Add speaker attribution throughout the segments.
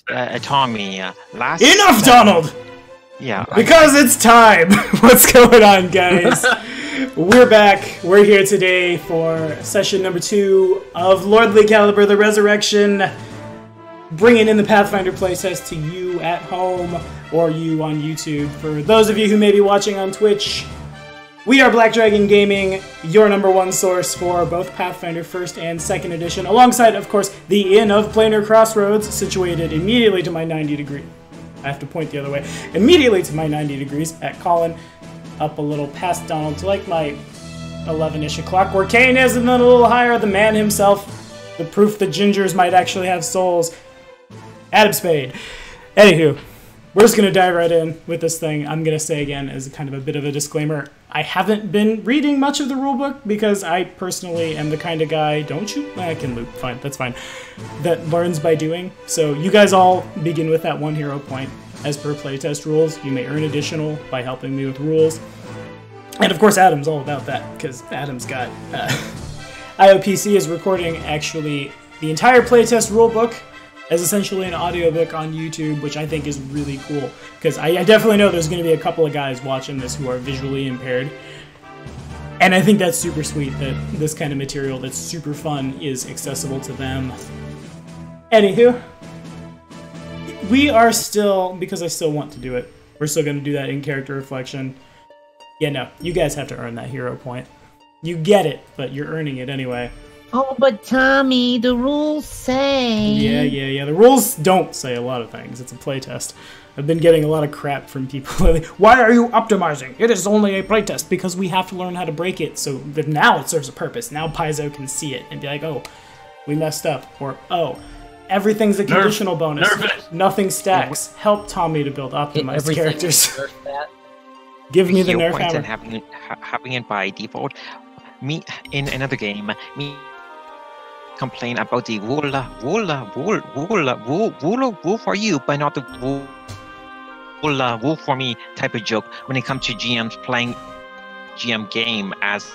Speaker 1: Tommy, last...
Speaker 2: Enough, Donald!
Speaker 1: Yeah.
Speaker 2: Because it's time! What's going on, guys? We're back. We're here today for session number 2 of Lordly Caliber the Resurrection, bringing in the Pathfinder playtest to you at home or you on YouTube. For those of you who may be watching on Twitch, we are Black Dragon Gaming, your #1 source for both Pathfinder 1st and 2nd edition, alongside, of course, the Inn of Planar Crossroads, situated immediately to my 90 degree. I have to point the other way. Immediately to my 90 degrees at Colin, up a little past Donald to like my 11-ish o'clock, where Kane is, and then a little higher, the man himself, the proof that gingers might actually have souls, Adam Spade. Anywho, we're just going to dive right in with this thing. I'm going to say again, as kind of a bit of a disclaimer, I haven't been reading much of the rulebook because I personally am the kind of guy, don't you? I can loop, fine, that's fine, that learns by doing. So you guys all begin with that 1 hero point. As per playtest rules, you may earn additional by helping me with rules. And of course Adam's all about that, because Adam's got... IOPC is recording, actually, the entire playtest rulebook as essentially an audiobook on YouTube, which I think is really cool, because I definitely know there's going to be a couple of guys watching this who are visually impaired, and I think that's super sweet that this kind of material that's super fun is accessible to them. Anywho, we are still, because I still want to do it, we're still going to do that in character reflection. Yeah, no, you guys have to earn that hero point. You get it, but you're earning it anyway.
Speaker 3: Oh, but Tommy, the rules say...
Speaker 2: Yeah. The rules don't say a lot of things. It's a playtest. I've been getting a lot of crap from people lately. Why are you optimizing? It is only a playtest, because we have to learn how to break it, so that now it serves a purpose. Now Paizo can see it and be like, oh, we messed up. Or, oh, everything's a conditional bonus. Nothing stacks. Help Tommy to build optimized characters. Give me the nerf hammer.
Speaker 1: And having it by default. Me, in another game, me complain about the rule for you, but not the rule for me type of joke when it comes to GMs playing GM game as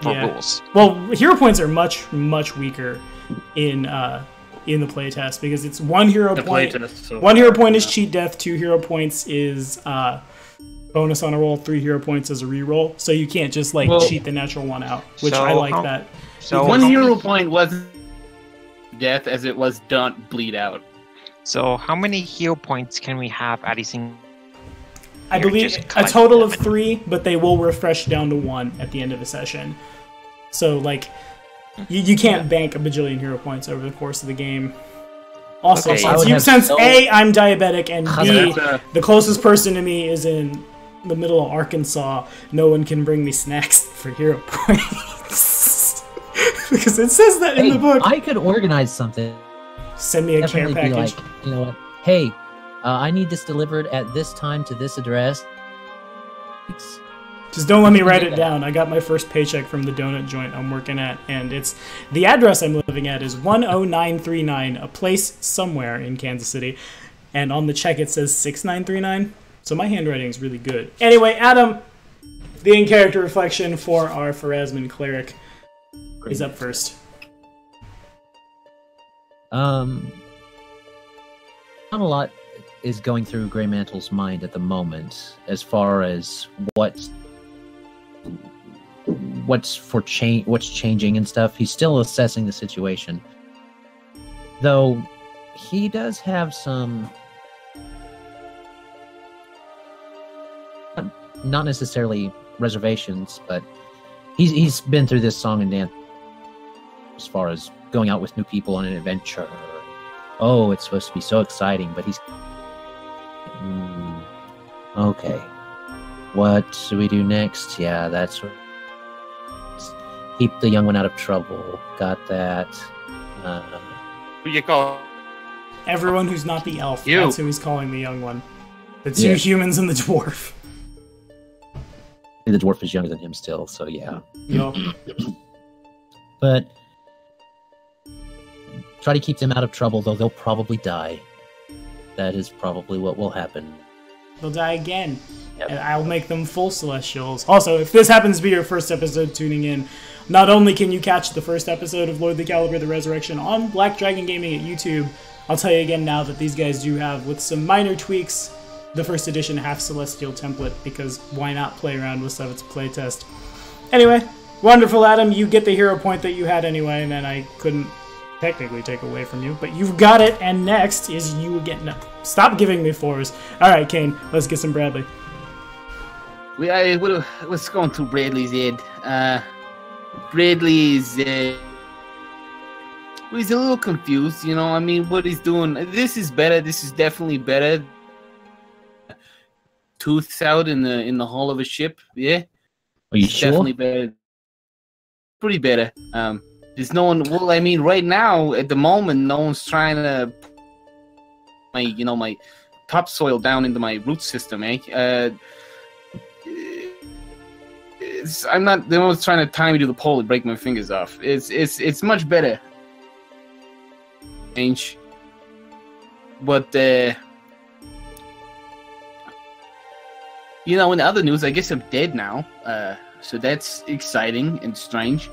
Speaker 1: for rules.
Speaker 2: Well, hero points are much weaker in the playtest, because it's 1 hero point. So 1 hero point is cheat death, 2 hero points is bonus on a roll, 3 hero points as a reroll, so you can't just like cheat the natural one out, which I like that.
Speaker 4: So 1 hero point wasn't death as it was don't bleed out.
Speaker 1: So how many hero points can we have at a single?
Speaker 2: I believe a total of 3, but they will refresh down to 1 at the end of the session. So like, you can't bank a bajillion hero points over the course of the game. Also,
Speaker 1: okay.
Speaker 2: since A, I'm diabetic, and B, the closest person to me is in the middle of Arkansas, no one can bring me snacks for hero points. Because it says that in the book.
Speaker 3: I could organize something.
Speaker 2: Send me a care package.
Speaker 3: Be like, you know what? Hey, I need this delivered at this time to this address.
Speaker 2: Just don't let me write it down. I got my first paycheck from the donut joint I'm working at, and it's the address I'm living at is 10939, a place somewhere in Kansas City, and on the check it says 6939. So my handwriting is really good. Anyway, Adam, the in-character reflection for our Pharasman cleric is up first.
Speaker 3: Not a lot is going through Grey Mantle's mind at the moment, as far as what's changing and stuff. He's still assessing the situation, though he does have some, not necessarily reservations, but he's been through this song and dance as far as going out with new people on an adventure. Oh, it's supposed to be so exciting, but he's okay. What do we do next? Yeah, that's what. Keep the young one out of trouble. Got that.
Speaker 4: Who you call?
Speaker 2: Everyone who's not the elf.
Speaker 4: You.
Speaker 2: That's who he's calling the young one. The 2 humans and the dwarf.
Speaker 3: The dwarf is younger than him still, so yeah.
Speaker 2: Yup.
Speaker 3: But try to keep them out of trouble, though they'll probably die. That is probably what will happen.
Speaker 2: They'll die again.
Speaker 3: Yep.
Speaker 2: And I'll make them full Celestials. Also, if this happens to be your first episode tuning in, not only can you catch the first episode of Lordly Caliber the Resurrection on Black Dragon Gaming at YouTube, I'll tell you again now that these guys do have, with some minor tweaks, the first edition half celestial template, because why not play around with stuff? It's a playtest. Anyway, wonderful, Adam. You get the hero point that you had anyway, and then I couldn't technically take away from you, but you've got it, and next is you again. No, stop giving me 4s. Alright, Kane, let's get some Bradley.
Speaker 4: What's going through Bradley's head? Bradley's he's a little confused, you know. I mean, what he's doing, this is better. This is definitely better. Tooths out in the hull of a ship, yeah.
Speaker 3: Are you sure?
Speaker 4: Definitely better. Pretty better. There's no one. Well, I mean, right now at the moment, no one's trying to my topsoil down into my root system, eh? I'm not. No one's trying to tie me to the pole and break my fingers off. It's much better. Change. But you know, in other news, I guess I'm dead now. So that's exciting and strange.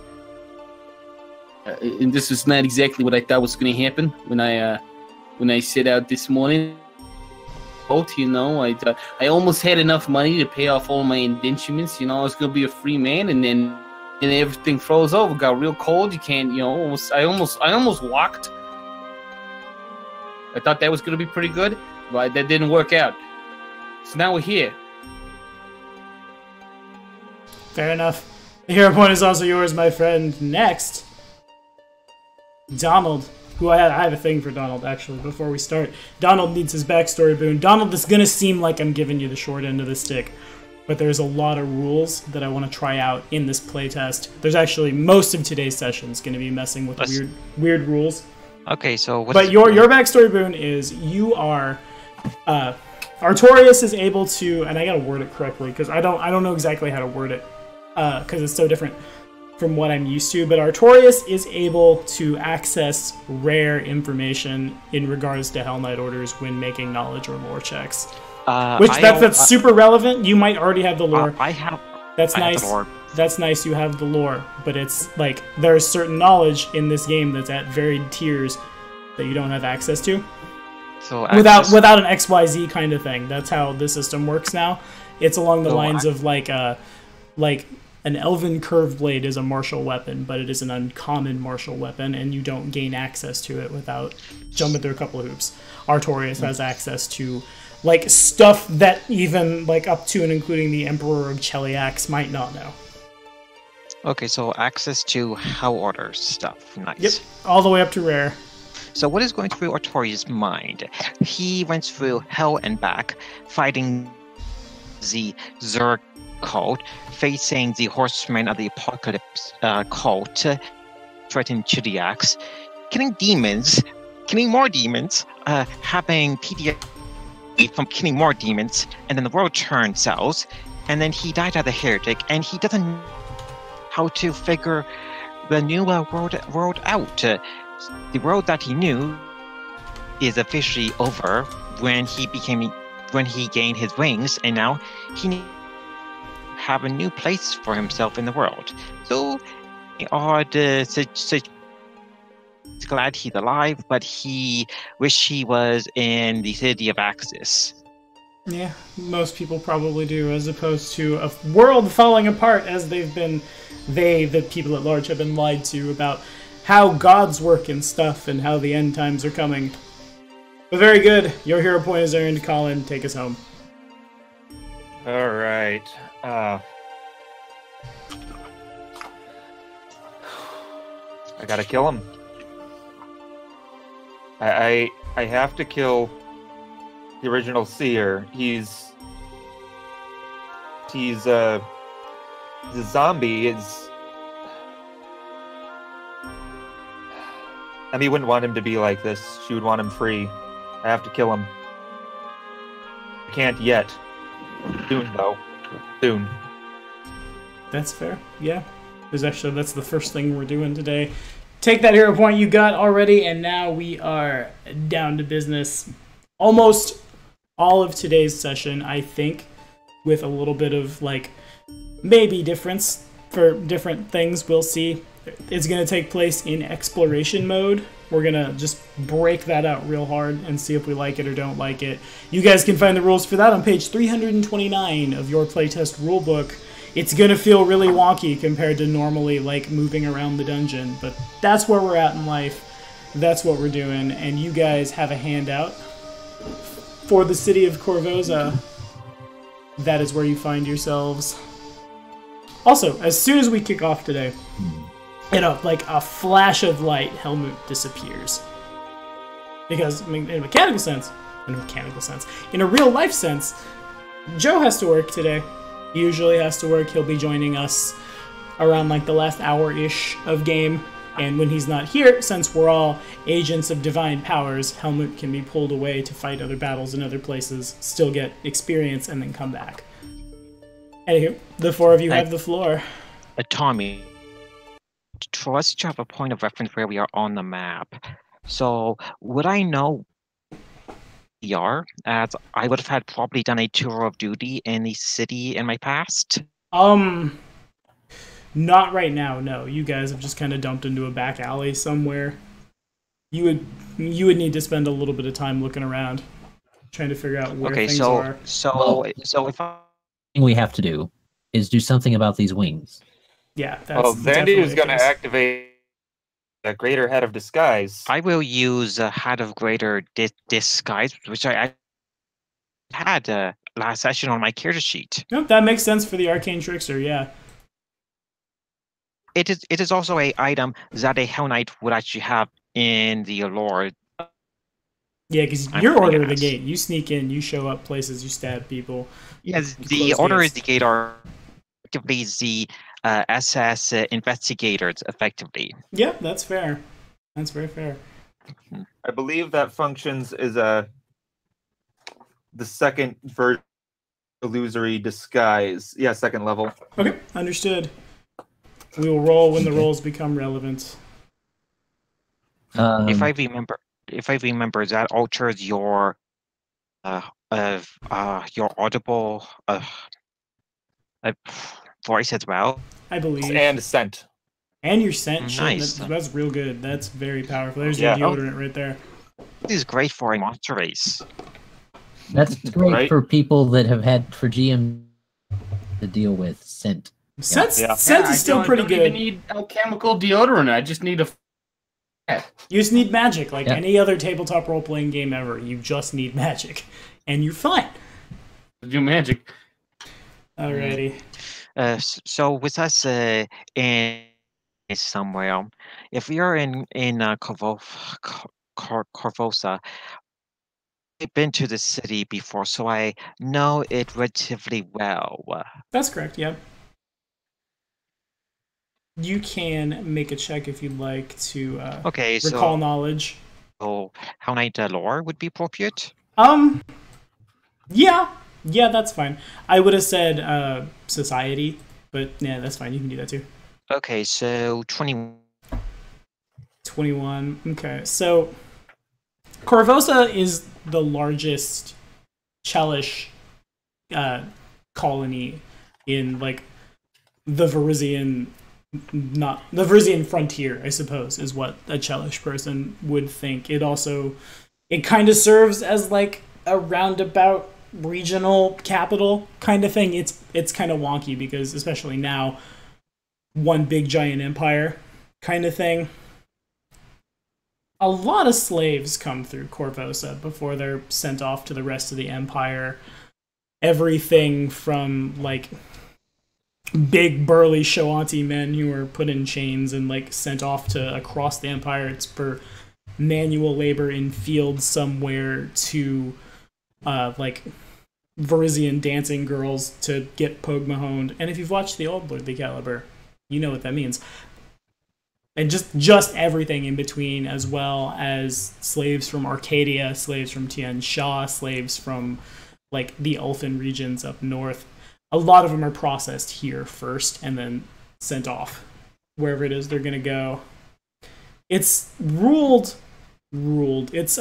Speaker 4: And this is not exactly what I thought was going to happen when I set out this morning. You know, I almost had enough money to pay off all my indentures. You know, I was going to be a free man, and then everything froze over, got real cold. You can't, you know, I almost walked. I thought that was going to be pretty good, but that didn't work out. So now we're here.
Speaker 2: Fair enough. The hero point is also yours, my friend. Next, Donald, who I have a thing for Donald, actually, before we start. Donald needs his backstory boon. Donald, this is going to seem like I'm giving you the short end of the stick, but there's a lot of rules that I want to try out in this playtest. There's actually, most of today's session is going to be messing with weird rules.
Speaker 1: Okay, so
Speaker 2: but your backstory boon is you are... Artorius is able to... And I got to word it correctly, because I don't know exactly how to word it, because it's so different from what I'm used to, but Artorius is able to access rare information in regards to Hell Knight orders when making knowledge or lore checks. That's super relevant. You might already have the lore.
Speaker 1: I have.
Speaker 2: That's nice.
Speaker 1: Have the lore.
Speaker 2: That's nice. You have the lore, but it's like there's certain knowledge in this game that's at varied tiers that you don't have access to.
Speaker 1: So
Speaker 2: without an XYZ kind of thing. That's how the system works now. It's along the lines of like an elven curved blade is a martial weapon, but it is an uncommon martial weapon, and you don't gain access to it without jumping through a couple of hoops. Artorius has access to like stuff that even like up to and including the Emperor of Cheliax might not know.
Speaker 1: Okay, so access to Hell Orders stuff. Nice.
Speaker 2: Yep, all the way up to rare. So
Speaker 1: what is going through Artorius' mind? He went through hell and back, fighting the Zerg cult, facing the Horsemen of the Apocalypse cult, threatening Cheliax, killing more demons, having PTSD from killing more demons, and then the world turned south, and then he died as a heretic, and he doesn't know how to figure the new world out. The world that he knew is officially over when he gained his wings, and now he have a new place for himself in the world. So, he's glad he's alive, but he wish he was in the city of Axis.
Speaker 2: Yeah, most people probably do, as opposed to a world falling apart as the people at large, have been lied to about how gods work and stuff and how the end times are coming. But very good. Your hero point is earned. Colin, take us home.
Speaker 5: All right. I gotta kill him. I have to kill the original seer. He's the zombie is. Emmy wouldn't want him to be like this. She would want him free. I have to kill him. I can't yet. Soon, though. Soon.
Speaker 2: That's fair. Yeah. That's the first thing we're doing today. Take that hero point you got already, and now we are down to business. Almost all of today's session, I think, with a little bit of, like, maybe difference for different things we'll see. It's going to take place in exploration mode, We're gonna just break that out real hard and see if we like it or don't like it. You guys can find the rules for that on page 329 of your playtest rulebook. It's gonna feel really wonky compared to normally like moving around the dungeon, but that's where we're at in life. That's what we're doing, and you guys have a handout for the city of Korvosa. That is where you find yourselves. Also, as soon as we kick off today, like a flash of light, Helmut disappears. Because, I mean, in a mechanical sense, in a real life sense, Joe has to work today. He usually has to work. He'll be joining us around like the last hour-ish of game. And when he's not here, since we're all agents of divine powers, Helmut can be pulled away to fight other battles in other places, still get experience, and then come back. Anywho, the four of you have the floor.
Speaker 1: Tommy, for us to have a point of reference where we are on the map, so would I know we are, as I would have had probably done a tour of duty in the city in my past?
Speaker 2: Not right now, no. You guys have just kind of dumped into a back alley somewhere. You would need to spend a little bit of time looking around, trying to figure out where things are.
Speaker 1: So if
Speaker 3: thing we have to do is do something about these wings.
Speaker 2: Yeah, that's
Speaker 5: Zandy is going to activate a greater head of disguise.
Speaker 1: I will use a head of greater disguise, which I had last session on my character sheet.
Speaker 2: Nope, that makes sense for the arcane trickster. Yeah.
Speaker 1: It is also a item that a Hell Knight would actually have in the lore.
Speaker 2: Yeah, because you're Order of the Gate. You sneak in, you show up places, you stab people.
Speaker 1: Yes, the Order of the Gate are effectively the SS investigators, effectively.
Speaker 2: Yeah, that's fair. That's very fair.
Speaker 5: I believe that functions as the second version of illusory disguise. Yeah, second level.
Speaker 2: Okay, understood. We will roll when the rolls become relevant.
Speaker 1: If I remember, that alters your audible voice as well.
Speaker 2: I believe.
Speaker 5: And scent.
Speaker 2: And your scent.
Speaker 1: Nice.
Speaker 2: That's real good. That's very powerful. There's your deodorant right there.
Speaker 1: This is great for a monster race.
Speaker 3: That's great for people that have had for GM to deal with scent.
Speaker 2: Scent is still pretty good.
Speaker 4: I don't even need alchemical deodorant. I just need a.
Speaker 2: You just need magic, like any other tabletop role-playing game ever. You just need magic, and you're fine.
Speaker 4: Do magic.
Speaker 2: Alrighty.
Speaker 1: So with us in somewhere, if we are in Korvosa, I've been to the city before, so I know it relatively well.
Speaker 2: That's correct. Yeah. You can make a check if you'd like to recall knowledge.
Speaker 1: So how Knight lore would be appropriate?
Speaker 2: Yeah, that's fine. I would have said society, but yeah, that's fine. You can do that too.
Speaker 1: Okay, so 21.
Speaker 2: 21. Okay, so Korvosa is the largest Chelish colony in like the Verizian. Not the Verizian frontier, I suppose, is what a Chelish person would think. It kind of serves as like a roundabout regional capital kind of thing. It's kind of wonky because especially now, one big giant empire kind of thing. A lot of slaves come through Korvosa before they're sent off to the rest of the empire. Everything from like big burly Shoanti men who are put in chains and like sent off to across the empire. It's for manual labor in fields somewhere to like Verizian dancing girls to get Pogmahoned. And if you've watched the old Lordly Caliber, you know what that means. And just everything in between, as well as slaves from Arcadia, slaves from Tian Sha, slaves from like the Elfin regions up north. A lot of them are processed here first and then sent off wherever it is they're going to go. It's ruled. It's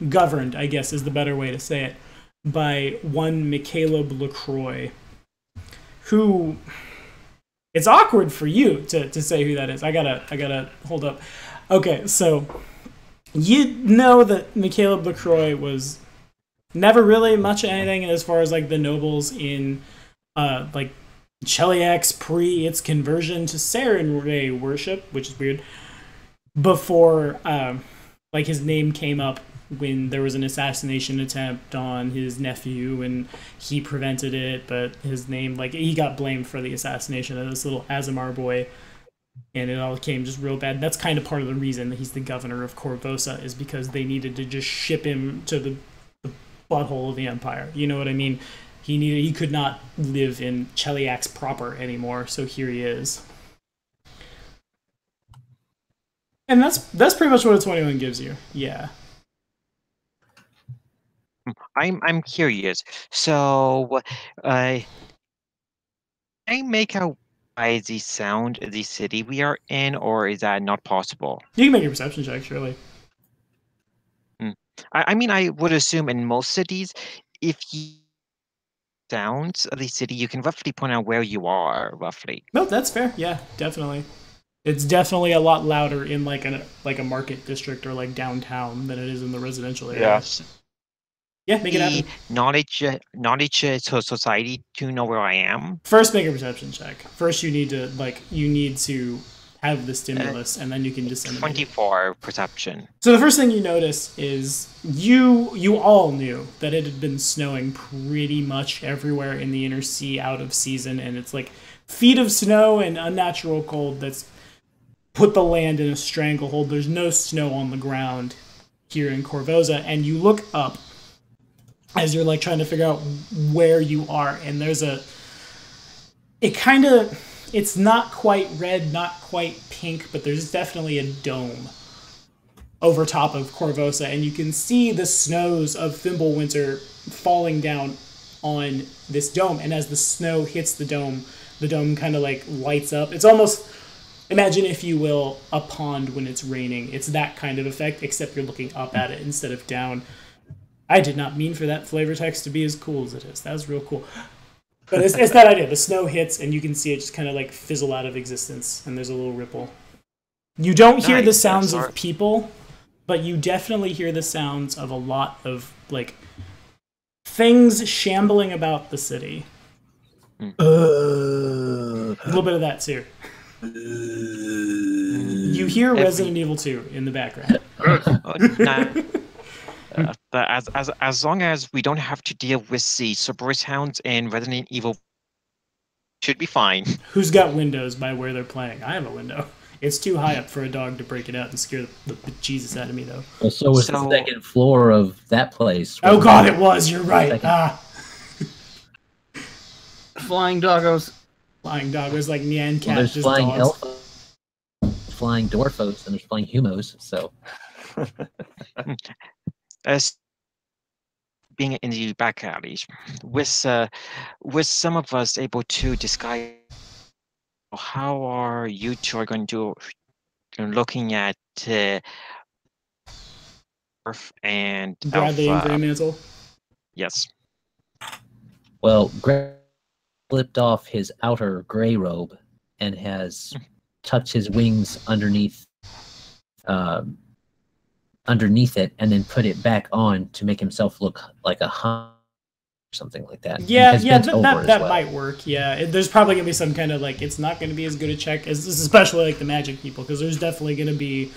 Speaker 2: governed, I guess is the better way to say it, by one MacLeod LaCroix, who... It's awkward for you to say who that is. I gotta hold up. Okay, so You know that MacLeod LaCroix was never really much of anything as far as like the nobles in like Cheliax pre its conversion to Sarenrae worship, which is weird. Before like his name came up when there was an assassination attempt on his nephew and he prevented it, but his name, like, he got blamed for the assassination of this little Azamar boy, and it all came just real bad. That's kind of part of the reason that he's the governor of Korvosa, is because they needed to just ship him to the butthole of the empire. You know what I mean? He could not live in Cheliax proper anymore, so here he is. And that's pretty much what a 21 gives you. Yeah.
Speaker 1: I'm curious. So, I make out by the sound of the city we are in, or is that not possible?
Speaker 2: You can make a perception check, surely.
Speaker 1: I mean, I would assume in most cities, if you sounds of the city, you can roughly point out where you are, roughly.
Speaker 2: No, that's fair. Yeah, definitely. It's definitely a lot louder in like a market district or like downtown than it is in the residential area.
Speaker 5: Yes.
Speaker 2: Yeah, make it happen.
Speaker 1: Knowledge to society to know where I am.
Speaker 2: First, make a perception check. First, you need to have the stimulus, and then you can disseminate.
Speaker 1: 24 perception.
Speaker 2: So the first thing you notice is you all knew that it had been snowing pretty much everywhere in the inner sea out of season, and it's like feet of snow and unnatural cold that's put the land in a stranglehold. There's no snow on the ground here in Korvosa, and you look up as you're like trying to figure out where you are, and it's not quite red, not quite pink, but there's definitely a dome over top of Korvosa, and you can see the snows of Thimblewinter falling down on this dome, and as the snow hits the dome kind of like lights up. It's almost, imagine, if you will, a pond when it's raining. It's that kind of effect, except you're looking up at it instead of down. I did not mean for that flavor text to be as cool as it is. That was real cool. But it's that idea. The snow hits, and you can see it just kind of like fizzle out of existence, and there's a little ripple. You don't hear the sounds of people, but you definitely hear the sounds of a lot of like things shambling about the city. A little bit of that too. You hear Resident Evil 2 in the background.
Speaker 1: But as long as we don't have to deal with the super sounds in Resident Evil, should be fine.
Speaker 2: Who's got windows by where they're playing? I have a window. It's too high up for a dog to break it out and scare the Jesus out of me, though.
Speaker 3: Well, so was the second floor of that place.
Speaker 2: Oh God, it was. You're right.
Speaker 4: Flying doggos.
Speaker 2: Flying doggos like Nyan Cat.
Speaker 3: Well, there's
Speaker 2: just
Speaker 3: flying
Speaker 2: dogs.
Speaker 3: elf, flying dwarfos, and there's flying humos. So.
Speaker 1: As being in the back alleys, with some of us able to disguise, how are you two going to looking at and
Speaker 2: Bradley and Greymantle?
Speaker 1: Yes.
Speaker 3: Well, Greg flipped off his outer gray robe and has tucked his wings underneath it, and then put it back on to make himself look like a hun or something like that.
Speaker 2: Yeah, that might work. Yeah, there's probably gonna be some kind of like, it's not gonna be as good a check as this, especially like the magic people, because there's definitely gonna be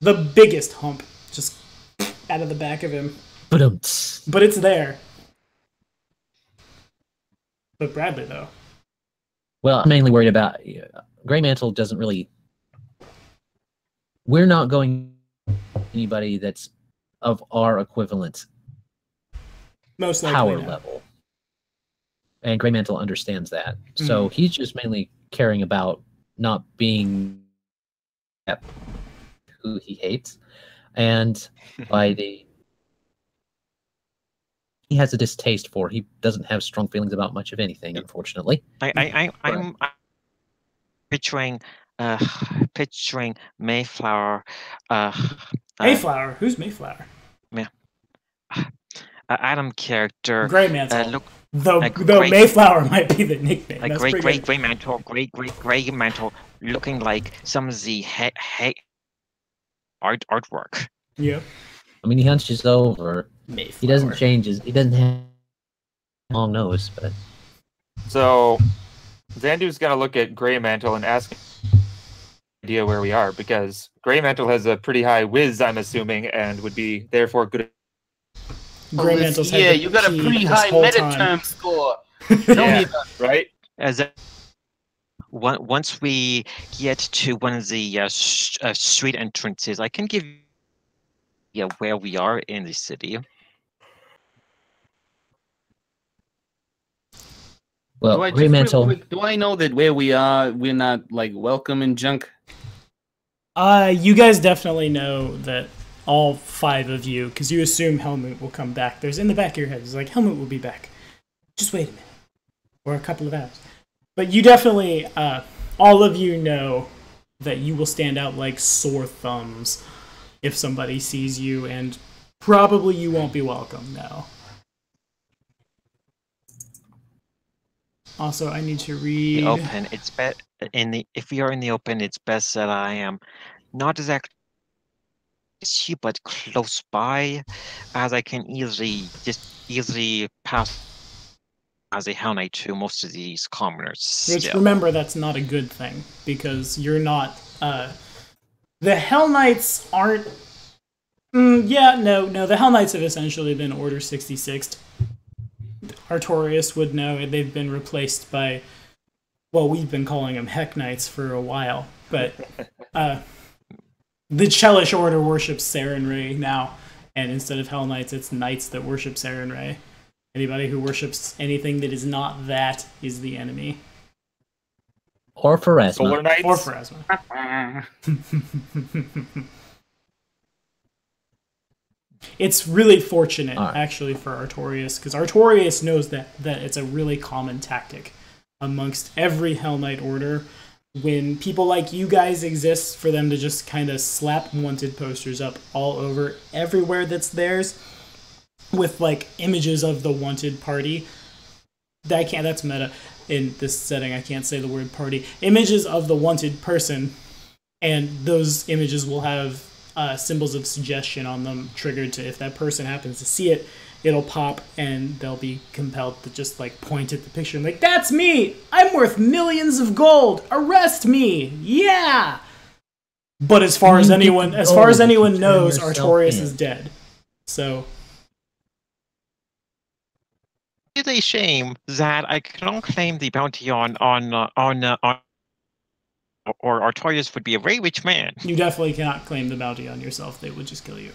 Speaker 2: the biggest hump just out of the back of him. But it's there. But Bradley, though.
Speaker 3: Well, I'm mainly worried about Greymantle doesn't really. We're not going anybody that's of our equivalent
Speaker 2: most
Speaker 3: power level, and Greymantle understands that. So he's just mainly caring about not being who he hates, and he has a distaste for. He doesn't have strong feelings about much of anything, unfortunately.
Speaker 1: I'm picturing Mayflower.
Speaker 2: Mayflower? Who's Mayflower?
Speaker 1: Adam character.
Speaker 2: Greymantle. Though Mayflower might be the nickname.
Speaker 1: Like Greymantle, looking like some of the artwork.
Speaker 2: Yeah.
Speaker 3: I mean, he hunches over.
Speaker 2: Mayflower.
Speaker 3: He doesn't change his. He doesn't have a long nose, but
Speaker 5: So, Zandu's gonna look at Grey Mantle and ask idea where we are, because Grey Mantle has a pretty high whiz, I'm assuming, and would be therefore good.
Speaker 2: Grey Mantle's had
Speaker 4: yeah,
Speaker 2: the
Speaker 4: you got a
Speaker 2: key
Speaker 4: pretty
Speaker 2: this
Speaker 4: high
Speaker 2: whole
Speaker 4: meta
Speaker 2: time.
Speaker 4: term score.
Speaker 5: Yeah, right?
Speaker 1: As a, once we get to one of the street entrances, I can give you where we are in the city.
Speaker 3: well,
Speaker 4: Grey
Speaker 3: Grey Mantle.
Speaker 4: do I know that where we are, we're not like welcome in junk?
Speaker 2: You guys definitely know that all 5 of you, because you assume Helmut will come back. There's in the back of your head, it's like, Helmut will be back. Just wait a minute. Or a couple of hours. But you definitely, all of you know that you will stand out like sore thumbs if somebody sees you, and probably you won't be welcome now. Also, I need to read.
Speaker 1: The open. It's if we are in the open, it's best that I am not exactly but close by, as I can easily pass as a Hell Knight to most of these commoners.
Speaker 2: Which,
Speaker 1: still.
Speaker 2: remember, that's not a good thing, because you're not, the Hell Knights aren't, the Hell Knights have essentially been Order 66'd. Artorius would know, they've been replaced by, well, we've been calling them Heck Knights for a while, but, the Chelish Order worships Sarenrae now, and instead of Hell Knights, it's Knights that worship Sarenrae. Anybody who worships anything that is not that is the enemy.
Speaker 3: Or Pharasma.
Speaker 5: Solar Knights?
Speaker 2: Or Pharasma. It's really fortunate, actually, for Artorius, because Artorius knows that it's a really common tactic amongst every Hell Knight order. When people like you guys exist, for them to just kind of slap wanted posters up all over everywhere that's theirs, with like images of the wanted party. That's meta in this setting. I can't say the word party. Images of the wanted person, and those images will have symbols of suggestion on them triggered to, if that person happens to see it, it'll pop and they'll be compelled to just like point at the picture and like, that's me! I'm worth millions of gold! Arrest me! Yeah! But as far as anyone knows, Artorius is dead. So
Speaker 1: It's a shame that I cannot claim the bounty on or Artorius would be a very rich man.
Speaker 2: you definitely cannot claim the bounty on yourself. They would just kill you.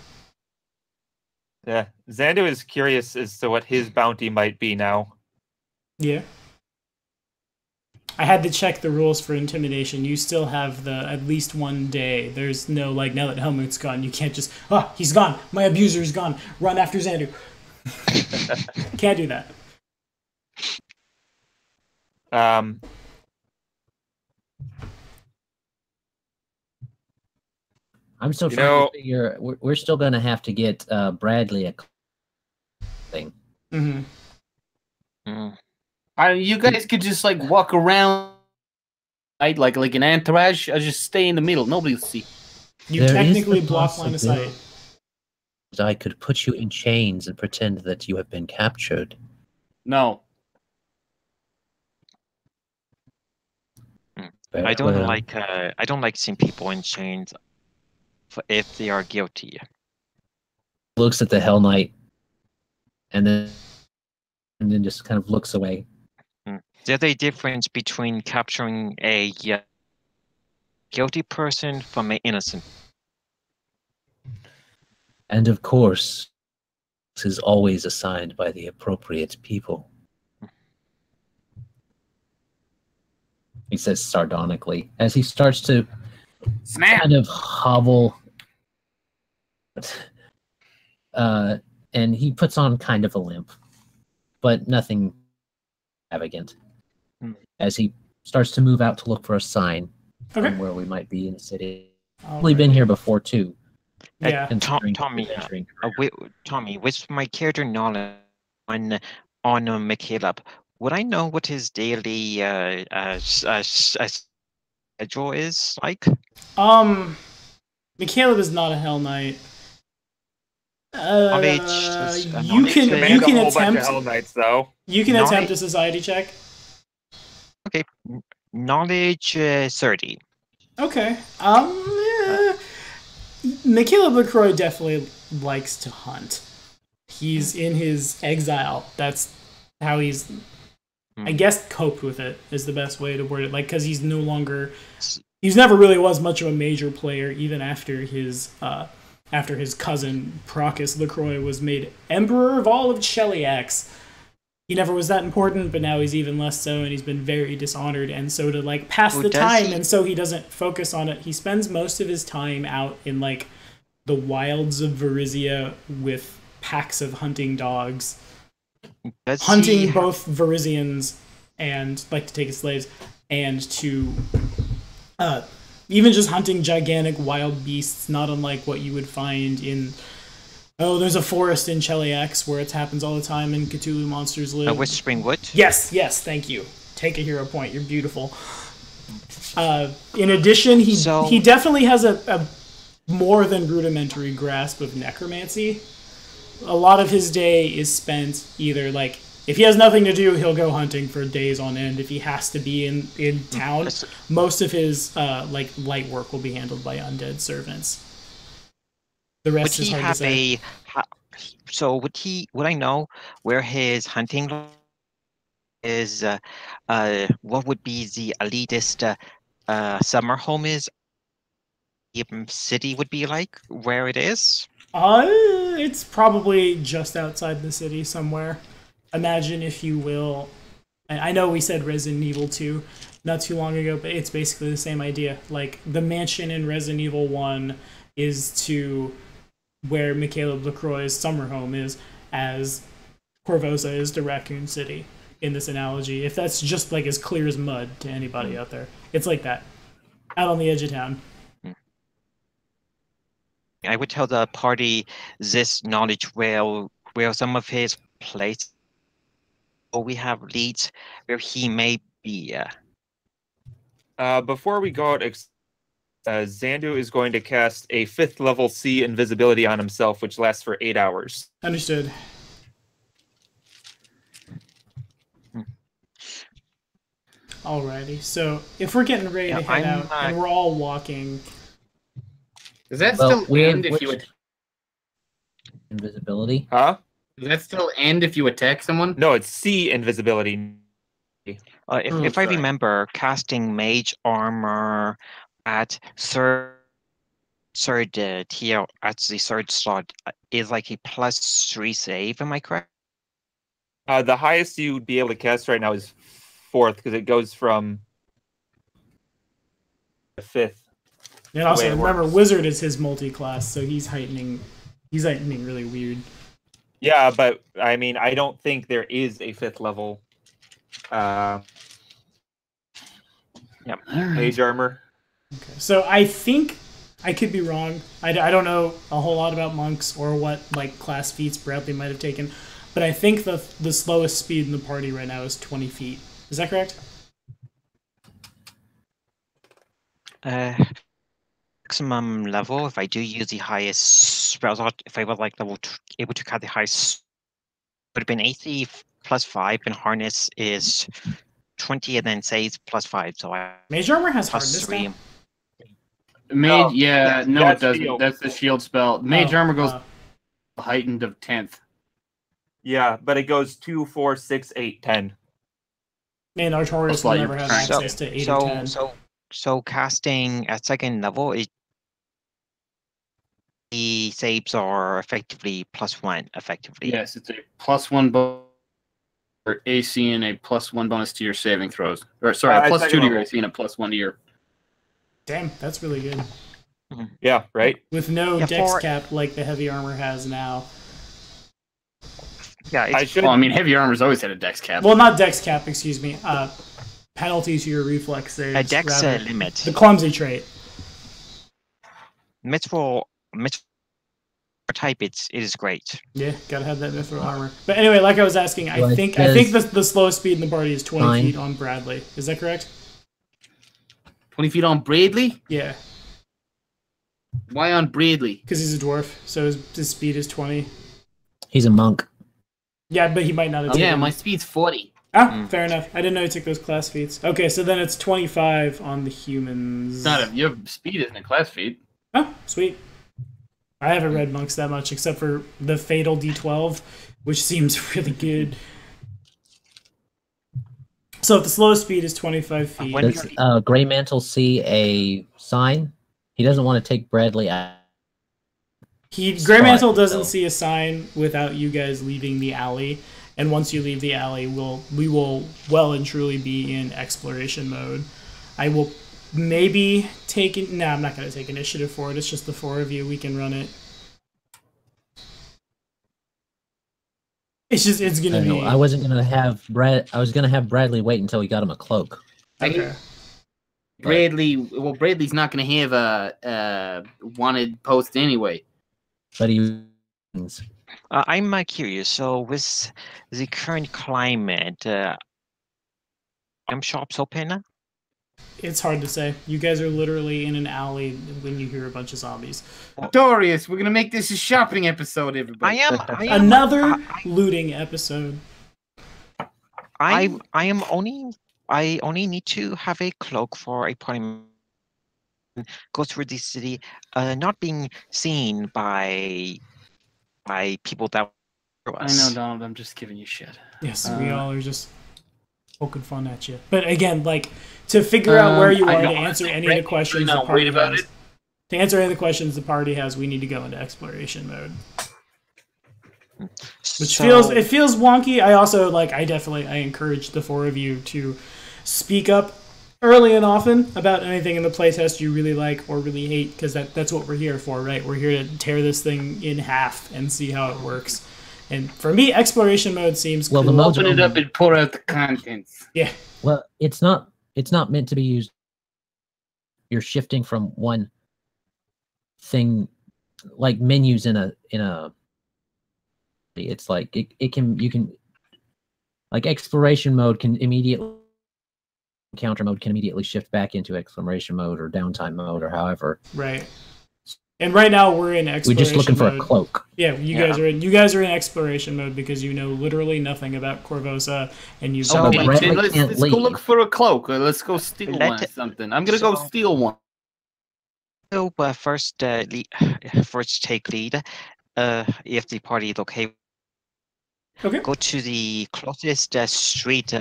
Speaker 5: Yeah, Zandu is curious as to what his bounty might be now.
Speaker 2: Yeah. I had to check the rules for intimidation. You still have the at least 1 day. There's no, like, now that Helmut's gone, you can't just, he's gone. My abuser is gone. Run after Zandu. Can't do that.
Speaker 3: I'm still trying to figure. We're still going to have to get Bradley a thing.
Speaker 2: Mm-hmm.
Speaker 4: You guys could just like walk around, right? Like an entourage. I just stay in the middle. Nobody will see.
Speaker 2: You technically block line of sight.
Speaker 3: I could put you in chains and pretend that you have been captured.
Speaker 4: No.
Speaker 1: I don't like seeing people in chains if they are guilty.
Speaker 3: Looks at the Hell Knight and then just kind of looks away.
Speaker 1: There's a difference between capturing a guilty person from an innocent.
Speaker 3: And of course, this is always assigned by the appropriate people. He says sardonically as he starts to kind of hobble. And he puts on kind of a limp, but nothing extravagant. As he starts to move out to look for a sign from where we might be in the city. We've been here before too.
Speaker 2: Yeah,
Speaker 1: Tommy, with my character knowledge on MacLeod, would I know what his daily schedule is like?
Speaker 2: MacLeod is not a Hell Knight.
Speaker 1: Knowledge.
Speaker 2: You can
Speaker 5: Command a whole bunch
Speaker 2: attempt.
Speaker 5: of Hell Knights, though.
Speaker 2: You can attempt a society check.
Speaker 1: Okay. Knowledge 30.
Speaker 2: Okay. MacLeod LaCroix definitely likes to hunt. He's in his exile. That's how he's, I guess, coped with it is the best way to word it. Like, because he's no longer, he's never really was much of a major player, even after his cousin Procus LaCroix was made Emperor of all of Cheliax. He never was that important, but now he's even less so, and he's been very dishonored. And so to like pass the time, and so he doesn't focus on it, he spends most of his time out in like the wilds of Varizia with packs of hunting dogs, hunting both Varizians and like to take his slaves, and to even just hunting gigantic wild beasts, not unlike what you would find in. Oh, there's a forest in Cheliax where it happens all the time, and Cthulhu monsters live.
Speaker 1: Whispering Wood?
Speaker 2: Yes, thank you. Take a hero point. You're beautiful. In addition, he definitely has a more than rudimentary grasp of necromancy. A lot of his day is spent either, like, if he has nothing to do, he'll go hunting for days on end. If he has to be in town, most of his light work will be handled by undead servants. The rest is hard to say.
Speaker 1: So would I know where his hunting is? What would be the elitist summer home is? City would be like where it is?
Speaker 2: It's probably just outside the city somewhere. Imagine, if you will. I know we said Resident Evil 2 not too long ago, but it's basically the same idea. Like the mansion in Resident Evil 1 is to where MacLeod LaCroix's summer home is, as Korvosa is to Raccoon City in this analogy. If that's just like as clear as mud to anybody out there, it's like that, out on the edge of town.
Speaker 1: I would tell the party this knowledge where some of his places, or we have leads where he may be.
Speaker 5: Before we go out, Xandu is going to cast a 5th level C invisibility on himself, which lasts for 8 hours.
Speaker 2: Understood. Alrighty, so if we're getting ready to head out and we're all walking,
Speaker 4: does that still end if you
Speaker 3: invisibility?
Speaker 5: Huh?
Speaker 4: Does that still end if you attack someone?
Speaker 5: No, it's C invisibility.
Speaker 1: If I remember, casting mage armor at third tier at the third slot is like a +3 save. Am I correct?
Speaker 5: The highest you'd be able to cast right now is 4th, because it goes from the 5th.
Speaker 2: And also remember, wizard is his multi-class, so he's heightening really weird.
Speaker 5: Yeah, but I mean, I don't think there is a 5th level mage armor.
Speaker 2: Okay, so I think I could be wrong. I don't know a whole lot about monks or what like class feats Bradley might have taken, but I think the slowest speed in the party right now is 20 feet. Is that correct?
Speaker 1: Maximum level. If I do use the highest spell slot, if I was like able to cut the highest, would have been AC +5, and harness is 20, and then saves +5. So
Speaker 2: mage armor has harness now?
Speaker 4: Mage, no, it doesn't. Shield. That's the shield spell. Mage armor goes heightened of 10th.
Speaker 5: Yeah, but it goes 2, 4, 6, 8, 10.
Speaker 2: And Artorius will never have access to 8 or 10.
Speaker 1: So casting at 2nd level, the saves are effectively +1. Effectively,
Speaker 4: yes, it's a +1 bonus for AC and a +1 bonus to your saving throws. Or sorry, a +2 to your AC and a +1 to your.
Speaker 2: Damn, that's really good.
Speaker 5: Yeah, right.
Speaker 2: With no dex cap like the heavy armor has now.
Speaker 1: Yeah,
Speaker 4: I mean, heavy armor's always had a dex cap.
Speaker 2: Well, not dex cap, excuse me. Penalty to your reflex saves.
Speaker 1: A dex limit.
Speaker 2: The clumsy trait.
Speaker 1: Mithril type, it is great.
Speaker 2: Yeah, gotta have that mithril armor. But anyway, like I was asking, I think the slowest speed in the party is 20 feet on Bradley. Is that correct?
Speaker 4: 20 feet on Bradley?
Speaker 2: Yeah.
Speaker 4: Why on Bradley?
Speaker 2: Because he's a dwarf, so his speed is 20.
Speaker 3: He's a monk.
Speaker 2: Yeah, but he might not have taken...
Speaker 4: Yeah, my speed's 40.
Speaker 2: Ah, fair enough. I didn't know you took those class feats. Okay, so then it's 25 on the humans.
Speaker 4: Your speed isn't a class feat.
Speaker 2: Oh, sweet. I haven't read monks that much, except for the Fatal D12, which seems really good. So if the slowest speed is 25 feet...
Speaker 3: Does Grey Mantle see a sign? He doesn't want to take Bradley out.
Speaker 2: Grey Mantle doesn't see a sign without you guys leaving the alley. And once you leave the alley, we will well and truly be in exploration mode. I will maybe take it. No, I'm not going to take initiative for it. It's just the 4 of you. We can run it. It's going to be.
Speaker 3: I wasn't going to have I was going to have Bradley wait until we got him a cloak.
Speaker 2: Okay.
Speaker 4: Bradley's not going to have a wanted post anyway.
Speaker 3: But he.
Speaker 1: I'm curious. So, with the current climate, shops open?
Speaker 2: It's hard to say. You guys are literally in an alley when you hear a bunch of zombies.
Speaker 4: Artorius, we're gonna make this a shopping episode, everybody.
Speaker 1: I am
Speaker 2: another looting episode.
Speaker 1: I only need to have a cloak for a party. Go through the city, not being seen by people that
Speaker 4: I know, Donald. I'm just giving you shit.
Speaker 2: Yes, we all are just poking fun at you. But again, like to figure out where you are to answer any of the questions the party has. To answer any of the questions the party has, we need to go into exploration mode. Which feels wonky. I also I encourage the 4 of you to speak up early and often about anything in the playtest you really like or really hate, because that's what we're here for, right? We're here to tear this thing in half and see how it works. And for me, exploration mode seems cool.
Speaker 3: The modes
Speaker 4: open it up and pour out the contents.
Speaker 2: Yeah.
Speaker 3: Well, it's not meant to be used. You're shifting from one thing, like menus in a. It's like you can like exploration mode can immediately. Encounter mode can immediately shift back into exploration mode or downtime mode or however.
Speaker 2: Right. And right now we're in exploration mode.
Speaker 3: We're just looking for a cloak.
Speaker 2: Yeah, you guys are in exploration mode because you know literally nothing about Korvosa and you.
Speaker 4: Let's go look for a cloak. Or let's go steal one or something. I'm gonna go steal one.
Speaker 1: So first take lead. If the party is okay.
Speaker 2: Okay.
Speaker 1: Go to the closest street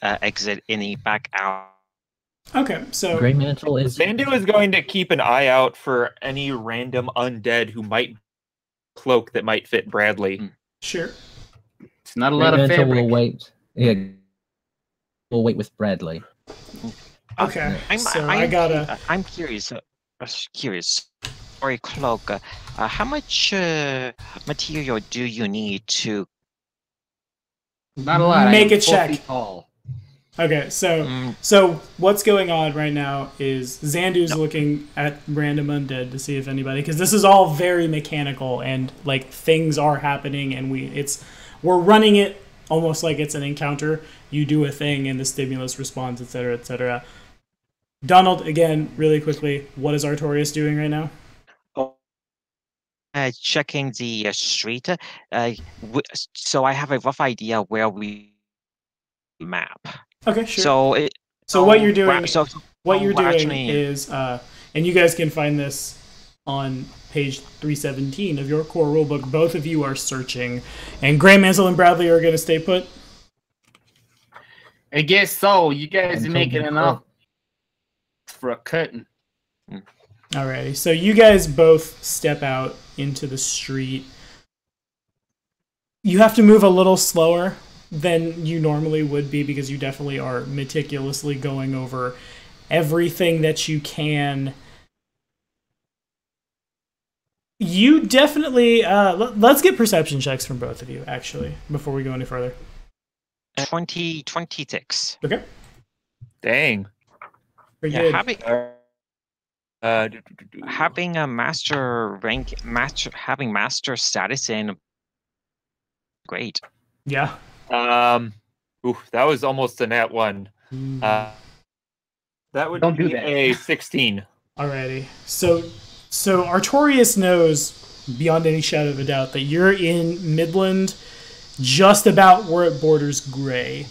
Speaker 1: exit in the back alley.
Speaker 2: Okay, so
Speaker 3: Grey Mantle is.
Speaker 5: Zandu is going to keep an eye out for any random undead who might cloak that might fit Bradley.
Speaker 2: Sure.
Speaker 4: It's not a lot of fabric.
Speaker 3: Will wait. Yeah, we'll wait with Bradley.
Speaker 2: Okay.
Speaker 1: I'm curious. For a cloak, how much material do you need to?
Speaker 4: Not a lot.
Speaker 2: Make a check. Okay, so what's going on right now is Zandu's looking at random undead to see if anybody, because this is all very mechanical and like things are happening and we're running it almost like it's an encounter. You do a thing and the stimulus responds, etc., etc. Donald, again, really quickly, what is Artorius doing right now?
Speaker 1: Checking the street. So I have a rough idea where we map.
Speaker 2: Okay, sure.
Speaker 1: So
Speaker 2: what you're doing is, and you guys can find this on page 317 of your core rulebook. Both of you are searching, and Grey Mantle and Bradley are going to stay put.
Speaker 4: I guess so. You guys are making enough for a curtain.
Speaker 2: Alrighty, so you guys both step out into the street. You have to move a little slower than you normally would be because you definitely are meticulously going over everything that you can. You definitely... let's get perception checks from both of you, actually, before we go any further.
Speaker 1: 26.
Speaker 2: Okay.
Speaker 5: Dang.
Speaker 2: Pretty good.
Speaker 1: Having a master rank, having master status in, great.
Speaker 2: Yeah.
Speaker 5: That was almost a nat 1. That would be a 16.
Speaker 2: Alrighty. So So Artorius knows, beyond any shadow of a doubt, that you're in Midland, just about where it borders Gray.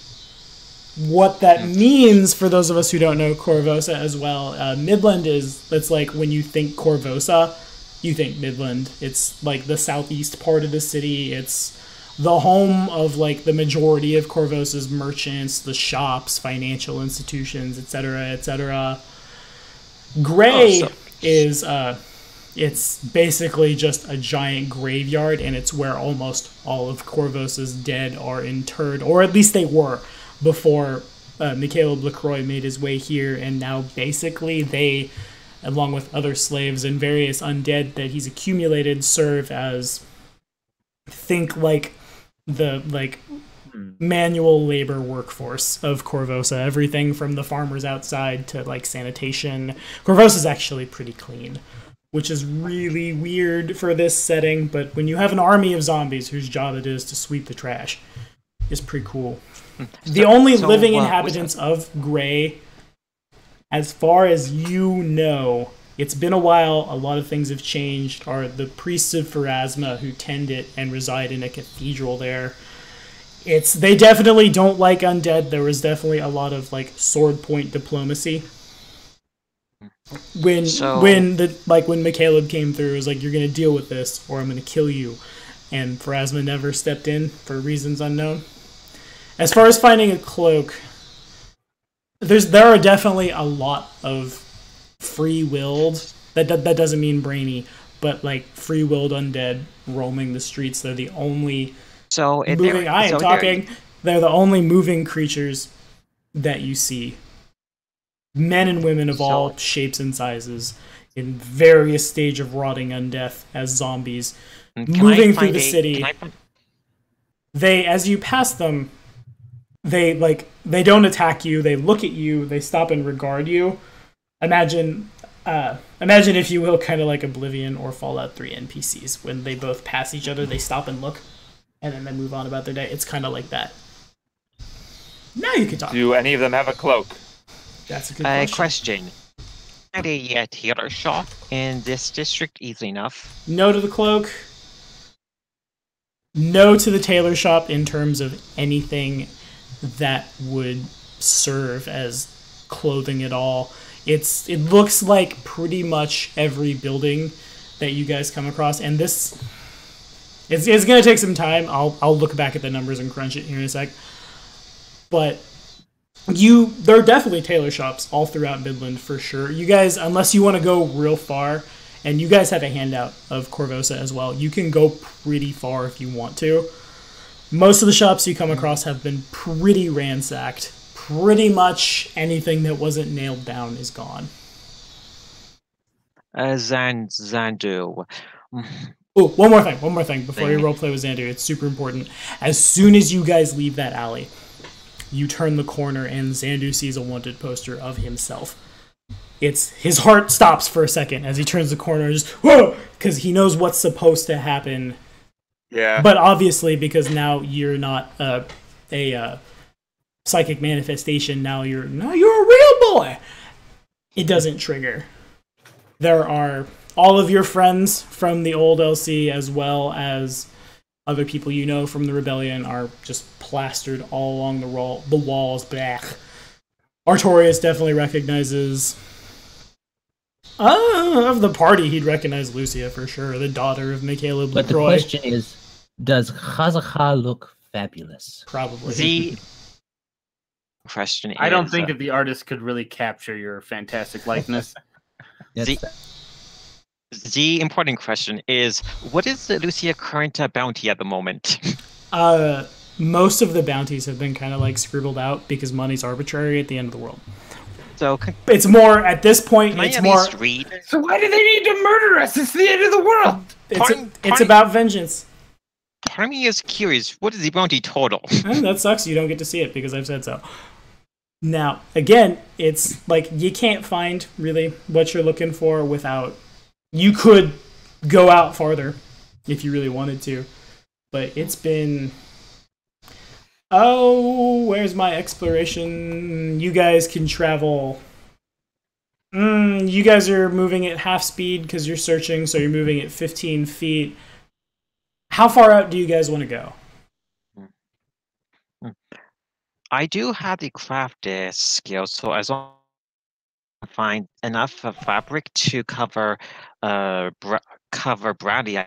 Speaker 2: What that means, for those of us who don't know Korvosa as well, Midland it's like when you think Korvosa, you think Midland. It's like the southeast part of the city. It's the home of like the majority of Korvosa's merchants, the shops, financial institutions, etc., etc. Gray is it's basically just a giant graveyard, and it's where almost all of Korvosa's dead are interred, or at least they were before MacLeod LaCroix made his way here, and now basically they, along with other slaves and various undead that he's accumulated, serve as, think like the manual labor workforce of Korvosa. Everything from the farmers outside to like sanitation. Korvosa's actually pretty clean, which is really weird for this setting, but when you have an army of zombies whose job it is to sweep the trash, it's pretty cool. The only living inhabitants of Gray, as far as you know, it's been a while, a lot of things have changed, are the priests of Pharasma who tend it and reside in a cathedral there. They definitely don't like undead. There was definitely a lot of like sword point diplomacy. When MacLeod came through, it was like, you're gonna deal with this or I'm gonna kill you. And Pharasma never stepped in for reasons unknown. As far as finding a cloak, there are definitely a lot of free-willed, that doesn't mean brainy, but like free-willed undead roaming the streets. They're the only they're the only moving creatures that you see. Men and women of all shapes and sizes, in various stage of rotting undeath as zombies, moving through the city. They, as you pass them, they don't attack you. They look at you. They stop and regard you. Imagine, if you will, kind of like Oblivion or Fallout 3 NPCs. When they both pass each other, they stop and look, and then they move on about their day. It's kind of like that. Now you can talk.
Speaker 5: Do any of them have a cloak?
Speaker 2: That's a good question.
Speaker 1: At a tailor shop in this district, easily enough.
Speaker 2: No to the cloak. No to the tailor shop in terms of anything that would serve as clothing at all. It looks like pretty much every building that you guys come across, and it's going to take some time. I'll look back at the numbers and crunch it here in a sec. But there are definitely tailor shops all throughout Midland for sure. You guys, unless you want to go real far, and you guys have a handout of Korvosa as well, you can go pretty far if you want to. Most of the shops you come across have been pretty ransacked. Pretty much anything that wasn't nailed down is gone.
Speaker 1: Xandu.
Speaker 2: Oh, one more thing before you roleplay with Xandu. It's super important. As soon as you guys leave that alley, you turn the corner and Xandu sees a wanted poster of himself. His heart stops for a second as he turns the corner, just whoa, because he knows what's supposed to happen.
Speaker 5: Yeah.
Speaker 2: But obviously, because now you're not a psychic manifestation, now you're a real boy. It doesn't trigger. There are all of your friends from the old LC, as well as other people you know from the rebellion, are just plastered all along the walls. Blech. Artorius definitely recognizes. Of the party, he'd recognize Lucia for sure, the daughter of MacLeod LaCroix.
Speaker 3: But the question is, does Khazakha look fabulous?
Speaker 2: Probably.
Speaker 1: The question is...
Speaker 4: I don't think that the artist could really capture your fantastic likeness.
Speaker 1: The important question is, what is the Lucia current bounty at the moment?
Speaker 2: Most of the bounties have been kind of like scribbled out because money's arbitrary at the end of the world.
Speaker 1: So
Speaker 2: it's more, at this point,
Speaker 1: can
Speaker 2: it's
Speaker 1: I at
Speaker 2: more...
Speaker 1: least read?
Speaker 4: So why do they need to murder us? It's the end of the world!
Speaker 2: It's about vengeance.
Speaker 1: Part of me is curious, what is the bounty total?
Speaker 2: That sucks, you don't get to see it because I've said so. Now, again, it's like you can't find really what you're looking for without... You could go out farther if you really wanted to, but it's been... Oh, where's my exploration? You guys can travel You guys are moving at half speed because you're searching, so you're moving at 15 feet. How far out do you guys want to go?
Speaker 1: I do have the craft skill, so as long as I find enough of fabric to cover Bradley.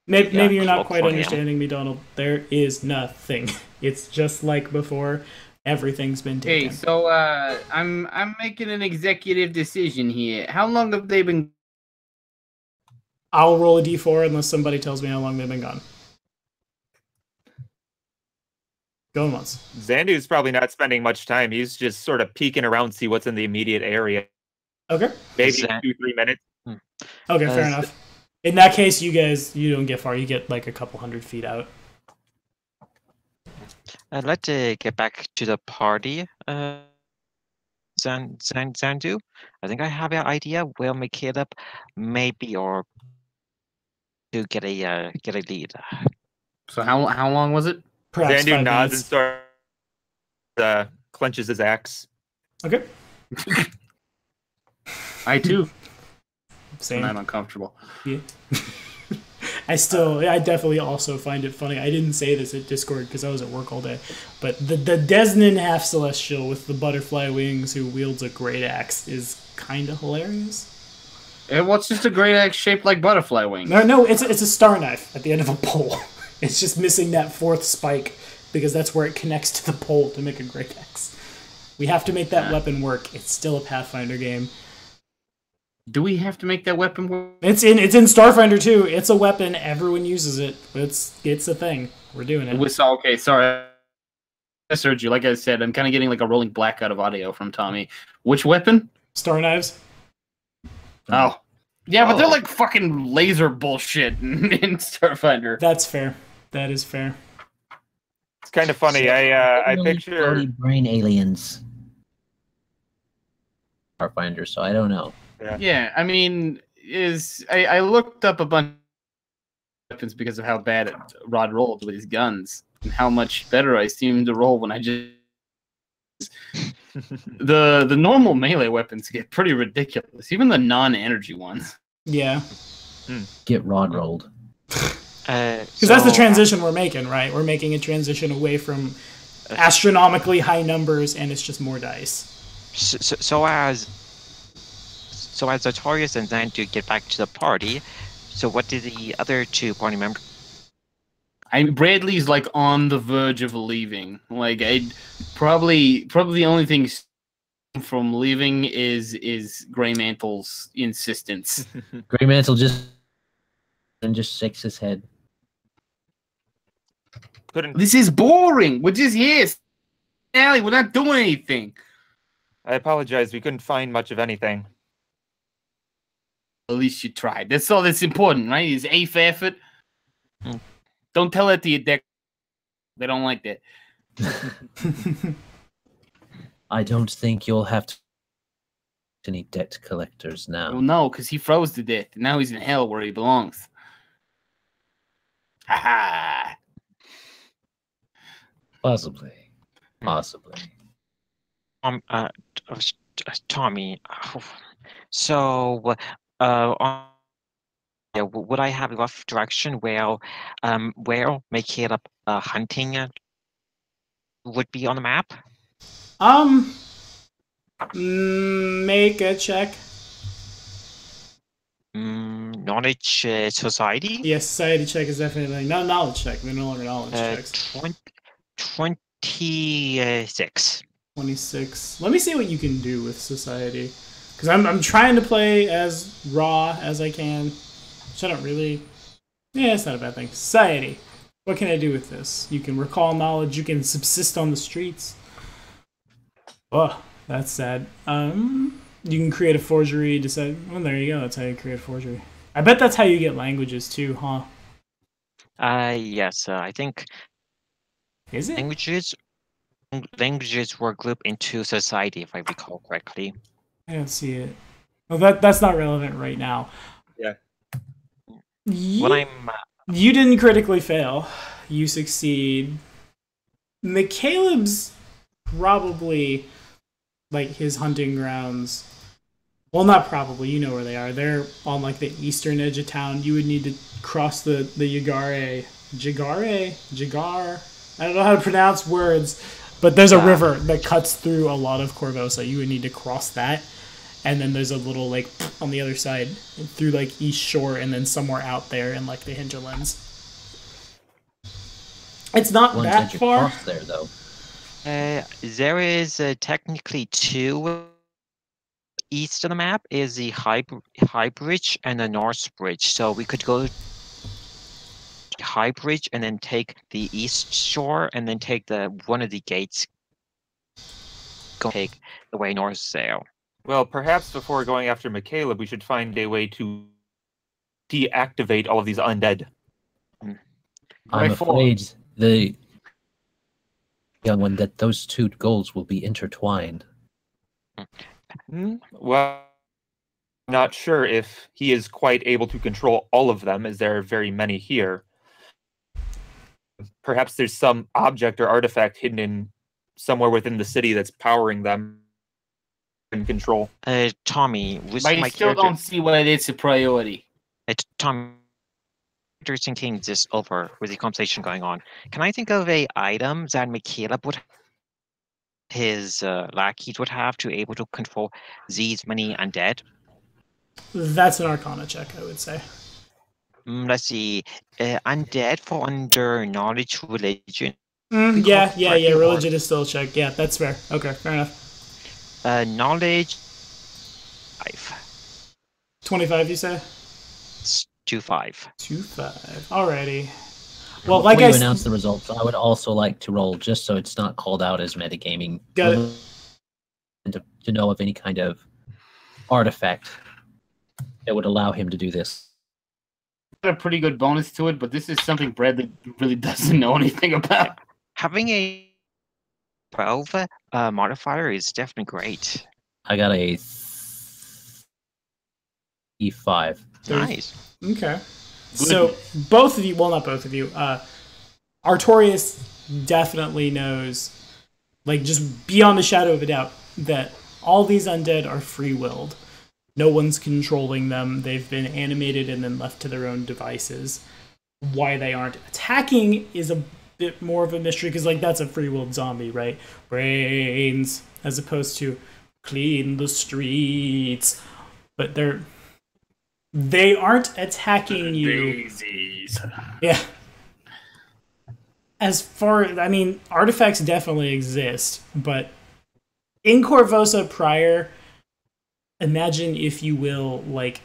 Speaker 2: Maybe you're not
Speaker 1: cloak
Speaker 2: quite
Speaker 1: for him.
Speaker 2: understanding me, Donald. There is nothing. It's just like before. Everything's been taken.
Speaker 4: Hey, so I'm making an executive decision here. How long have they been?
Speaker 2: I'll roll a d4 unless somebody tells me how long they've been gone. Going once.
Speaker 5: Zandu's probably not spending much time. He's just sort of peeking around, see what's in the immediate area.
Speaker 2: Okay.
Speaker 5: Maybe 2-3 minutes.
Speaker 2: Okay, fair enough. In that case, you don't get far. You get like a couple 100 feet out.
Speaker 1: I'd like to get back to the party, Zandu. I think I have an idea where MacLeod maybe or to get a lead.
Speaker 4: So how long was it?
Speaker 2: Perhaps
Speaker 5: Zandu
Speaker 2: 5
Speaker 5: nods
Speaker 2: minutes.
Speaker 5: and starts clenches his axe.
Speaker 2: Okay.
Speaker 4: I too.
Speaker 2: Same.
Speaker 4: I'm uncomfortable.
Speaker 2: Yeah. I definitely also find it funny. I didn't say this at Discord because I was at work all day, but the Desnan half celestial with the butterfly wings who wields a great axe is kind of hilarious.
Speaker 4: And what's just a great axe shaped like butterfly wings?
Speaker 2: No, it's a star knife at the end of a pole. It's just missing that 4th spike because that's where it connects to the pole to make a great axe. We have to make that weapon work. It's still a Pathfinder game.
Speaker 4: Do we have to make that weapon work?
Speaker 2: It's in Starfinder too. It's a weapon. Everyone uses it. It's a thing. We're doing it.
Speaker 4: Okay, sorry. I heard you. Like I said, I'm kind of getting like a rolling blackout of audio from Tommy. Which weapon?
Speaker 2: Star knives.
Speaker 4: Oh. Yeah, but they're like fucking laser bullshit in Starfinder.
Speaker 2: That's fair. That is fair.
Speaker 5: It's kind of funny. I picture
Speaker 3: brain aliens. Starfinder, so I don't know.
Speaker 4: Yeah, I mean, I looked up a bunch of weapons because of how bad Rod rolled with his guns and how much better I seem to roll when I just the normal melee weapons get pretty ridiculous, even the non-energy ones.
Speaker 2: Yeah.
Speaker 3: Get Rod rolled.
Speaker 2: Because that's the transition we're making, right? We're making a transition away from astronomically high numbers, and it's just more dice.
Speaker 1: So as Artorius and Zandu get back to the party, so what did the other 2 party members?
Speaker 4: Bradley's like on the verge of leaving. Like I probably the only thing from leaving is Grey Mantle's insistence.
Speaker 3: Grey Mantle just shakes his head.
Speaker 4: This is boring. We're just here, Allie. We're not doing anything.
Speaker 5: I apologize. We couldn't find much of anything.
Speaker 4: At least you tried. That's all that's important, right? Is eighth effort. Don't tell it to your deck. They don't like that.
Speaker 3: I don't think you'll have to any debt collectors now.
Speaker 4: Well, no, because he froze to death. And now he's in hell where he belongs. Ha ha.
Speaker 3: Possibly.
Speaker 1: Tommy. So, would I have a rough direction where MacLeod hunting would be on the map?
Speaker 2: Make a check.
Speaker 1: Knowledge society?
Speaker 2: Yes, society check is definitely not knowledge check. They're no longer knowledge checks.
Speaker 1: 26.
Speaker 2: 26. Let me see what you can do with society, because I'm trying to play as raw as I can. Which I don't really. Yeah, it's not a bad thing. Society. What can I do with this? You can recall knowledge. You can subsist on the streets. Oh, that's sad. You can create a forgery. Decide. Well, there you go. That's how you create a forgery. I bet that's how you get languages too, huh?
Speaker 1: Yes. I think.
Speaker 2: Is it?
Speaker 1: Languages were grouped into society, if I recall correctly.
Speaker 2: I don't see it. Well, that's not relevant right now.
Speaker 5: Yeah.
Speaker 2: You didn't critically fail. You succeed. MacLeod's probably like his hunting grounds Well, not probably. You know where they are. They're on like the eastern edge of town. You would need to cross the Jagar. I don't know how to pronounce words, but there's a river that cuts through a lot of Korvosa. You would need to cross that, and then there's a little lake on the other side through like East Shore, and then somewhere out there in like the hinterlands. It's not that far.
Speaker 3: There, though.
Speaker 1: There is technically two. East of the map is the High Bridge and the North Bridge. So we could go High Bridge and then take the East Shore and then take one of the gates. Go take the way north there.
Speaker 5: Well, perhaps before going after MacLeod, we should find a way to deactivate all of these undead.
Speaker 3: I'm afraid the young one that those two goals will be intertwined.
Speaker 5: Well, I'm not sure if he is quite able to control all of them, as there are very many here. Perhaps there's some object or artifact hidden in somewhere within the city that's powering them in control.
Speaker 1: Tommy,
Speaker 4: but I still don't see why it's a priority.
Speaker 1: Tommy, thinking this over with the conversation going on. Can I think of a item that MacLeod would his lackeys would have to able to control these many undead?
Speaker 2: That's an Arcana check, I would say.
Speaker 1: Let's see. Undead fall under knowledge, religion.
Speaker 2: Yeah. Religion is still a check. Yeah, that's fair. Okay, fair enough.
Speaker 1: Knowledge 5.
Speaker 2: 25, you say?
Speaker 1: It's 2-5.
Speaker 2: 2-5. Alrighty. Well, like
Speaker 3: Before you announce the results, I would also like to roll, just so it's not called out as metagaming, and to know of any kind of artifact that would allow him to do this.
Speaker 4: A pretty good bonus to it, but this is something Bradley really doesn't know anything about.
Speaker 1: Having a 12 modifier is definitely great.
Speaker 3: I got a E5.
Speaker 1: Nice.
Speaker 2: Okay. So both of you, well, not both of you, Artorius definitely knows, like just beyond a shadow of a doubt, that all these undead are free-willed. No one's controlling them. They've been animated and then left to their own devices. Why they aren't attacking is a bit more of a mystery, because like that's a free-willed zombie, right? Brains, as opposed to clean the streets. But they aren't attacking you.
Speaker 4: Daisies.
Speaker 2: Yeah. As far, I mean, artifacts definitely exist, but in Korvosa prior, imagine, if you will, like,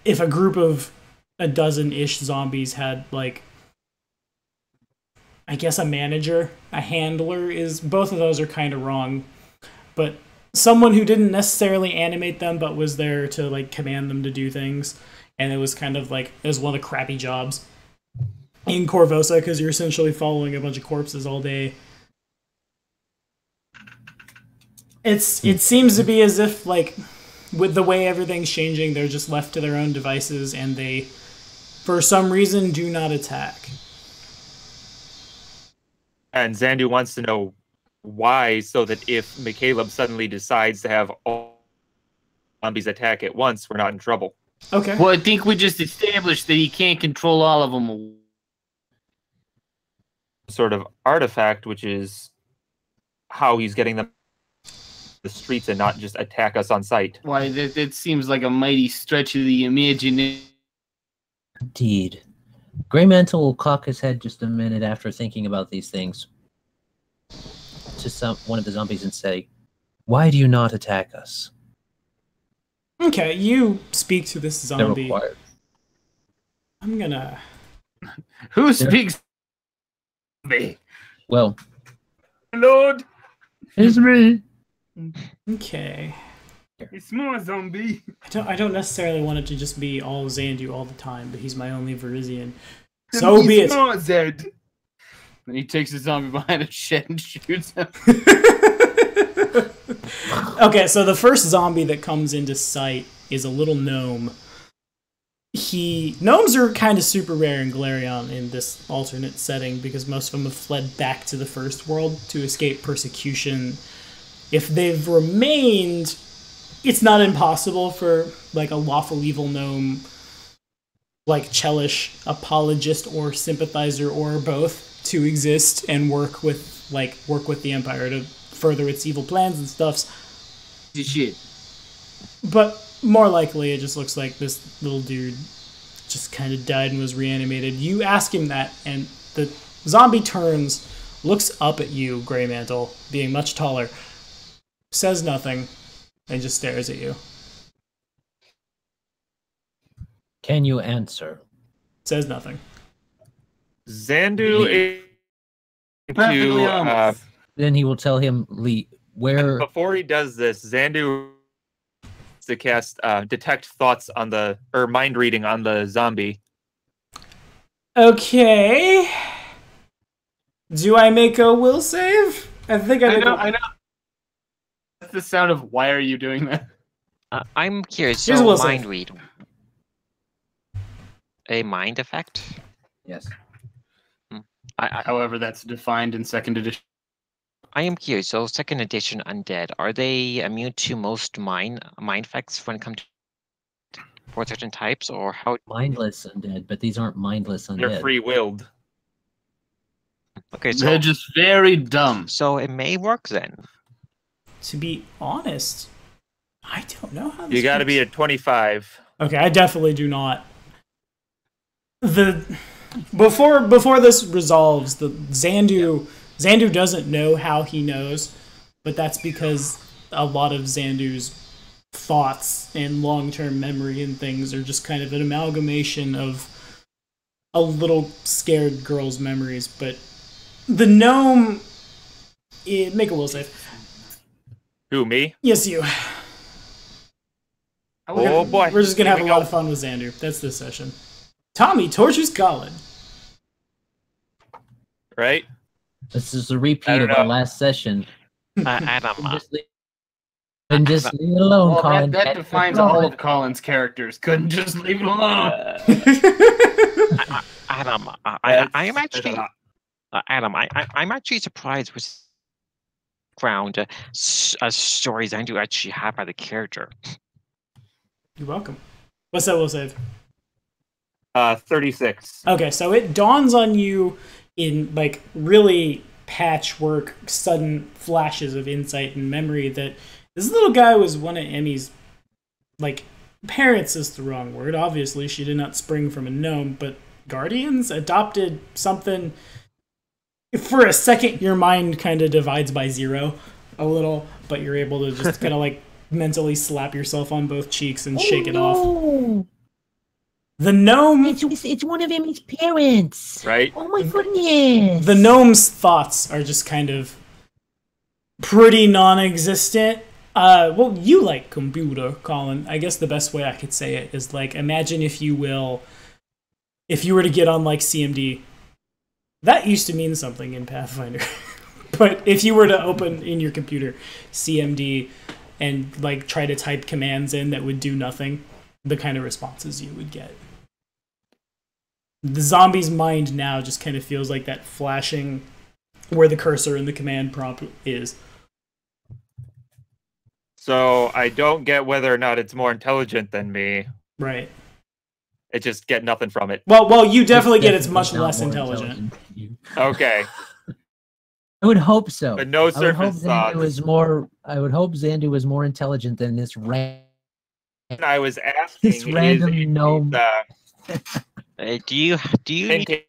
Speaker 2: if a group of a dozen-ish zombies had, like, I guess a manager, a handler is, both of those are kind of wrong, but someone who didn't necessarily animate them, but was there to, like, command them to do things, and it was kind of like, it was one of the crappy jobs in Korvosa, because you're essentially following a bunch of corpses all day. It seems to be as if, like, with the way everything's changing, they're just left to their own devices, and they, for some reason, do not attack.
Speaker 5: And Xandu wants to know why, so that if MacLeod suddenly decides to have all zombies attack at once, we're not in trouble.
Speaker 2: Okay.
Speaker 4: Well, I think we just established that he can't control all of them.
Speaker 5: Sort of artifact, which is how he's getting them the streets and not just attack us on sight.
Speaker 4: Why, that seems like a mighty stretch of the imagination.
Speaker 3: Indeed. Grey Mantle will cock his head just a minute after thinking about these things to one of the zombies and say, "Why do you not attack us?"
Speaker 2: Okay, you speak to this zombie. I'm gonna...
Speaker 4: Who speaks? Me.
Speaker 3: Well,
Speaker 4: Lord,
Speaker 3: it's me.
Speaker 2: Okay.
Speaker 4: it's more zombie.
Speaker 2: I don't necessarily want it to just be all Xandu all the time, but he's my only Verizian. So be it.
Speaker 4: More Zed. And he takes the zombie behind a shed and shoots him.
Speaker 2: Okay, so the first zombie that comes into sight is a little gnome. Gnomes are kind of super rare in Galarion in this alternate setting, because most of them have fled back to the first world to escape persecution. If they've remained, it's not impossible for like a lawful evil gnome, like Chelish, apologist or sympathizer or both, to exist and work with the Empire to further its evil plans and stuffs.
Speaker 4: Shit.
Speaker 2: But more likely, it just looks like this little dude just kind of died and was reanimated. You ask him that, and the zombie turns, looks up at you, Greymantle, being much taller, says nothing, and just stares at you.
Speaker 3: Can you answer?
Speaker 2: Says nothing.
Speaker 5: Xandu
Speaker 3: Then he will tell him, Lee, where...
Speaker 5: Before he does this, Xandu to cast detect thoughts on or mind reading on the zombie.
Speaker 2: Okay. Do I make a will save? I think I
Speaker 6: know. That's the sound of why are you doing that?
Speaker 1: I'm curious.
Speaker 2: Here's a will
Speaker 1: So mind
Speaker 2: save.
Speaker 1: read. A mind effect?
Speaker 3: Yes.
Speaker 6: However, that's defined in 2nd edition.
Speaker 1: I am curious. So 2nd edition undead, are they immune to most mind effects when it comes to for certain types, or how?
Speaker 3: Mindless undead, but these aren't mindless undead.
Speaker 5: They're free-willed.
Speaker 1: Okay, so
Speaker 6: They're just very dumb.
Speaker 1: So it may work then.
Speaker 2: To be honest, I don't know how this
Speaker 5: You got to
Speaker 2: works.
Speaker 5: be at 25.
Speaker 2: Okay, I definitely do not. Before this resolves, the Xandu doesn't know how he knows, but that's because a lot of Xandu's thoughts and long-term memory and things are just kind of an amalgamation of a little scared girl's memories. But the gnome, make a will save.
Speaker 5: Who, me?
Speaker 2: Yes, you.
Speaker 5: Oh boy.
Speaker 2: We're just gonna have
Speaker 5: Here
Speaker 2: a
Speaker 5: we
Speaker 2: lot
Speaker 5: go.
Speaker 2: of fun with Xandu. That's this session. Tommy tortures Colin.
Speaker 5: Right?
Speaker 3: This is a
Speaker 5: I
Speaker 3: repeat
Speaker 5: don't
Speaker 3: of our
Speaker 5: know.
Speaker 3: last session.
Speaker 1: Adam,
Speaker 3: Just leave it alone,
Speaker 6: Well,
Speaker 3: Colin.
Speaker 6: that defines all of Colin's characters. Couldn't just leave it alone.
Speaker 1: Adam,
Speaker 5: That's-
Speaker 1: I am actually,
Speaker 5: that's
Speaker 1: Adam, I'm actually surprised with ground stories I do actually have by the character.
Speaker 2: You're welcome. What's that will save?
Speaker 5: 36.
Speaker 2: Okay, so it dawns on you in like really patchwork, sudden flashes of insight and memory that this little guy was one of Emmy's, like, parents is the wrong word. Obviously, she did not spring from a gnome, but guardians adopted something. For a second, your mind kind of divides by 0 a little, but you're able to just kind of like mentally slap yourself on both cheeks and shake it off. The gnome.
Speaker 3: It's one of Emmy's parents.
Speaker 5: Right?
Speaker 3: Oh my goodness.
Speaker 2: The gnome's thoughts are just kind of pretty non-existent. Well, you like computer, Colin. I guess the best way I could say it is like, imagine if you will, if you were to get on like CMD, that used to mean something in Pathfinder. But if you were to open in your computer CMD and like try to type commands in that would do nothing, the kind of responses you would get. The zombie's mind now just kind of feels like that flashing where the cursor in the command prompt is.
Speaker 5: So I don't get whether or not it's more intelligent than me.
Speaker 2: Right.
Speaker 5: I just get nothing from it.
Speaker 2: Well, you definitely get it's
Speaker 3: definitely
Speaker 2: much
Speaker 3: not
Speaker 2: less
Speaker 3: more
Speaker 2: intelligent.
Speaker 3: than you.
Speaker 5: Okay.
Speaker 3: I would hope so.
Speaker 5: But no
Speaker 3: I would hope
Speaker 5: surface thoughts.
Speaker 3: I would hope Xandu was more intelligent than this
Speaker 5: I was asking
Speaker 3: This random gnome.
Speaker 1: Do you need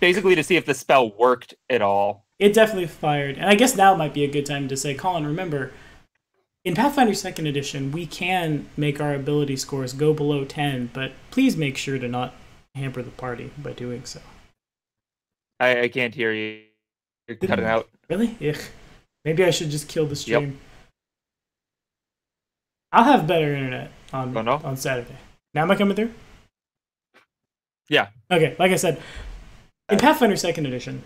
Speaker 5: basically to see if the spell worked at all.
Speaker 2: It definitely fired. And I guess now might be a good time to say, Colin, remember, in Pathfinder 2nd Edition, we can make our ability scores go below 10, but please make sure to not hamper the party by doing so.
Speaker 5: I can't hear you. You're cutting out.
Speaker 2: Really? Ugh. Maybe I should just kill the stream. I'll have better internet on Saturday. Now am I coming through?
Speaker 5: Yeah.
Speaker 2: Okay, like I said, in Pathfinder 2nd Edition,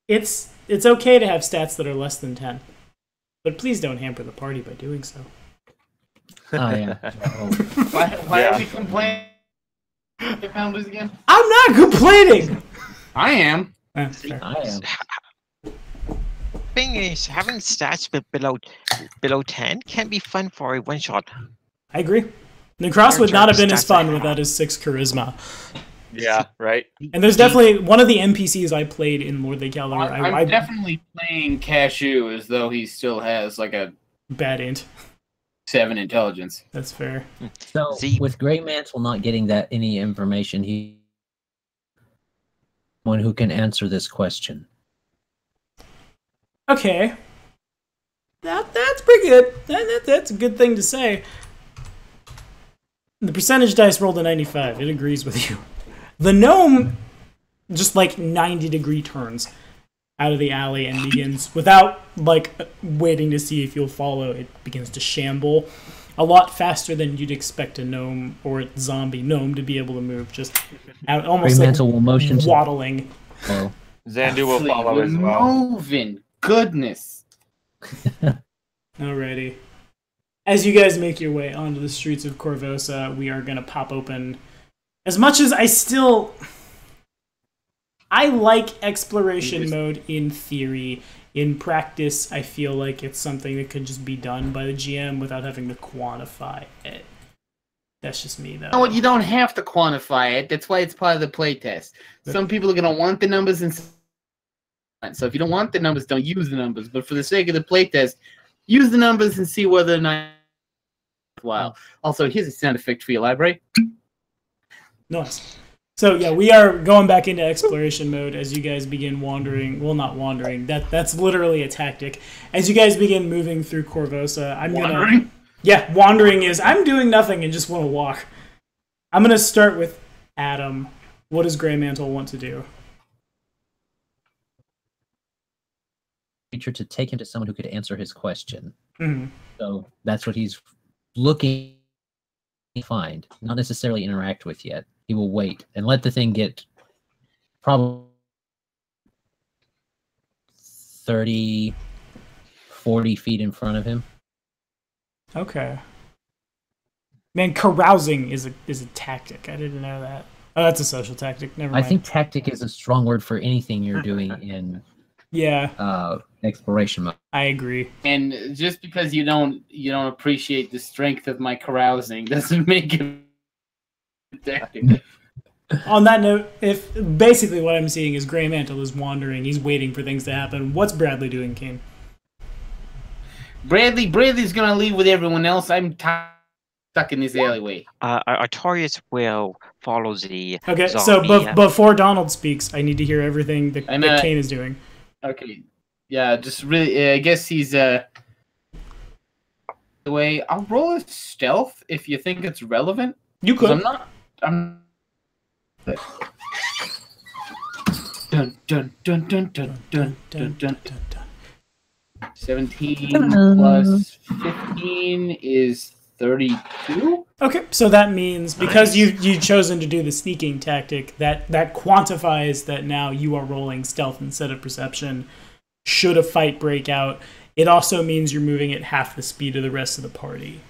Speaker 2: it's okay to have stats that are less than 10. But please don't hamper the party by doing so.
Speaker 3: Oh yeah.
Speaker 6: Why are we complaining? Get found this again?
Speaker 2: I'm not complaining!
Speaker 6: I am.
Speaker 2: Fair.
Speaker 3: I am.
Speaker 1: thing is, having stats below 10 can be fun for a one shot.
Speaker 2: I agree. The cross would not have been as
Speaker 1: Stats
Speaker 2: fun
Speaker 1: I
Speaker 2: without his 6 charisma.
Speaker 5: Yeah, right.
Speaker 2: And there's definitely one of the NPCs I played in Lordly Caliber.
Speaker 4: I'm definitely playing Cashew as though he still has like a
Speaker 2: bad int.
Speaker 4: 7 intelligence.
Speaker 2: That's fair.
Speaker 3: So with Grey Mantle not getting that any information, he one who can answer this question.
Speaker 2: Okay. That's pretty good. That's a good thing to say. The percentage dice rolled a 95. It agrees with you. The gnome just like 90-degree turns out of the alley and begins, without like waiting to see if you'll follow, it begins to shamble a lot faster than you'd expect a gnome or a zombie gnome to be able to move. Just out, almost
Speaker 3: Grey
Speaker 2: like
Speaker 3: Mantle will motion to
Speaker 2: waddling.
Speaker 3: Oh.
Speaker 5: Zandu will follow
Speaker 4: We're
Speaker 5: as well.
Speaker 4: moving. Goodness.
Speaker 2: Alrighty. As you guys make your way onto the streets of Korvosa, we are going to pop open. As much as I like exploration mode in theory. In practice, I feel like it's something that could just be done by the GM without having to quantify it. That's just me, though.
Speaker 4: No, you don't have to quantify it. That's why it's part of the playtest. Some people are going to want the numbers, and so if you don't want the numbers, don't use the numbers. But for the sake of the playtest, use the numbers and see whether or not it's worthwhile. Also, here's a sound effect for your library.
Speaker 2: Nice. So yeah, we are going back into exploration mode as you guys begin wandering. Well, not wandering. That's literally a tactic. As you guys begin moving through Korvosa,
Speaker 4: Wandering?
Speaker 2: Wandering is I'm doing nothing and just want to walk. I'm gonna start with Adam. What does Grey Mantle want to do?
Speaker 3: Creature to take him to someone who could answer his question.
Speaker 2: Mm-hmm.
Speaker 3: So that's what he's looking to find, not necessarily interact with yet. He will wait and let the thing get probably 30, 40 feet in front of him.
Speaker 2: Okay. Man, carousing is a tactic. I didn't know that. Oh, that's a social tactic. Never mind.
Speaker 3: I think tactic is a strong word for anything you're doing in exploration mode.
Speaker 2: I agree.
Speaker 4: And just because you don't appreciate the strength of my carousing doesn't make it a tactic.
Speaker 2: On that note, if basically what I'm seeing is Grey Mantle is wandering, he's waiting for things to happen. What's Bradley doing, Kane?
Speaker 4: Bradley's gonna leave with everyone else. I'm stuck in this alleyway.
Speaker 1: Artorius will follow the
Speaker 2: Okay,
Speaker 1: zombie.
Speaker 2: so before Donald speaks, I need to hear everything that Kane is doing.
Speaker 4: Okay, yeah, just really, I guess he's the way. I'll roll a stealth if you think it's relevant.
Speaker 2: You could.
Speaker 4: I'm. Dun dun dun dun dun dun dun dun. 17 plus 15 is 32.
Speaker 2: Okay, so that means because you've chosen to do the sneaking tactic, that quantifies that now you are rolling stealth instead of perception. Should a fight break out, it also means you're moving at half the speed of the rest of the party.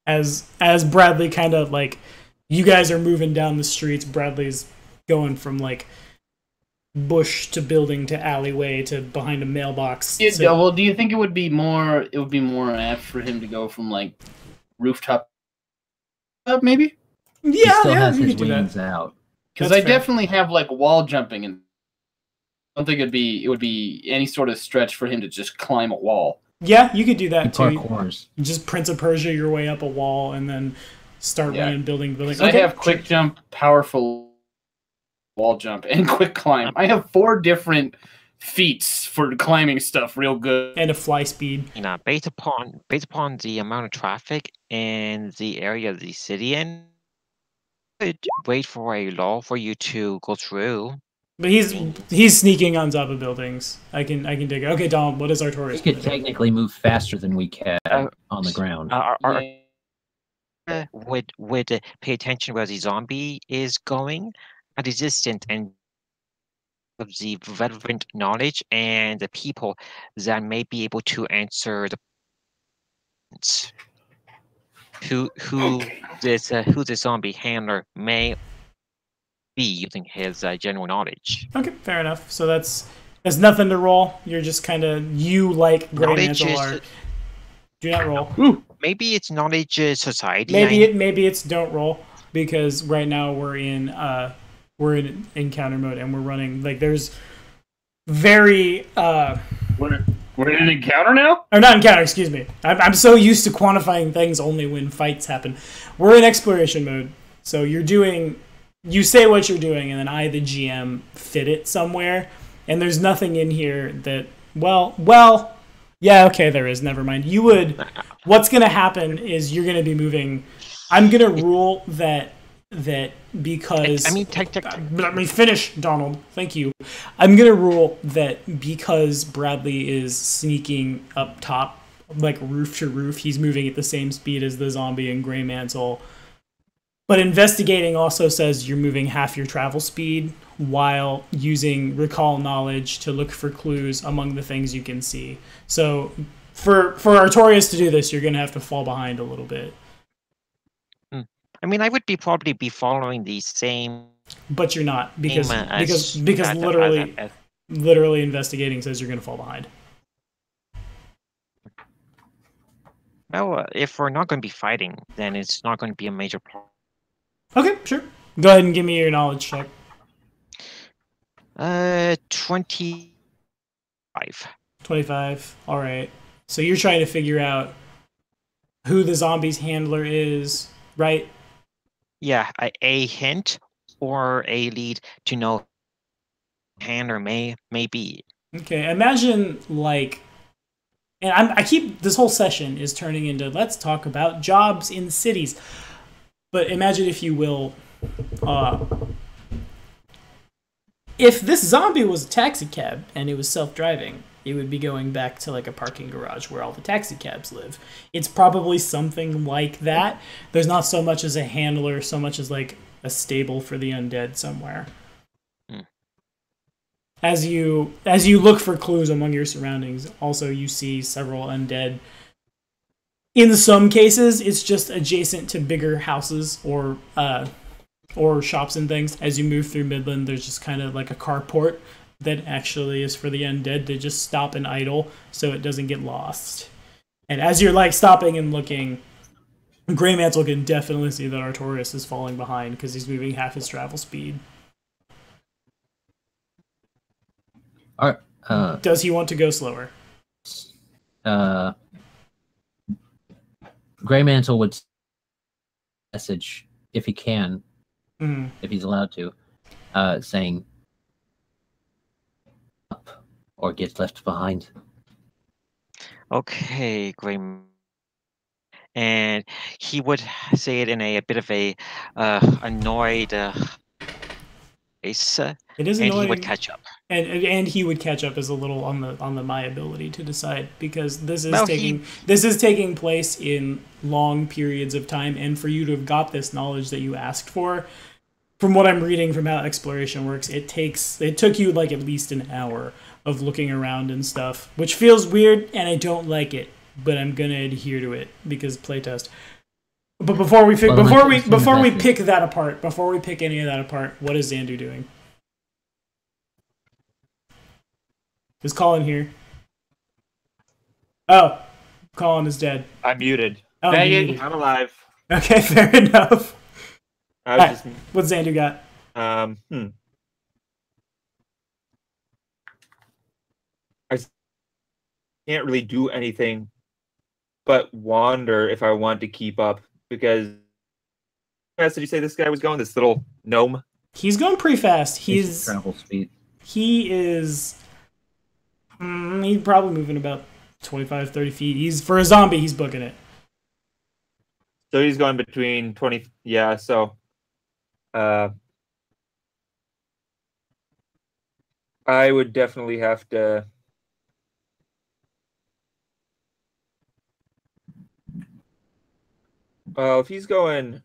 Speaker 2: As Bradley kind of like, you guys are moving down the streets, Bradley's going from like bush to building to alleyway to behind a mailbox.
Speaker 4: Well, do you think it would be more apt for him to go from like rooftop up maybe?
Speaker 3: He still has
Speaker 2: you
Speaker 3: his
Speaker 2: could do
Speaker 3: wings
Speaker 2: that.
Speaker 3: out.
Speaker 4: Because I definitely have like wall jumping, and I don't think it would be any sort of stretch for him to just climb a wall.
Speaker 2: Yeah, you could do that too.
Speaker 3: Parkours.
Speaker 2: You just Prince of Persia your way up a wall and then start running building.
Speaker 4: So I have quick jump, powerful wall jump, and quick climb. I have 4 different feats for climbing stuff real good.
Speaker 2: And a fly speed.
Speaker 1: You know, based upon the amount of traffic in the area of the city, and wait for a lull for you to go through.
Speaker 2: But he's sneaking on top of buildings. I can dig it. Okay, Donald, what is Artorius?
Speaker 3: He could technically move faster than we can on the ground.
Speaker 1: Would pay attention where the zombie is going at a distance and of the relevant knowledge and the people that may be able to answer the who the zombie handler may be using his general knowledge.
Speaker 2: Okay, fair enough. So that's There's nothing to roll. You're just kind of like Grey
Speaker 1: Knowledge
Speaker 2: Mantle
Speaker 1: is-
Speaker 2: are. Do not roll.
Speaker 1: Maybe it's knowledge society.
Speaker 2: Maybe it's don't roll, because right now we're in encounter mode and we're running like there's very
Speaker 4: We're in an encounter now?
Speaker 2: or not encounter, excuse me. I'm so used to quantifying things only when fights happen. We're in exploration mode, so you say what you're doing, and then I, the GM, fit it somewhere, and there's nothing in here that yeah, okay, there is. Never mind. What's gonna happen is you're gonna be moving. I'm gonna rule that because let me finish, Donald. Thank you. I'm gonna rule that because Bradley is sneaking up top, like roof to roof, he's moving at the same speed as the zombie and Grey Mantle. But investigating also says you're moving half your travel speed while using recall knowledge to look for clues among the things you can see. So for Artorius to do this, you're gonna have to fall behind a little bit.
Speaker 1: I mean, I would probably be following the same.
Speaker 2: But you're not, because
Speaker 1: as-
Speaker 2: literally investigating says you're gonna fall behind.
Speaker 1: Well, if we're not going to be fighting, then it's not going to be a major problem.
Speaker 2: Okay, sure. Go ahead and give me your knowledge check.
Speaker 1: 25.
Speaker 2: 25. All right. So you're trying to figure out who the zombie's handler is, right?
Speaker 1: Yeah, a hint or a lead to know handler may be.
Speaker 2: Okay. Imagine and I keep this whole session is turning into let's talk about jobs in cities. But imagine, if you will, if this zombie was a taxi cab and it was self-driving, it would be going back to like a parking garage where all the taxi cabs live. It's probably something like that. There's not so much as a handler, so much as like a stable for the undead somewhere. As you look for clues among your surroundings, also you see several undead. In some cases, it's just adjacent to bigger houses or shops and things. As you move through Midland, there's just kind of like a carport that actually is for the undead to just stop and idle so it doesn't get lost. And as you're like stopping and looking, Grey Mantle can definitely see that Artorius is falling behind because he's moving half his travel speed. Does he want to go slower?
Speaker 3: Grey Mantle would message if he can, if he's allowed to, saying up or gets left behind.
Speaker 1: Okay, great. And he would say it in a bit of a annoyed face.
Speaker 2: It is
Speaker 1: and
Speaker 2: annoying.
Speaker 1: he would catch up.
Speaker 2: And he would catch up as a little on the my ability to decide, because this is taking place in long periods of time, and for you to have got this knowledge that you asked for, from what I'm reading from how exploration works, it took you like at least an hour of looking around and stuff, which feels weird and I don't like it, but I'm gonna adhere to it because playtest. But before we pick that apart, before we pick any of that apart, what is Xandu doing? Is Colin here? Oh, Colin is dead.
Speaker 5: I'm muted.
Speaker 2: Oh,
Speaker 5: Dang
Speaker 2: muted.
Speaker 5: it, I'm alive.
Speaker 2: Okay, fair enough.
Speaker 5: I was just
Speaker 2: What's Xandu got?
Speaker 5: I can't really do anything but wander if I want to keep up, because how fast did you say this guy was going? This little gnome?
Speaker 2: He's going pretty fast.
Speaker 3: He's travel speed.
Speaker 2: He is. He's probably moving about 25, 30 feet. For a zombie, he's booking it.
Speaker 5: So he's going between 20. Yeah, so. I would definitely have to. Well, if he's going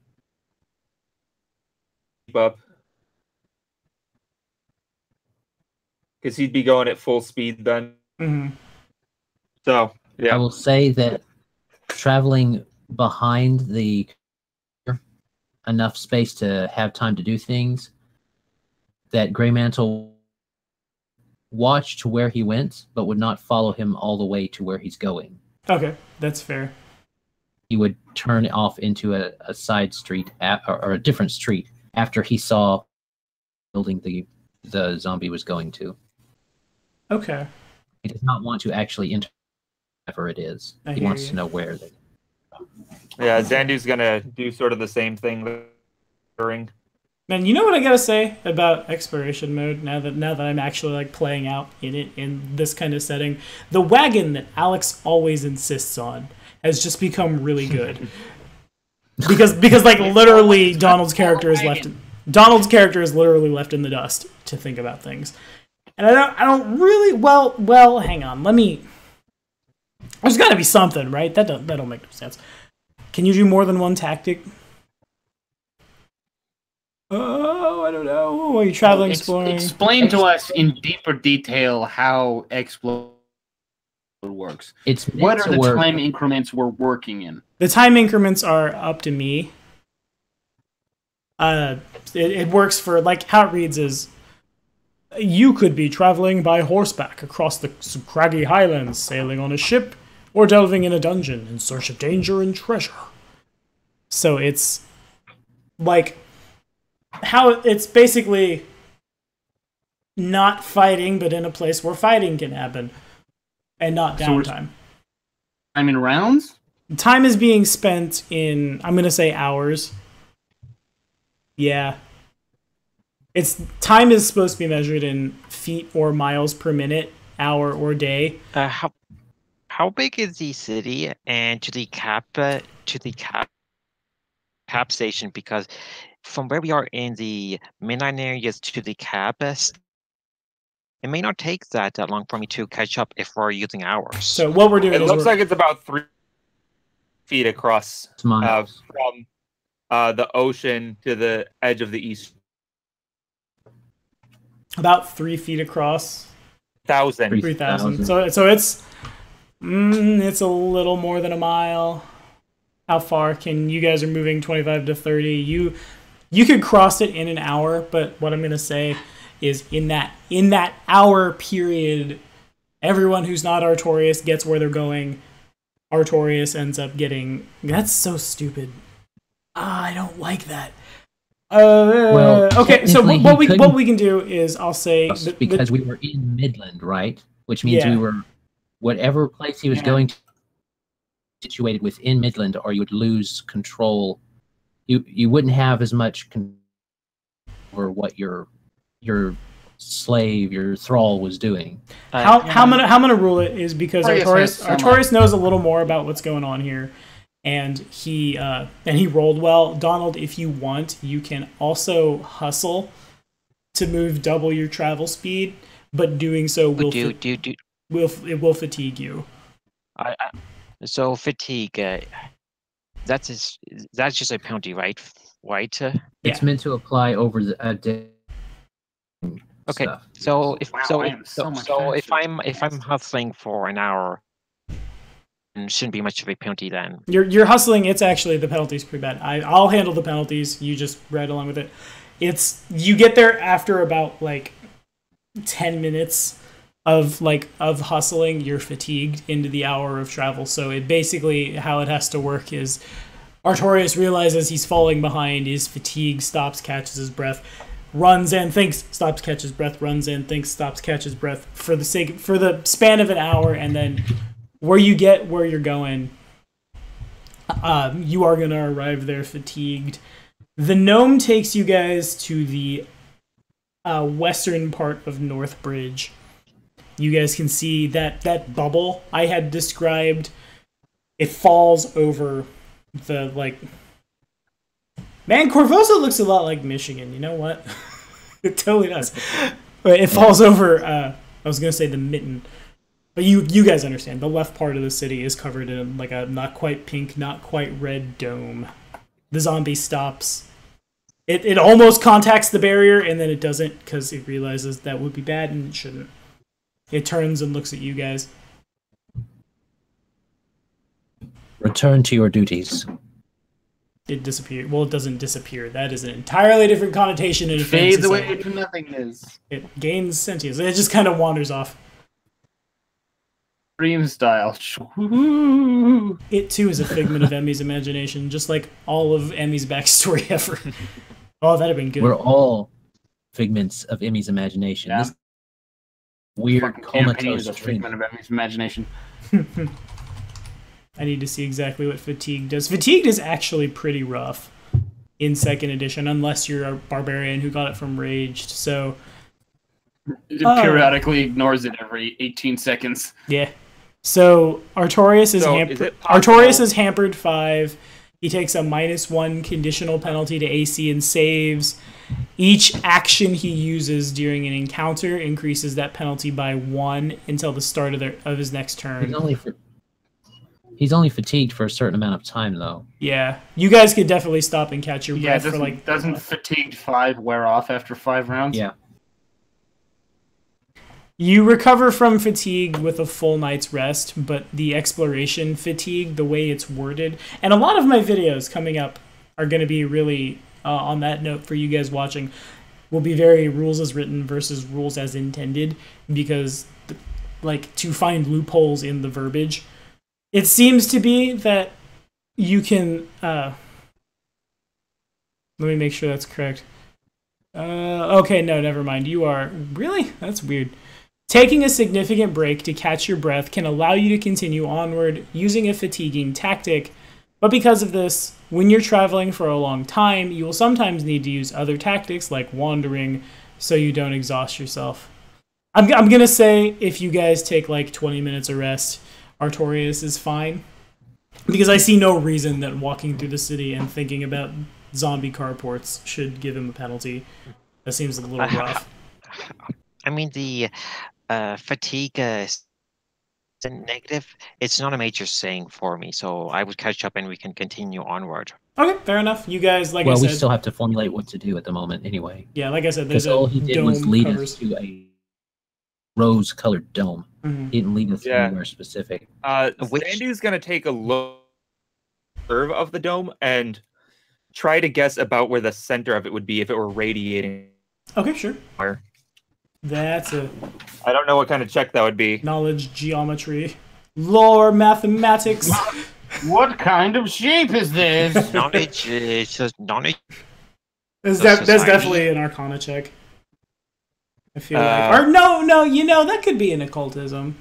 Speaker 5: keep up, because he'd be going at full speed then.
Speaker 2: Mm-hmm.
Speaker 5: So yeah,
Speaker 3: I will say that traveling behind the enough space to have time to do things, that Grey Mantle watch to where he went, but would not follow him all the way to where he's going.
Speaker 2: Okay, that's fair.
Speaker 3: He would turn off into a side street or a different street after he saw building the zombie was going to.
Speaker 2: Okay.
Speaker 3: He does not want to actually enter wherever it is. He wants to know where they.
Speaker 5: Yeah, Zandu's gonna do sort of the same thing. During.
Speaker 2: Man, you know what I gotta say about exploration mode now that I'm actually like playing out in it in this kind of setting? The wagon that Alex always insists on has just become really good. because like literally Donald's character is left literally left in the dust to think about things. And I don't really well hang on. There's got to be something, right? That don't make no sense. Can you do more than one tactic? Oh, I don't know. Are you traveling, exploring?
Speaker 4: Explain to us in deeper detail how explode works. What are the time increments we're working in?
Speaker 2: The time increments are up to me. It works for, like, how it reads is, you could be traveling by horseback across the craggy highlands, sailing on a ship, or delving in a dungeon in search of danger and treasure. So it's like how it's basically not fighting, but in a place where fighting can happen, and not downtime.
Speaker 4: Time in rounds?
Speaker 2: Time is being spent in, I'm gonna say, hours. Yeah. Time is supposed to be measured in feet or miles per minute, hour or day.
Speaker 1: How big is the city and to the cap station? Because from where we are in the mainland areas to the cap, it may not take that long for me to catch up if we're using hours.
Speaker 2: So what we're doing
Speaker 5: it looks like it's about 3 feet across from the ocean to the edge of the east.
Speaker 2: About 3 feet across.
Speaker 5: 3,000.
Speaker 2: So it's a little more than a mile. How far can you guys are moving? 25 to 30. You could cross it in an hour, but what I'm gonna say is in that hour period, everyone who's not Artorius gets where they're going. Artorius ends up getting. That's so stupid. I don't like that. Okay, so what we can do is I'll say
Speaker 3: because we were in Midland, right? Which means we were whatever place he was going to situated within Midland, or you would lose control. You wouldn't have as much control over what your slave, your thrall was doing.
Speaker 2: How I'm gonna rule it is because Artorius knows a little more about what's going on here. And he rolled well. Donald, if you want, you can also hustle to move double your travel speed, but doing so will fatigue you.
Speaker 1: So fatigue, that's just a penalty, right? Right?
Speaker 3: It's meant to apply over a day.
Speaker 1: Okay,
Speaker 3: Stuff.
Speaker 1: so if I'm hustling for an hour. Shouldn't be much of a penalty then.
Speaker 2: You're hustling. It's actually the penalty's pretty bad. I'll handle the penalties. You just ride along with it. You get there after about like 10 minutes of hustling. You're fatigued into the hour of travel. So it basically how it has to work is Artorius realizes he's falling behind. Is fatigued, stops, catches his breath, runs and thinks, stops, catches breath, runs and thinks, stops, catches breath for the span of an hour, and then. Where you get where you're going, you are going to arrive there fatigued. The gnome takes you guys to the western part of Northbridge. You guys can see that bubble I had described. It falls over the, Man, Korvosa looks a lot like Michigan, you know what? It totally does. But it falls over, I was going to say the mitten. But you guys understand, the left part of the city is covered in like a not quite pink, not quite red dome. The zombie stops. It almost contacts the barrier, and then it doesn't, because it realizes that would be bad, and it shouldn't. It turns and looks at you guys.
Speaker 3: Return to your duties.
Speaker 2: it disappeared. Well, it doesn't disappear. That is an entirely different connotation in a fantasy
Speaker 6: Fades away
Speaker 2: setting.
Speaker 6: to nothingness.
Speaker 2: It gains sentience. It just kind of wanders off.
Speaker 6: Dream style.
Speaker 2: It too is a figment of Emmy's imagination, just like all of Emmy's backstory ever. Oh, that'd have been good.
Speaker 3: We're all figments of Emmy's imagination.
Speaker 6: Yeah.
Speaker 3: This weird
Speaker 6: Fucking campaign is
Speaker 3: comatose
Speaker 6: a
Speaker 3: dream.
Speaker 6: figment of Emmy's imagination.
Speaker 2: I need to see exactly what Fatigue does. Fatigued is actually pretty rough in 2nd edition, unless you're a barbarian who got it from Raged. So,
Speaker 6: It periodically ignores it every 18 seconds.
Speaker 2: yeah. So, Artorius is,
Speaker 5: So, is it possible-
Speaker 2: Artorius is hampered 5. He takes a -1 conditional penalty to AC and saves. Each action he uses during an encounter increases that penalty by 1 until the start of his next turn.
Speaker 3: He's only fatigued for a certain amount of time, though.
Speaker 2: Yeah. You guys could definitely stop and catch your
Speaker 6: Yeah,
Speaker 2: breath for like...
Speaker 6: doesn't fatigued 5 wear off after 5 rounds?
Speaker 3: Yeah.
Speaker 2: You recover from fatigue with a full night's rest, but the exploration fatigue, the way it's worded, and a lot of my videos coming up are going to be really, on that note for you guys watching, will be very rules as written versus rules as intended, because, like, to find loopholes in the verbiage. It seems to be that you can, let me make sure that's correct. Okay, no, never mind. You are, really? That's weird. Taking a significant break to catch your breath can allow you to continue onward using a fatiguing tactic, but because of this, when you're traveling for a long time, you will sometimes need to use other tactics like wandering so you don't exhaust yourself. I'm going to say if you guys take like 20 minutes of rest, Artorius is fine, because I see no reason that walking through the city and thinking about zombie carports should give him a penalty. That seems a little rough.
Speaker 1: I mean, the fatigue is negative. It's not a major saying for me, so I would catch up and we can continue onward.
Speaker 2: Okay, fair enough. You guys, like I
Speaker 3: Well,
Speaker 2: said...
Speaker 3: we still have to formulate what to do at the moment anyway.
Speaker 2: Yeah, like I said, there's
Speaker 3: Because
Speaker 2: a
Speaker 3: all he did was
Speaker 2: dome
Speaker 3: lead
Speaker 2: covers.
Speaker 3: us to a rose-colored dome.
Speaker 2: Mhm.
Speaker 3: He didn't lead us
Speaker 5: Yeah.
Speaker 3: anywhere specific.
Speaker 5: Sandy's going to take a look curve of the dome and try to guess about where the center of it would be if it were radiating.
Speaker 2: Okay, sure.
Speaker 5: Where.
Speaker 2: That's a
Speaker 5: I don't know what kind of check that would be.
Speaker 2: knowledge, geometry, lore, mathematics.
Speaker 6: What kind of shape is this?
Speaker 1: Knowledge is just knowledge.
Speaker 2: That's
Speaker 1: Society.
Speaker 2: definitely an Arcana check. I feel like, or no, you know that could be an occultism.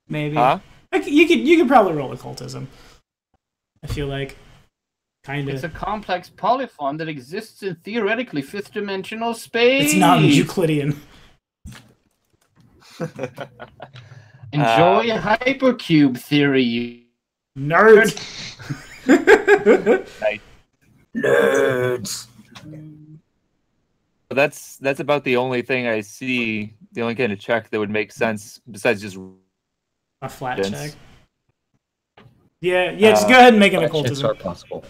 Speaker 2: Maybe.
Speaker 5: Huh?
Speaker 2: Like, you could probably roll occultism. I feel like, kind
Speaker 6: It's a
Speaker 2: of.
Speaker 6: complex polyphon that exists in theoretically fifth-dimensional space.
Speaker 2: It's not Euclidean.
Speaker 6: Enjoy hypercube theory.
Speaker 2: Nerds.
Speaker 3: Nerds!
Speaker 5: That's about the only thing I see. The only kind of check that would make sense besides just
Speaker 2: A flat
Speaker 5: Yes.
Speaker 2: check. Yeah, just go ahead and make an
Speaker 3: Checks are
Speaker 2: occultism.
Speaker 3: possible.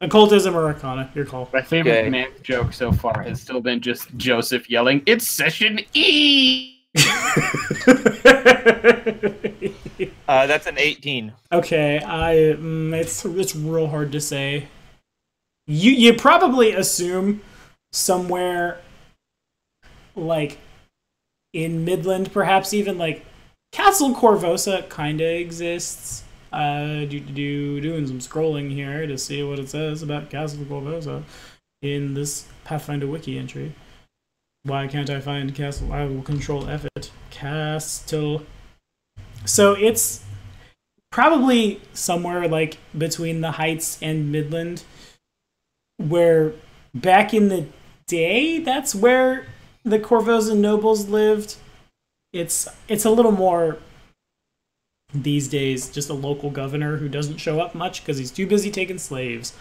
Speaker 2: Occultism or Arcana, your call.
Speaker 6: My favorite
Speaker 5: Okay.
Speaker 6: math joke so far has still been just Joseph yelling, "It's session E!"
Speaker 5: that's an 18.
Speaker 2: Okay, it's real hard to say. You probably assume somewhere like in Midland, perhaps even like Castle Korvosa kind of exists. Doing some scrolling here to see what it says about Castle Korvosa in this Pathfinder wiki entry. Why can't I find Castle? I will control F it. Castle. So it's probably somewhere like between the Heights and Midland, where back in the day, that's where the Korvosa nobles lived. It's a little more these days just a local governor who doesn't show up much because he's too busy taking slaves.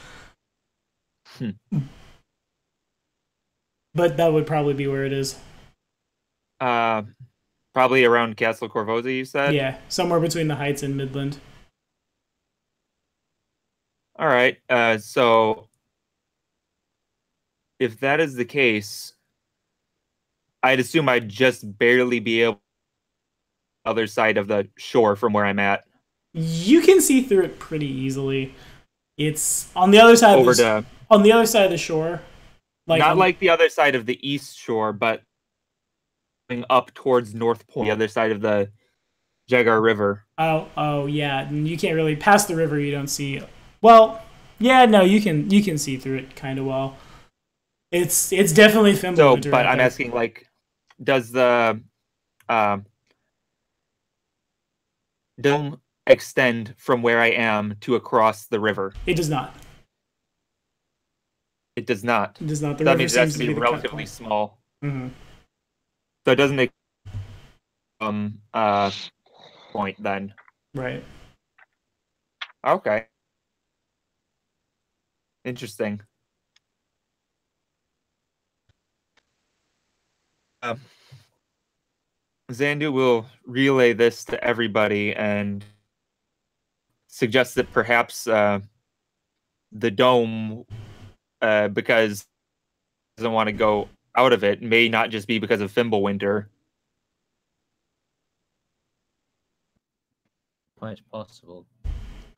Speaker 2: But that would probably be where it is.
Speaker 5: Probably around Castle Korvosa, you said?
Speaker 2: Yeah, somewhere between the Heights and Midland.
Speaker 5: All right. So if that is the case, I'd assume I'd just barely be able other side of the shore from where I'm at.
Speaker 2: You can see through it pretty easily. It's on the other side
Speaker 5: over
Speaker 2: of the,
Speaker 5: to
Speaker 2: on the other side of the shore.
Speaker 5: not like the other side of the east shore, but going up towards North Point, the other side of the Jagar River.
Speaker 2: Oh yeah. And you can't really pass the river. You don't see. Well, yeah, no, you can see through it kind of well. It's definitely Fimbulwinter.
Speaker 5: So, but I'm asking, like, does the dome extend from where I am to across the river?
Speaker 2: It does not.
Speaker 5: It does not.
Speaker 2: It does not. The
Speaker 5: That
Speaker 2: river
Speaker 5: means it has
Speaker 2: seems
Speaker 5: to be
Speaker 2: the cut
Speaker 5: relatively
Speaker 2: point.
Speaker 5: small.
Speaker 2: Mm-hmm.
Speaker 5: So it doesn't make point then.
Speaker 2: Right.
Speaker 5: Okay. Interesting. Zandu will relay this to everybody and suggest that perhaps the dome, because he doesn't want to go out of it, may not just be because of Fimbulwinter.
Speaker 3: Quite possible.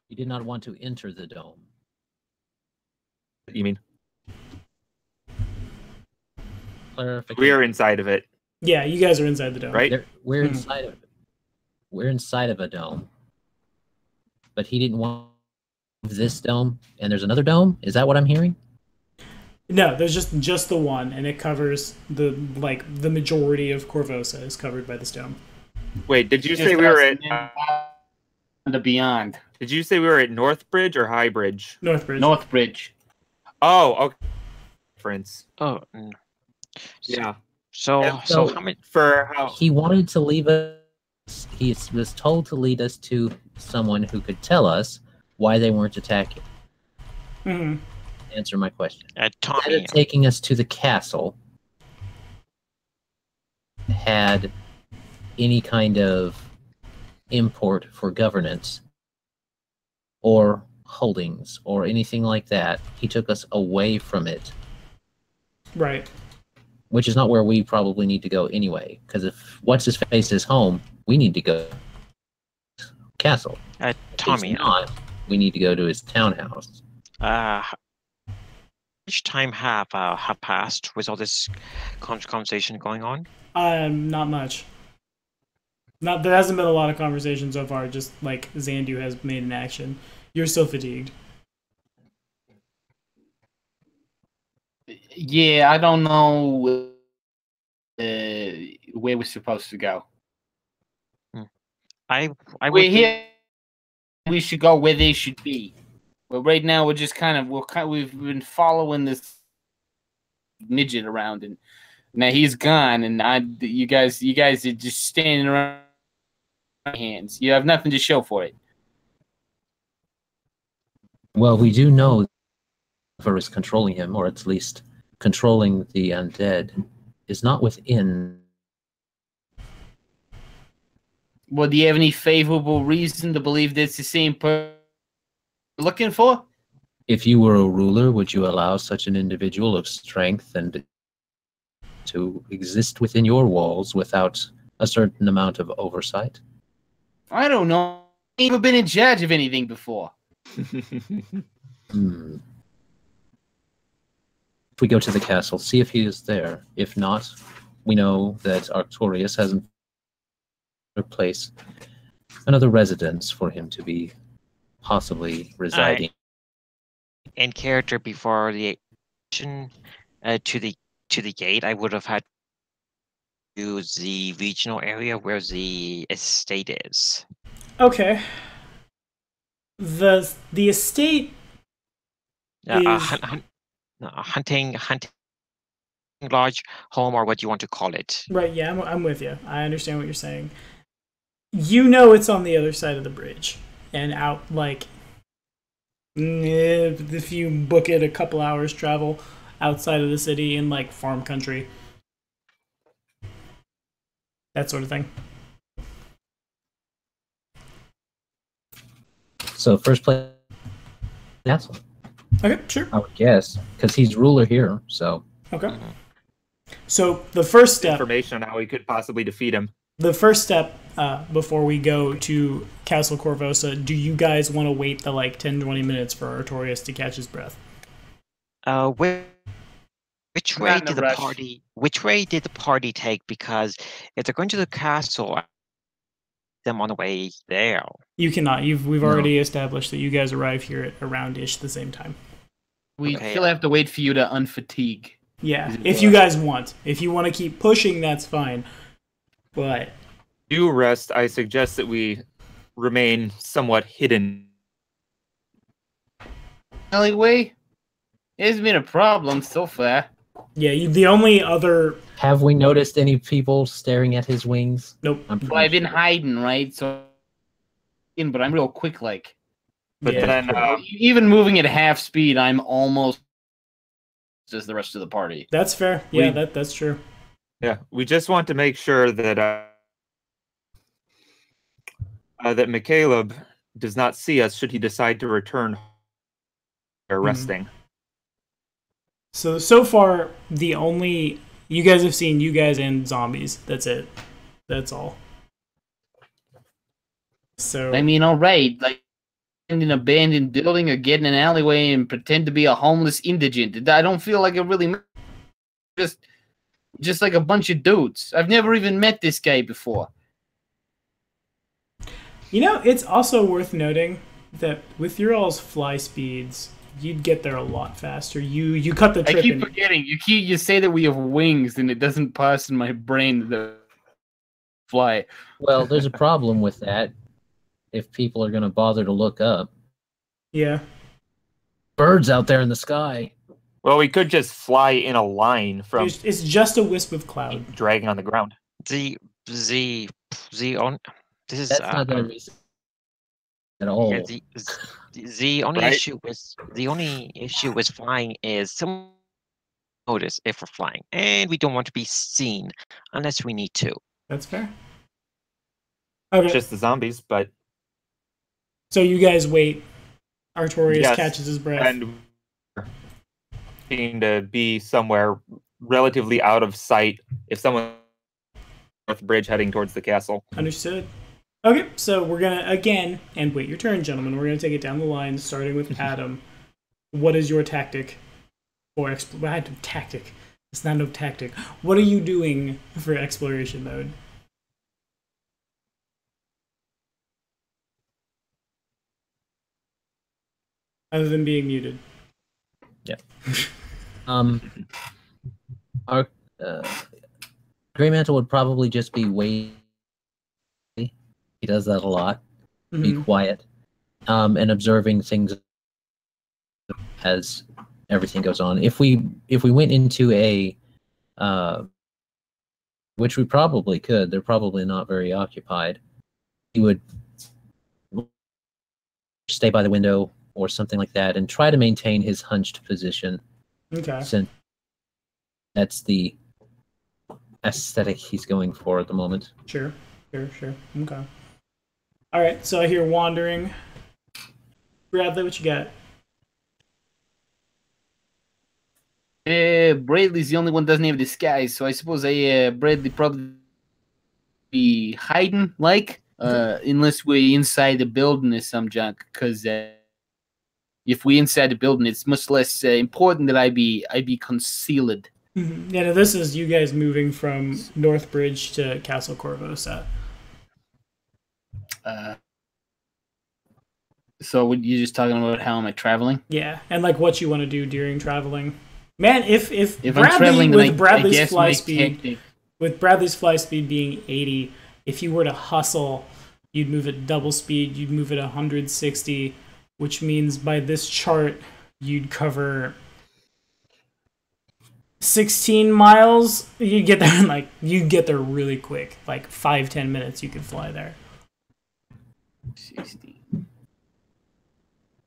Speaker 3: You did not want to enter the dome.
Speaker 5: You mean
Speaker 3: Clarification.
Speaker 5: we're inside of it,
Speaker 2: Yeah, you guys are inside the dome.
Speaker 5: right?
Speaker 3: We're inside of it. We're inside of a dome. But he didn't want this dome, and there's another dome? Is that what I'm hearing?
Speaker 2: No, there's just the one, and it covers the majority of Korvosa is covered by this dome.
Speaker 5: Wait, did you
Speaker 6: Just
Speaker 5: say we were
Speaker 6: us
Speaker 5: at?
Speaker 6: and the beyond.
Speaker 5: Did you say we were at North Bridge or High Bridge?
Speaker 2: Northbridge.
Speaker 6: Northbridge.
Speaker 5: Oh, okay. Difference.
Speaker 1: Oh,
Speaker 5: Yeah.
Speaker 1: so
Speaker 3: So-
Speaker 1: how many?
Speaker 5: For how?
Speaker 3: He wanted to leave us. He was told to lead us to someone who could tell us why they weren't attacking.
Speaker 2: Mm-hmm.
Speaker 3: Answer my question. Instead
Speaker 1: Tommy,
Speaker 3: of taking us to the castle, had any kind of import for governance or holdings or anything like that, he took us away from it,
Speaker 2: Right.
Speaker 3: which is not where we probably need to go anyway. Because if what's his face is home, we need to go to castle. If
Speaker 1: Tommy,
Speaker 3: he's not, we need to go to his townhouse.
Speaker 1: how much time have passed with all this conversation going on?
Speaker 2: Not much. There hasn't been a lot of conversation so far. Just like Zandu has made an action. You're still fatigued.
Speaker 6: Yeah, I don't know where we're supposed to go.
Speaker 1: I would
Speaker 6: We're
Speaker 1: think-
Speaker 6: here. We should go where they should be. But right now, we're just we've been following this midget around, and now he's gone, and you guys are just standing around my hands. You have nothing to show for it.
Speaker 3: Well, we do know whoever is controlling him, or at least controlling the undead, is not within.
Speaker 6: Well, do you have any favorable reason to believe that's the same person you're looking for?
Speaker 3: If you were a ruler, would you allow such an individual of strength and to exist within your walls without a certain amount of oversight?
Speaker 6: I don't know. I've never been in charge of anything before.
Speaker 3: Hmm. If we go to the castle, see if he is there. If not, we know that Artorius has another place, another residence for him to be possibly residing.
Speaker 1: in character before the action to the gate, I would have had to use the regional area where the estate is.
Speaker 2: Okay. The estate is
Speaker 1: Hunting lodge, home, or what you want to call it.
Speaker 2: right. Yeah, I'm with you. I understand what you're saying. You know it's on the other side of the bridge and out if you book it a couple hours travel outside of the city in like farm country, that sort of thing.
Speaker 3: So first place, castle,
Speaker 2: Okay, sure.
Speaker 3: I would guess, because he's ruler here. So
Speaker 2: Okay. So the first step,
Speaker 5: Information on how we could possibly defeat him.
Speaker 2: the first step before we go to Castle Korvosa, do you guys want to wait the 10-20 minutes for Artorius to catch his breath?
Speaker 1: Which
Speaker 6: I'm
Speaker 1: way
Speaker 6: not in a
Speaker 1: did the
Speaker 6: rush.
Speaker 1: party? Which way did the party take? Because if they're going to the castle, them on the way there.
Speaker 2: You cannot. We've
Speaker 3: No.
Speaker 2: already established that you guys arrive here at around-ish the same time.
Speaker 6: We
Speaker 1: Okay,
Speaker 6: still have to wait for you to unfatigue.
Speaker 2: Yeah,
Speaker 6: Is it
Speaker 2: if you guys want. If you want to keep pushing, that's fine. But
Speaker 5: Do rest. I suggest that we remain somewhat hidden.
Speaker 6: Alleyway? It hasn't been a problem so far.
Speaker 2: yeah, the only other
Speaker 3: Have we noticed any people staring at his wings?
Speaker 2: nope.
Speaker 3: I'm
Speaker 6: Well, I've been hiding, right? So, but I'm real quick, like.
Speaker 5: But
Speaker 2: Yeah.
Speaker 5: then
Speaker 6: Even moving at half speed, I'm almost as the rest of the party.
Speaker 2: That's fair. Yeah,
Speaker 5: We-
Speaker 2: that's true.
Speaker 5: yeah, we just want to make sure that that MacLeod does not see us should he decide to return or resting.
Speaker 2: So far, the only you guys have seen you guys and zombies. That's it. That's all. So
Speaker 6: I mean, all right, like in an abandoned building or get in an alleyway and pretend to be a homeless indigent. I don't feel like it really just like a bunch of dudes. I've never even met this guy before.
Speaker 2: it's also worth noting that with your all's fly speeds, you'd get there a lot faster. You cut the
Speaker 6: I
Speaker 2: trip
Speaker 6: keep
Speaker 2: in.
Speaker 6: forgetting. You say that we have wings, and it doesn't pass in my brain that fly.
Speaker 3: Well, there's a problem with that. If people are going to bother to look up,
Speaker 2: Yeah.
Speaker 3: birds out there in the sky.
Speaker 5: Well, we could just fly in a line from
Speaker 2: It's just a wisp of cloud.
Speaker 5: dragging on the ground.
Speaker 1: The on. This is
Speaker 3: That's not going to be at all.
Speaker 1: yeah, the only
Speaker 5: Right.
Speaker 1: issue with flying is some notice if we're flying, and we don't want to be seen unless we need to.
Speaker 2: That's fair. Okay.
Speaker 5: Just the zombies, but
Speaker 2: So you guys wait. Artorius
Speaker 5: Yes,
Speaker 2: catches his breath.
Speaker 5: and to be somewhere relatively out of sight if someone north bridge heading towards the castle.
Speaker 2: Understood. Okay, so we're gonna again, and wait your turn, gentlemen. We're gonna take it down the line, starting with Adam. What is your tactic for tactic? It's not no tactic. What are you doing for exploration mode? Other than being muted.
Speaker 3: Our Grey Mantle would probably just be waiting. He does that a lot. Be
Speaker 2: Mhm.
Speaker 3: quiet, and observing things as everything goes on. If we went into a, which we probably could, they're probably not very occupied. He would stay by the window or something like that, and try to maintain his hunched position.
Speaker 2: Okay.
Speaker 3: Since that's the aesthetic he's going for at the moment.
Speaker 2: Sure. Okay. All right. So I hear wandering. Bradley, what you got?
Speaker 6: Bradley's the only one that doesn't have disguise, so I suppose Bradley probably be hiding, unless we're inside the building or some junk. Because if we inside the building, it's much less important that I be concealed.
Speaker 2: Mhm. Yeah, no, this is you guys moving from North Bridge to Castle Korvosa.
Speaker 6: So you're just talking about how am I traveling?
Speaker 2: Yeah, and what you want to do during traveling. Man, if
Speaker 6: If
Speaker 2: Bradley
Speaker 6: I'm traveling, then
Speaker 2: with
Speaker 6: I
Speaker 2: Bradley's
Speaker 6: guess
Speaker 2: fly
Speaker 6: my
Speaker 2: speed
Speaker 6: tactic.
Speaker 2: with Bradley's fly speed being 80, if you were to hustle, you'd move at double speed, you'd move at 160, which means by this chart you'd cover 16 miles. You'd get there in you'd get there really quick. 5-10 minutes you could fly there.
Speaker 6: 60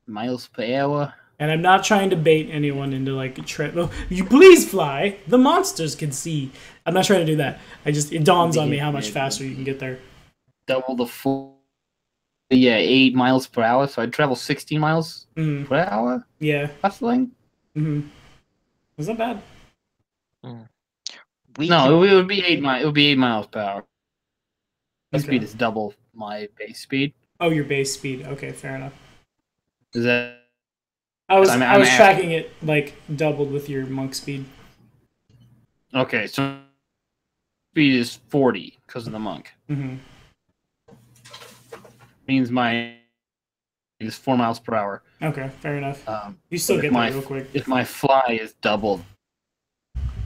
Speaker 6: miles per hour.
Speaker 2: And I'm not trying to bait anyone into a trip. Oh, you please fly. The monsters can see. I'm not trying to do that. It dawns on me how much faster you can get there.
Speaker 6: Double the full. Yeah, 8 miles per hour. So I'd travel 16 miles
Speaker 2: Mm,
Speaker 6: per hour
Speaker 2: yeah.
Speaker 6: hustling.
Speaker 2: Mm-hmm. Is that bad?
Speaker 1: We
Speaker 6: No,
Speaker 1: can-
Speaker 6: it would be 8 miles. It would be 8 miles per hour. My speed is double my base speed.
Speaker 2: Oh, your base speed. Okay, fair enough.
Speaker 6: Is that?
Speaker 2: I was
Speaker 6: I'm
Speaker 2: tracking it like doubled with your monk speed.
Speaker 6: Okay, so speed is 40 because of the monk.
Speaker 2: Mm-hmm.
Speaker 6: Means my is 4 miles per hour.
Speaker 2: Okay, fair enough. You still get
Speaker 6: my
Speaker 2: that real quick.
Speaker 6: If my fly is doubled,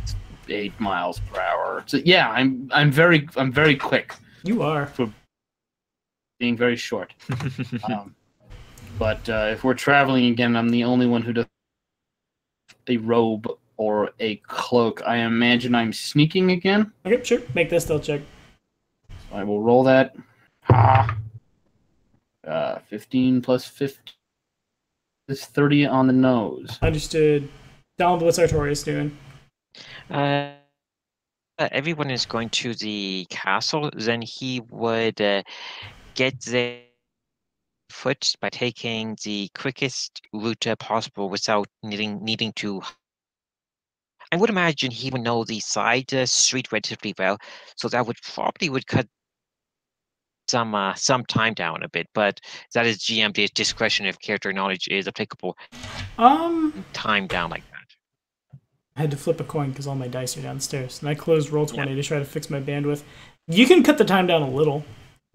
Speaker 6: it's 8 miles per hour. So yeah, I'm very quick.
Speaker 2: You are
Speaker 6: for being very short. But if we're traveling again, I'm the only one who does a robe or a cloak. I imagine I'm sneaking again.
Speaker 2: Okay, sure. Make this stealth check.
Speaker 6: So I will roll that. 15 plus 50 is 30 on the nose.
Speaker 2: Understood. Donald, what's Artorius doing?
Speaker 1: Everyone is going to the castle. Then he would get there foot by taking the quickest route possible without needing to. I would imagine he would know the side street relatively well, so that would cut some time down a bit. But that is GM's discretion if character knowledge is applicable. Time down like that.
Speaker 2: I had to flip a coin because all my dice are downstairs, and I closed Roll20 to try to fix my bandwidth. You can cut the time down a little.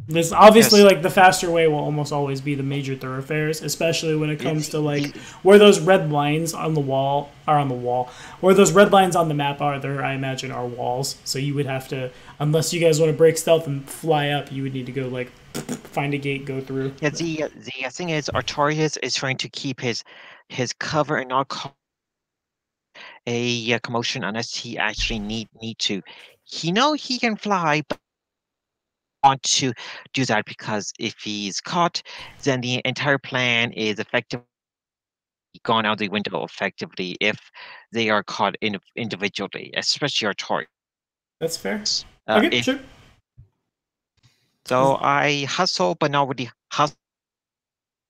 Speaker 2: This obviously, like, the faster way will almost always be the major thoroughfares, especially when it comes to like where those red lines on the wall are on the wall. Where those red lines on the map are, there I imagine are walls. So you would have to, unless you guys want to break stealth and fly up, you would need to go like find a gate, go through.
Speaker 1: Yeah, the thing is, Artorius is trying to keep his cover and not cause a commotion unless he actually need to. He know he can fly, but want to do that because if he's caught, then the entire plan is effectively gone out the window effectively if they are caught individually, especially Artorius.
Speaker 2: That's fair. Okay, sure.
Speaker 1: So I hustle, but not really hustle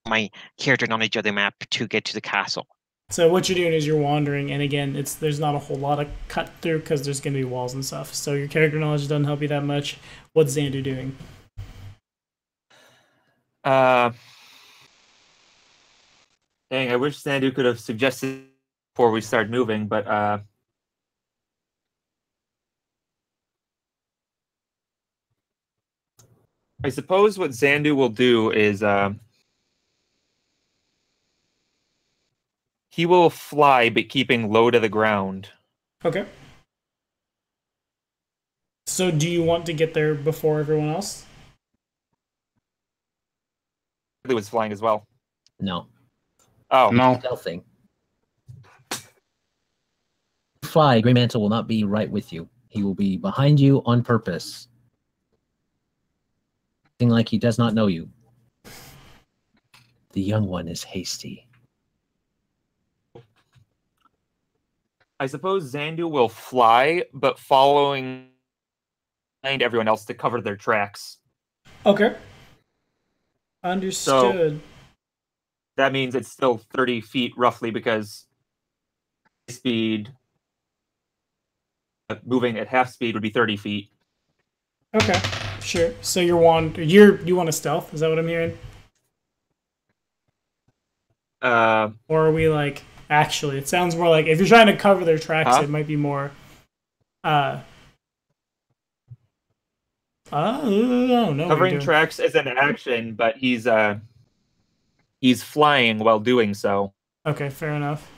Speaker 1: my character knowledge of the map to get to the castle.
Speaker 2: So what you're doing is you're wandering, and again, there's not a whole lot of cut through because there's going to be walls and stuff. So your character knowledge doesn't help you that much. What's Xandu doing?
Speaker 5: Dang, I wish Xandu could have suggested before we start moving, but I suppose what Xandu will do is he will fly, but keeping low to the ground.
Speaker 2: Okay. So do you want to get there before everyone else?
Speaker 5: He was flying as well.
Speaker 3: No.
Speaker 5: Oh.
Speaker 6: No.
Speaker 3: Stealthing. Fly, Grey Mantle will not be right with you. He will be behind you on purpose. Acting like he does not know you. The young one is hasty.
Speaker 5: I suppose Xandu will fly, but following behind everyone else to cover their tracks.
Speaker 2: Okay. Understood.
Speaker 5: So that means it's still 30 feet roughly because speed moving at half speed would be 30 feet.
Speaker 2: Okay, sure. So you want to stealth? Is that what I'm hearing? Or are we like actually? It sounds more like if you're trying to cover their tracks, it might be more. I don't know.
Speaker 5: Covering tracks is an action, but he's flying while doing so.
Speaker 2: Okay, fair enough.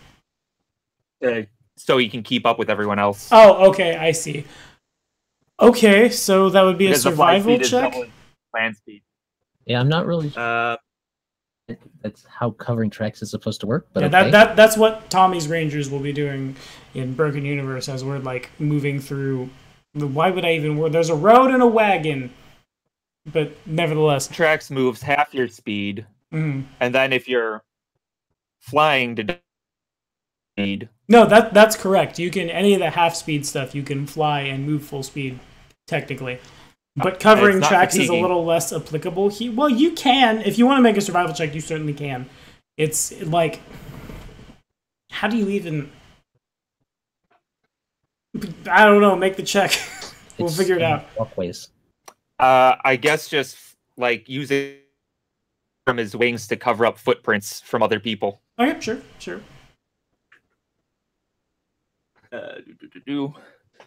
Speaker 5: So he can keep up with everyone else.
Speaker 2: Oh, okay, I see. Okay, so that would be
Speaker 5: because
Speaker 2: a survival check.
Speaker 5: Land speed.
Speaker 3: Yeah, I'm not really. That's how covering tracks is supposed to work. But
Speaker 2: yeah,
Speaker 3: okay.
Speaker 2: that's what Tommy's Rangers will be doing in Broken Universe as we're like moving through. Why would I even? There's a road and a wagon, but nevertheless,
Speaker 5: tracks moves half your speed, and then if you're flying to speed.
Speaker 2: No, that's correct. You can any of the half speed stuff. You can fly and move full speed, technically. But covering tracks is a little less applicable. Well, you can if you want to make a survival check. You certainly can. It's like, how do you even? I don't know. Make the check. We'll figure it out.
Speaker 3: Walkways.
Speaker 5: I guess just like using from his wings to cover up footprints from other people.
Speaker 2: Okay, sure.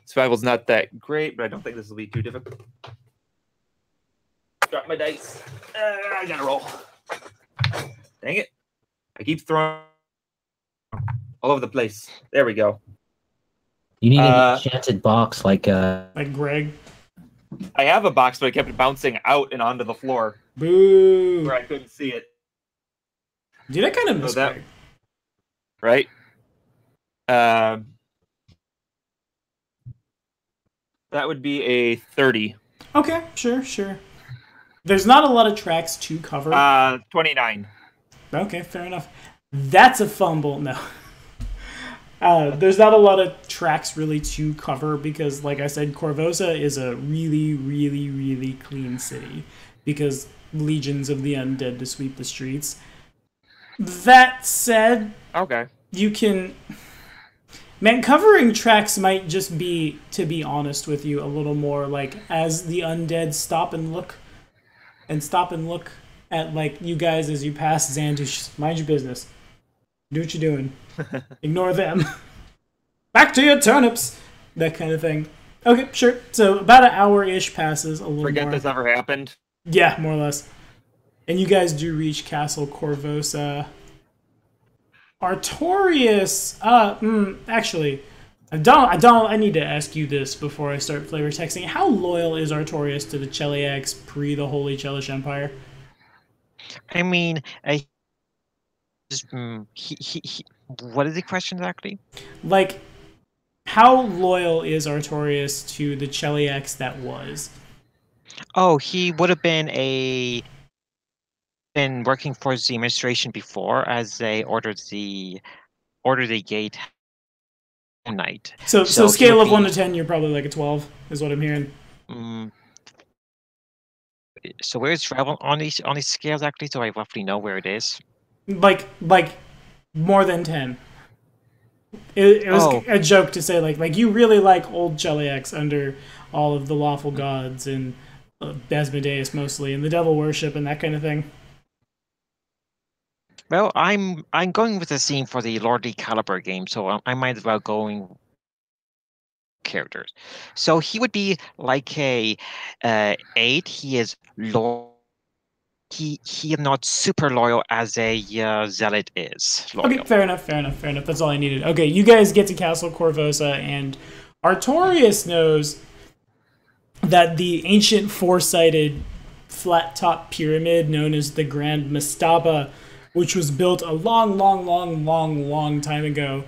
Speaker 5: Survival's not that great, but I don't think this will be too difficult. Drop my dice. I gotta roll. Dang it. I keep throwing all over the place. There we go.
Speaker 3: You need an enchanted box like
Speaker 2: Like Greg.
Speaker 5: I have a box, but I kept bouncing out and onto the floor
Speaker 2: Boo.
Speaker 5: where I couldn't see it.
Speaker 2: Dude, I kind of miss
Speaker 5: that,
Speaker 2: Greg.
Speaker 5: Right? That would be a 30.
Speaker 2: Okay, sure. There's not a lot of tracks to cover.
Speaker 5: 29.
Speaker 2: Okay, fair enough. That's a fumble. No. There's not a lot of tracks really to cover because, like I said, Korvosa is a really, really, really clean city because legions of the undead to sweep the streets. That said,
Speaker 5: okay,
Speaker 2: you can... Man, covering tracks might just be, to be honest with you, a little more like as the undead stop and look at like you guys as you pass Xandu. Mind your business. Do what you're doing. Ignore them. Back to your turnips. That kind of thing. Okay, sure. So about an hour-ish passes, a little
Speaker 5: Forget
Speaker 2: more.
Speaker 5: this ever happened.
Speaker 2: Yeah, more or less. And you guys do reach Castle Korvosa. Artorius, actually, I need to ask you this before I start flavor texting. How loyal is Artorius to the Cheliax pre the Holy Chelish Empire?
Speaker 1: I mean, what is the question exactly?
Speaker 2: Like, how loyal is Artorius to the Cheliax that was?
Speaker 1: Oh, he would have been working for the administration before, as they ordered the gate night.
Speaker 2: So scale of 1 to 10, you're probably like a 12, is what I'm hearing.
Speaker 1: So where is travel on these scales actually? So I roughly know where it is.
Speaker 2: Like more than 10. It was a joke to say like you really like old Cheliax under all of the lawful gods and Asmodeus mostly and the devil worship and that kind of thing.
Speaker 1: Well, I'm going with the theme for the Lordly Caliber game, so I might as well going characters. So he would be like a 8. He is loyal. He is not super loyal as a zealot is loyal.
Speaker 2: Okay, fair enough. That's all I needed. Okay, you guys get to Castle Korvosa, and Artorius knows that the ancient four-sided flat-top pyramid known as the Grand Mastaba, which was built a long time ago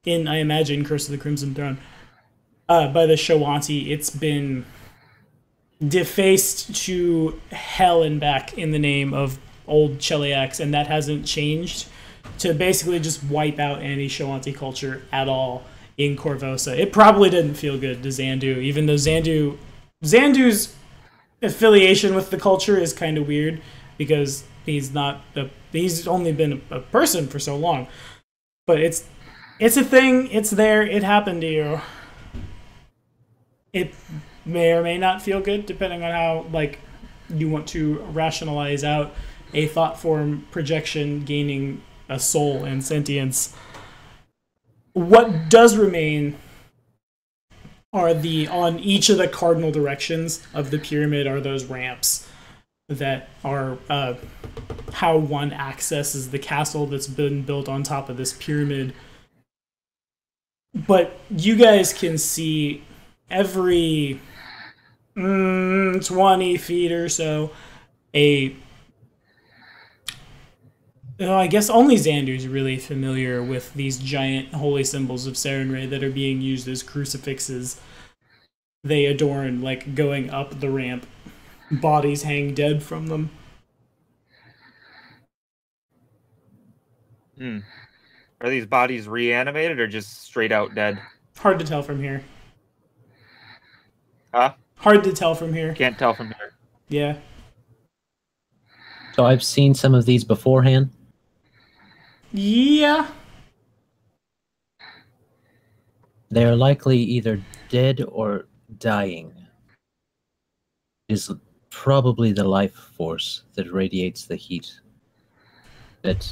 Speaker 2: in, I imagine, Curse of the Crimson Throne, by the Shoanti. It's been defaced to hell and back in the name of old Cheliax, and that hasn't changed to basically just wipe out any Shoanti culture at all in Korvosa. It probably didn't feel good to Xandu, even though Xandu's affiliation with the culture is kind of weird because he's only been a person for so long. But it's a thing, it's there, it happened to you. It may or may not feel good, depending on how you want to rationalize out a thought form projection gaining a soul and sentience. What does remain are on each of the cardinal directions of the pyramid are those ramps that are how one accesses the castle that's been built on top of this pyramid. But you guys can see every 20 feet or so I guess only Xandu's really familiar with these giant holy symbols of Sarenrae that are being used as crucifixes. They adorn, going up the ramp. Bodies hang dead from them.
Speaker 5: Are these bodies reanimated or just straight out dead?
Speaker 2: Hard to tell from here.
Speaker 5: Huh?
Speaker 2: Hard to tell from here.
Speaker 5: Can't tell from here.
Speaker 2: Yeah.
Speaker 3: So I've seen some of these beforehand.
Speaker 2: Yeah.
Speaker 3: They're likely either dead or dying. is probably the life force that radiates the heat that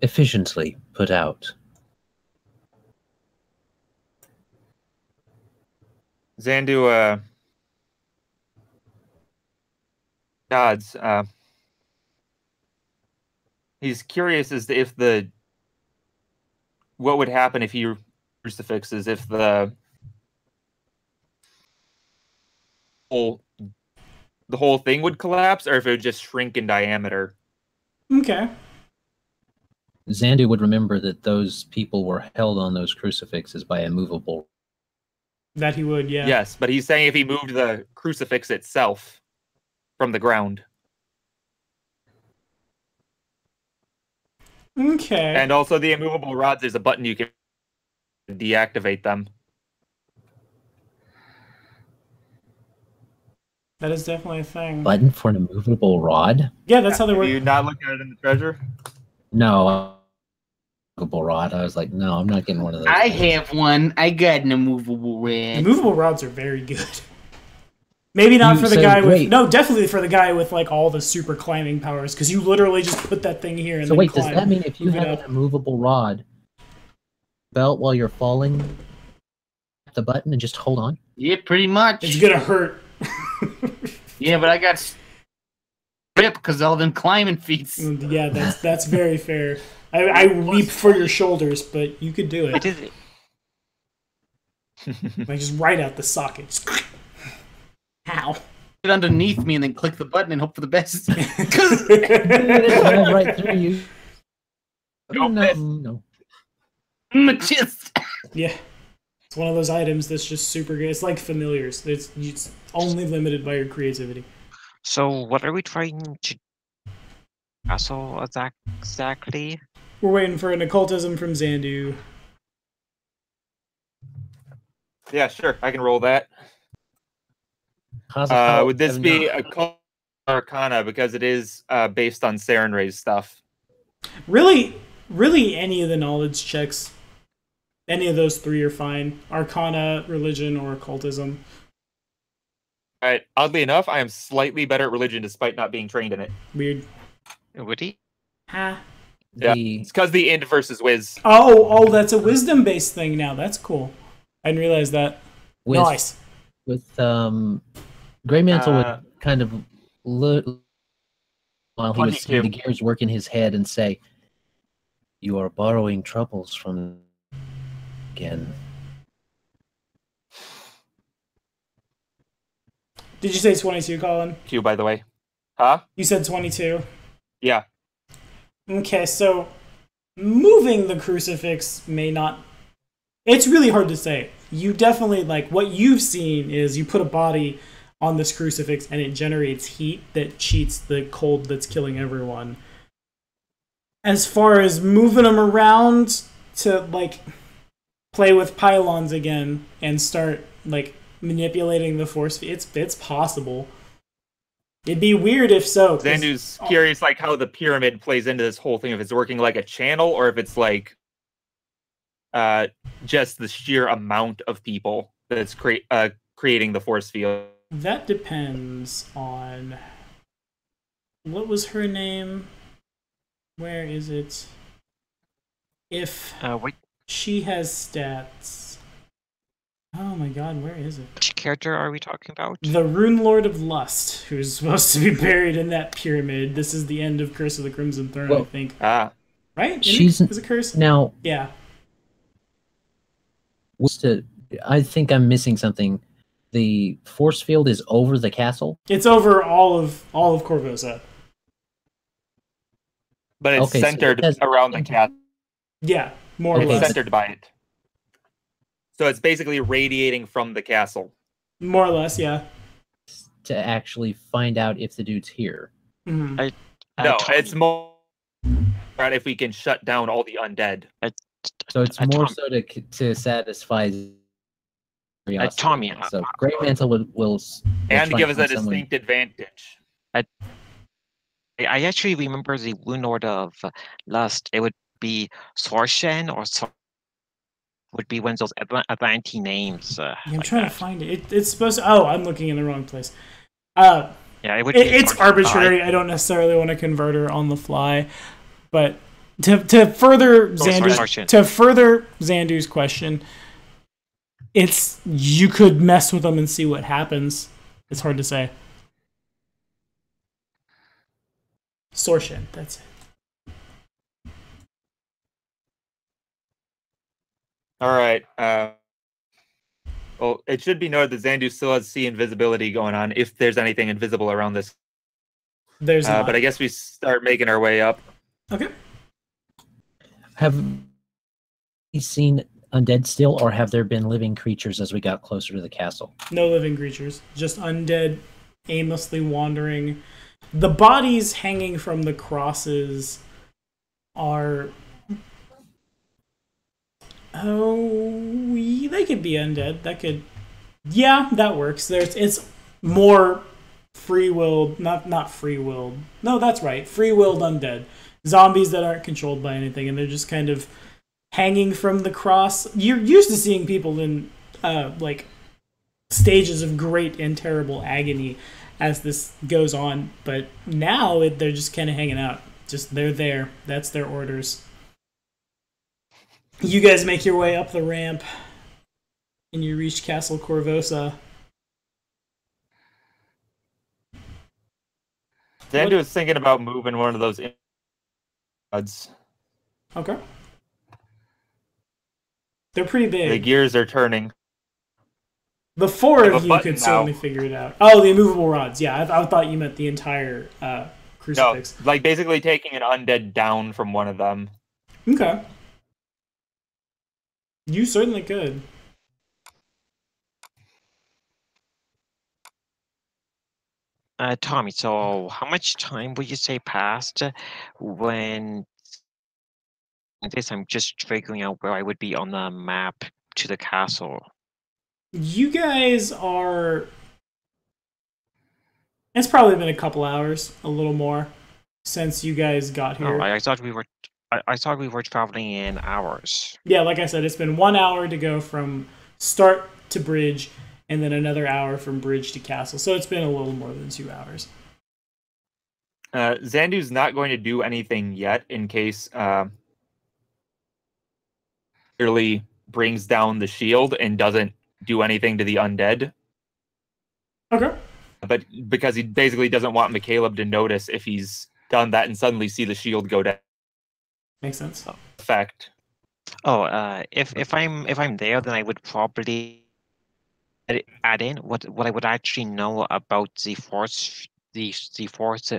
Speaker 3: efficiently put out.
Speaker 5: Zandu, gods, he's curious as to if what would happen if he crucifixes, if the whole thing would collapse, or if it would just shrink in diameter.
Speaker 2: Okay.
Speaker 3: Zandu would remember that those people were held on those crucifixes by a movable.
Speaker 2: That he would, yeah.
Speaker 5: Yes, but he's saying if he moved the crucifix itself from the ground.
Speaker 2: Okay.
Speaker 5: And also the immovable rods, there's a button you can deactivate them.
Speaker 2: That is definitely a thing.
Speaker 3: Button for an immovable rod?
Speaker 2: Yeah, that's how they
Speaker 5: Have
Speaker 2: work.
Speaker 5: you not looked at it in the treasure?
Speaker 3: No. Immovable rod. I was like, no, I'm not getting one of those.
Speaker 6: I have one. I got an immovable rod.
Speaker 2: Immovable rods are very good. Maybe not
Speaker 3: You
Speaker 2: for the
Speaker 3: said
Speaker 2: guy with...
Speaker 3: wait.
Speaker 2: No, definitely for the guy with, like, all the super climbing powers, because you literally just put that thing here and
Speaker 3: So
Speaker 2: then
Speaker 3: wait,
Speaker 2: climb.
Speaker 3: does that mean if you
Speaker 2: move it
Speaker 3: have
Speaker 2: up.
Speaker 3: an immovable rod, belt while you're falling, the button and just hold on?
Speaker 6: Yeah, pretty much.
Speaker 2: It's gonna hurt.
Speaker 6: Yeah, but I got ripped because all them climbing feats.
Speaker 2: Yeah, that's very fair. I weep for your shoulders, but you could do
Speaker 1: It
Speaker 2: it.
Speaker 1: is.
Speaker 2: Like, just right out the socket. Just... Ow.
Speaker 6: Get underneath me and then click the button and hope for the best.
Speaker 3: Drive right through you.
Speaker 5: Don't
Speaker 3: no,
Speaker 5: miss.
Speaker 3: no.
Speaker 6: My chest.
Speaker 2: Yeah. It's one of those items that's just super good. It's like familiars. It's only limited by your creativity.
Speaker 1: So what are we trying to castle exactly?
Speaker 2: We're waiting for an occultism from Zandu.
Speaker 5: Yeah, sure. I can roll that.
Speaker 3: How's it called?
Speaker 5: Would this be a cult arcana because it is based on Sarenrae's stuff?
Speaker 2: Really, any of the knowledge checks, any of those three are fine. Arcana, religion, or occultism.
Speaker 5: All right. Oddly enough, I am slightly better at religion despite not being trained in it.
Speaker 2: Weird.
Speaker 1: Would he?
Speaker 2: Ha.
Speaker 5: Yeah.
Speaker 3: The-
Speaker 5: It's because the int versus whiz.
Speaker 2: Oh, that's a wisdom-based thing now. That's cool. I didn't realize that.
Speaker 3: with,
Speaker 2: Nice.
Speaker 3: With Grey Mantle would kind of look while he would see
Speaker 5: 22.
Speaker 3: the gears work in his head and say, "You are borrowing troubles from again."
Speaker 2: Did you say 22, Colin?
Speaker 5: Q, by the way. Huh?
Speaker 2: You said 22.
Speaker 5: Yeah.
Speaker 2: Okay, so moving the crucifix may not... It's really hard to say. You definitely, like, what you've seen is you put a body on this crucifix and it generates heat that cheats the cold that's killing everyone. As far as moving them around to, like, play with pylons again and start, like, manipulating the force, it's possible. It'd be weird if so. 'cause-
Speaker 5: Zandu's curious, like, how the pyramid plays into this whole thing. If it's working like a channel, or if it's like just the sheer amount of people that's creating the force field.
Speaker 2: That depends on... What was her name? Where is it? If
Speaker 1: Wait,
Speaker 2: she has stats... Oh my god, where is it?
Speaker 1: which character are we talking about?
Speaker 2: The Rune Lord of Lust, who's supposed to be buried in that pyramid. This is the end of Curse of the Crimson Throne, I
Speaker 3: Well,
Speaker 2: think.
Speaker 5: Ah.
Speaker 2: Right?
Speaker 3: she's-
Speaker 2: Is it Curse?
Speaker 3: Now,
Speaker 2: Yeah.
Speaker 3: I think I'm missing something. The force field is over the castle.
Speaker 2: It's over all of Korvosa.
Speaker 5: But it's
Speaker 3: Okay, so
Speaker 5: centered
Speaker 3: it has-
Speaker 5: around the cat.
Speaker 2: Yeah, more or
Speaker 3: Okay,
Speaker 5: It's
Speaker 2: less.
Speaker 5: centered by it. So it's basically radiating from the castle.
Speaker 2: More or less, yeah.
Speaker 3: To actually find out if the dude's here.
Speaker 2: Mhm.
Speaker 5: No,
Speaker 1: Tommy,
Speaker 5: it's more about if we can shut down all the undead.
Speaker 3: So it's more
Speaker 1: Tom-
Speaker 3: so to satisfy curiosity.
Speaker 1: Tommy,
Speaker 3: So Grey Mantle will
Speaker 5: And
Speaker 3: try
Speaker 5: give us a
Speaker 3: find someone-
Speaker 5: distinct advantage.
Speaker 1: I actually remember the Rune Lord of Lust. It would be Sorshan or would be one of those Atlantean names.
Speaker 2: Yeah, I'm
Speaker 1: like
Speaker 2: trying
Speaker 1: that.
Speaker 2: to find it. It's supposed to... Oh, I'm looking in the wrong place.
Speaker 1: Yeah, it would.
Speaker 2: It's arbitrary. I don't necessarily want to convert her on the fly, but to further Xandu's question, it's you could mess with them and see what happens. It's hard to say. Sortion, that's it.
Speaker 5: All right. Well, it should be noted that Xandu still has sea invisibility going on if there's anything invisible around this.
Speaker 2: There's not.
Speaker 5: But I guess we start making our way up.
Speaker 2: Okay.
Speaker 3: Have we seen undead still, or have there been living creatures as we got closer to the castle?
Speaker 2: No living creatures, just undead, aimlessly wandering. The bodies hanging from the crosses are... Oh, they could be undead. That could... Yeah, that works. It's more free-willed... Not free-willed. No, that's right. Free-willed undead. Zombies that aren't controlled by anything, and they're just kind of hanging from the cross. You're used to seeing people in, like, stages of great and terrible agony as this goes on, but now they're just kind of hanging out. Just, they're there. That's their orders. You guys make your way up the ramp, and you reach Castle Korvosa.
Speaker 5: Xandu is thinking about moving one of those odds.
Speaker 2: Okay. They're pretty big.
Speaker 5: The gears are turning.
Speaker 2: The four
Speaker 5: They have
Speaker 2: of
Speaker 5: a
Speaker 2: you
Speaker 5: button
Speaker 2: could certainly
Speaker 5: now.
Speaker 2: figure it out. Oh, the immovable rods. Yeah, I thought you meant the entire crucifix.
Speaker 5: No, like basically taking an undead down from one of them.
Speaker 2: Okay. You certainly could.
Speaker 1: Tommy, so how much time would you say passed when this? I'm just figuring out where I would be on the map to the castle.
Speaker 2: You guys are... It's probably been a couple hours, a little more, since you guys got here.
Speaker 1: Oh, I thought we were. I thought we were traveling in hours.
Speaker 2: Yeah, like I said, it's been 1 hour to go from start to bridge, and then another hour from bridge to castle. So it's been a little more than 2 hours.
Speaker 5: Xandu's not going to do anything yet in case clearly brings down the shield and doesn't do anything to the undead.
Speaker 2: Okay.
Speaker 5: But because he basically doesn't want MacLeod to notice if he's done that and suddenly see the shield go down.
Speaker 2: Makes sense.
Speaker 5: Effect.
Speaker 1: Oh, if I'm there, then I would probably add in what I would actually know about the force, the force,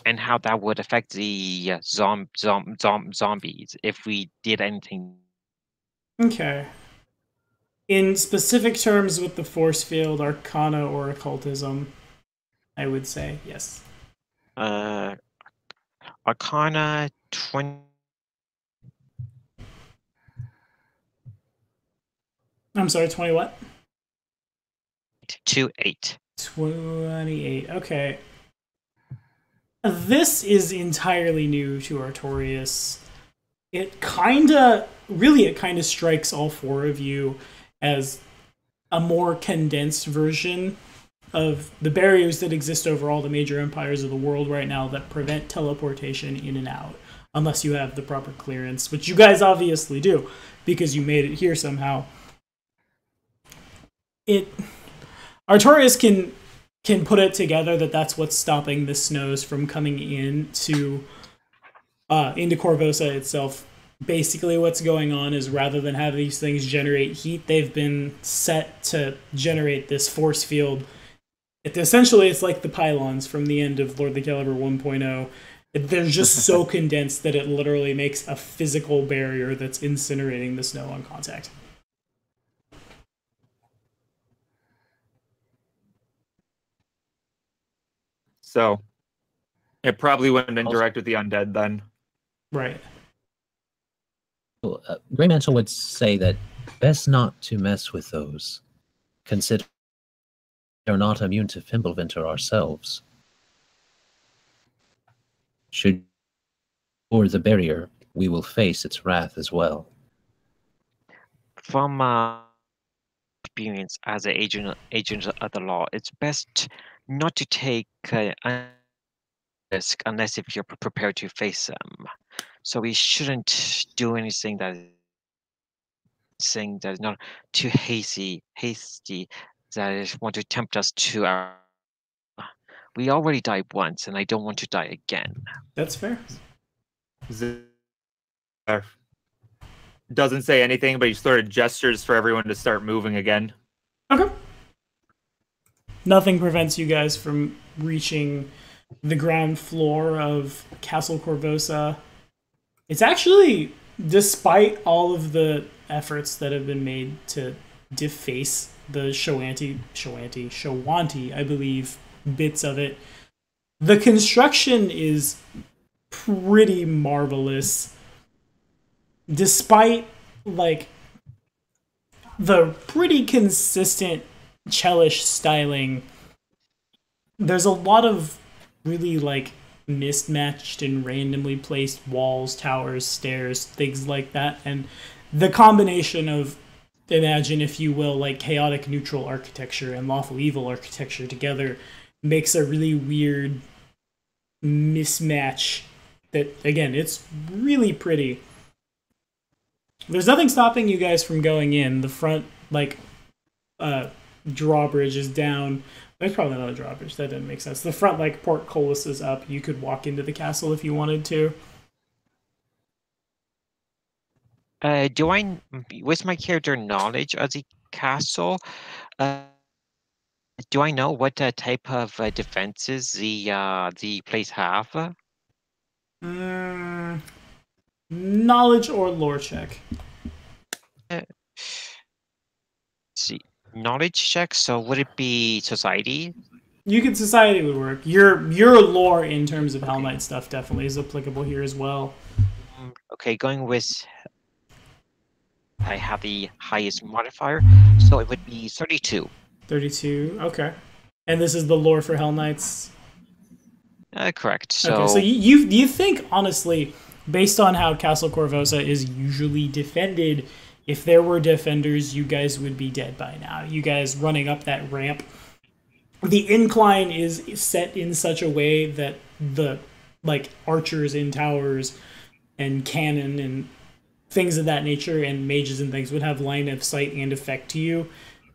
Speaker 1: and how that would affect the zombies if we did anything.
Speaker 2: Okay. In specific terms with the force field, arcana or occultism, I would say yes.
Speaker 1: Arcana 20.
Speaker 2: I'm sorry, 20 what?
Speaker 1: 28.
Speaker 2: 28. Okay. This is entirely new to Artorius. It kind of strikes all four of you as a more condensed version of the barriers that exist over all the major empires of the world right now that prevent teleportation in and out, unless you have the proper clearance, which you guys obviously do, because you made it here somehow. Artorius can put it together that that's what's stopping the snows from coming into Korvosa itself. Basically what's going on is rather than have these things generate heat, they've been set to generate this force field. Essentially, it's like the pylons from the end of Lord the Caliber 1.0. They're just so condensed that it literally makes a physical barrier that's incinerating the snow on contact.
Speaker 5: So it probably wouldn't interact with the undead then.
Speaker 2: Right.
Speaker 3: Grey Mantle would say that best not to mess with those. Consider they're not immune to Fimbulvinter ourselves. Should or the barrier, we will face its wrath as well.
Speaker 1: from experience as an agent of the law, it's best not to take a risk unless if you're prepared to face them. So we shouldn't do anything that is not too hasty that is want to tempt us to our. We already died once, and I don't want to die again.
Speaker 2: That's fair.
Speaker 5: Doesn't say anything, but he sort of gestures for everyone to start moving again.
Speaker 2: Okay. Nothing prevents you guys from reaching the ground floor of Castle Korvosa. It's actually, despite all of the efforts that have been made to deface the Shoanti, I believe, bits of it, the construction is pretty marvelous. Despite, like, the pretty consistent Chelish styling, there's a lot of really, like, mismatched and randomly placed walls, towers, stairs, things like that. And the combination of, imagine, if you will, like, chaotic neutral architecture and lawful evil architecture together makes a really weird mismatch that, again, it's really pretty. There's nothing stopping you guys from going in. The front, like, drawbridge is down. There's probably not a drawbridge. That didn't make sense. The front, like, portcullis is up. You could walk into the castle if you wanted to.
Speaker 1: With my character knowledge of the castle, do I know what type of defenses the place have?
Speaker 2: Knowledge or lore check.
Speaker 1: See, knowledge check. So would it be society?
Speaker 2: You could society would work. Your lore in terms of Hell Knight stuff definitely is applicable here as well.
Speaker 1: Okay, going with. I have the highest modifier, so it would be 32.
Speaker 2: 32. Okay. And this is the lore for Hell Knights.
Speaker 1: Correct. So.
Speaker 2: Okay. So you think honestly, based on how Castle Korvosa is usually defended, if there were defenders, you guys would be dead by now. You guys running up that ramp. The incline is set in such a way that the, like, archers in towers and cannon and things of that nature and mages and things would have line of sight and effect to you,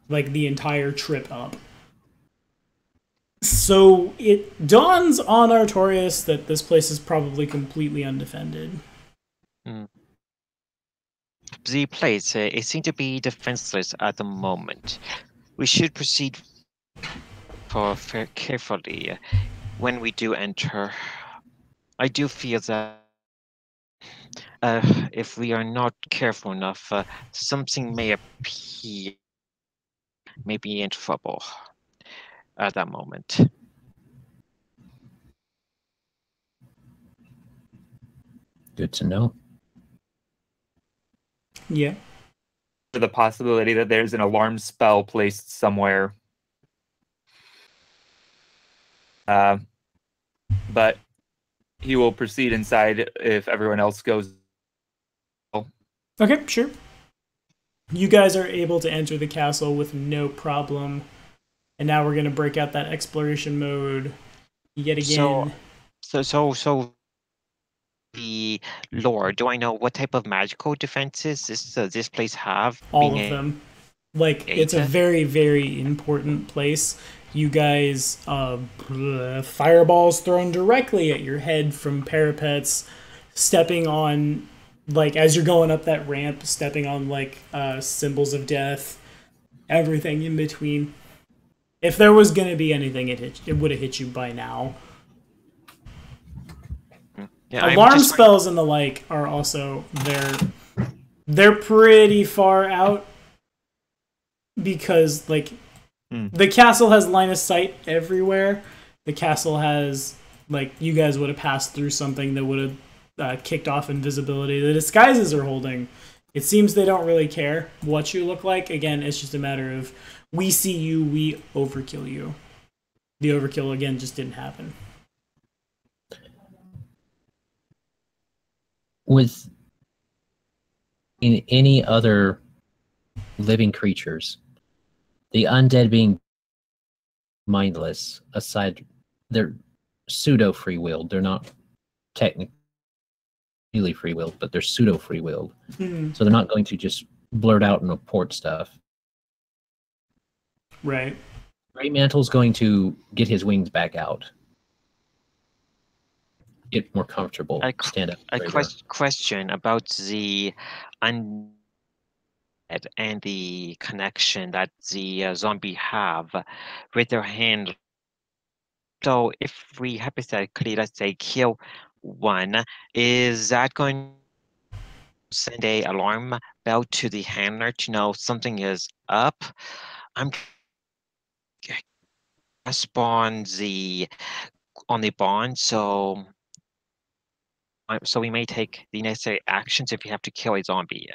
Speaker 2: like, the entire trip up. So it dawns on Artorius that this place is probably completely undefended.
Speaker 1: The place, it seems to be defenseless at the moment. We should proceed carefully when we do enter. I do feel that if we are not careful enough, something may appear, may be in trouble at that moment.
Speaker 3: Good to know.
Speaker 2: Yeah.
Speaker 5: The possibility that there's an alarm spell placed somewhere. But he will proceed inside if everyone else goes.
Speaker 2: Okay, sure. You guys are able to enter the castle with no problem. And now we're going to break out that exploration mode yet again.
Speaker 1: So the lore, do I know what type of magical defenses this place have?
Speaker 2: All of them. Like, it's a very, very important place. You guys, fireballs thrown directly at your head from parapets, stepping on, like, as you're going up that ramp, stepping on, like, symbols of death, everything in between. If there was going to be anything, it would have hit you by now. Yeah, alarm spells and the like are also, they're pretty far out because, like, the castle has line of sight everywhere. The castle has, like, you guys would have passed through something that would have kicked off invisibility. The disguises are holding. It seems they don't really care what you look like. Again, it's just a matter of, we see you, we overkill you. The overkill, again, just didn't happen.
Speaker 3: In any other living creatures. The undead being mindless, aside, they're pseudo free willed. They're not technically free willed, but they're pseudo free willed.
Speaker 2: Hmm.
Speaker 3: So they're not going to just blurt out and report stuff.
Speaker 2: Right.
Speaker 3: Grey Mantle's going to get his wings back out. Get more comfortable. Stand up.
Speaker 1: A question about the undead and the connection that the zombie have with their hand. So if we hypothetically, let's say, kill one, is that going to send a alarm bell to the handler to know something is up? I'm spawn on the bond, so we may take the necessary actions if you have to kill a zombie.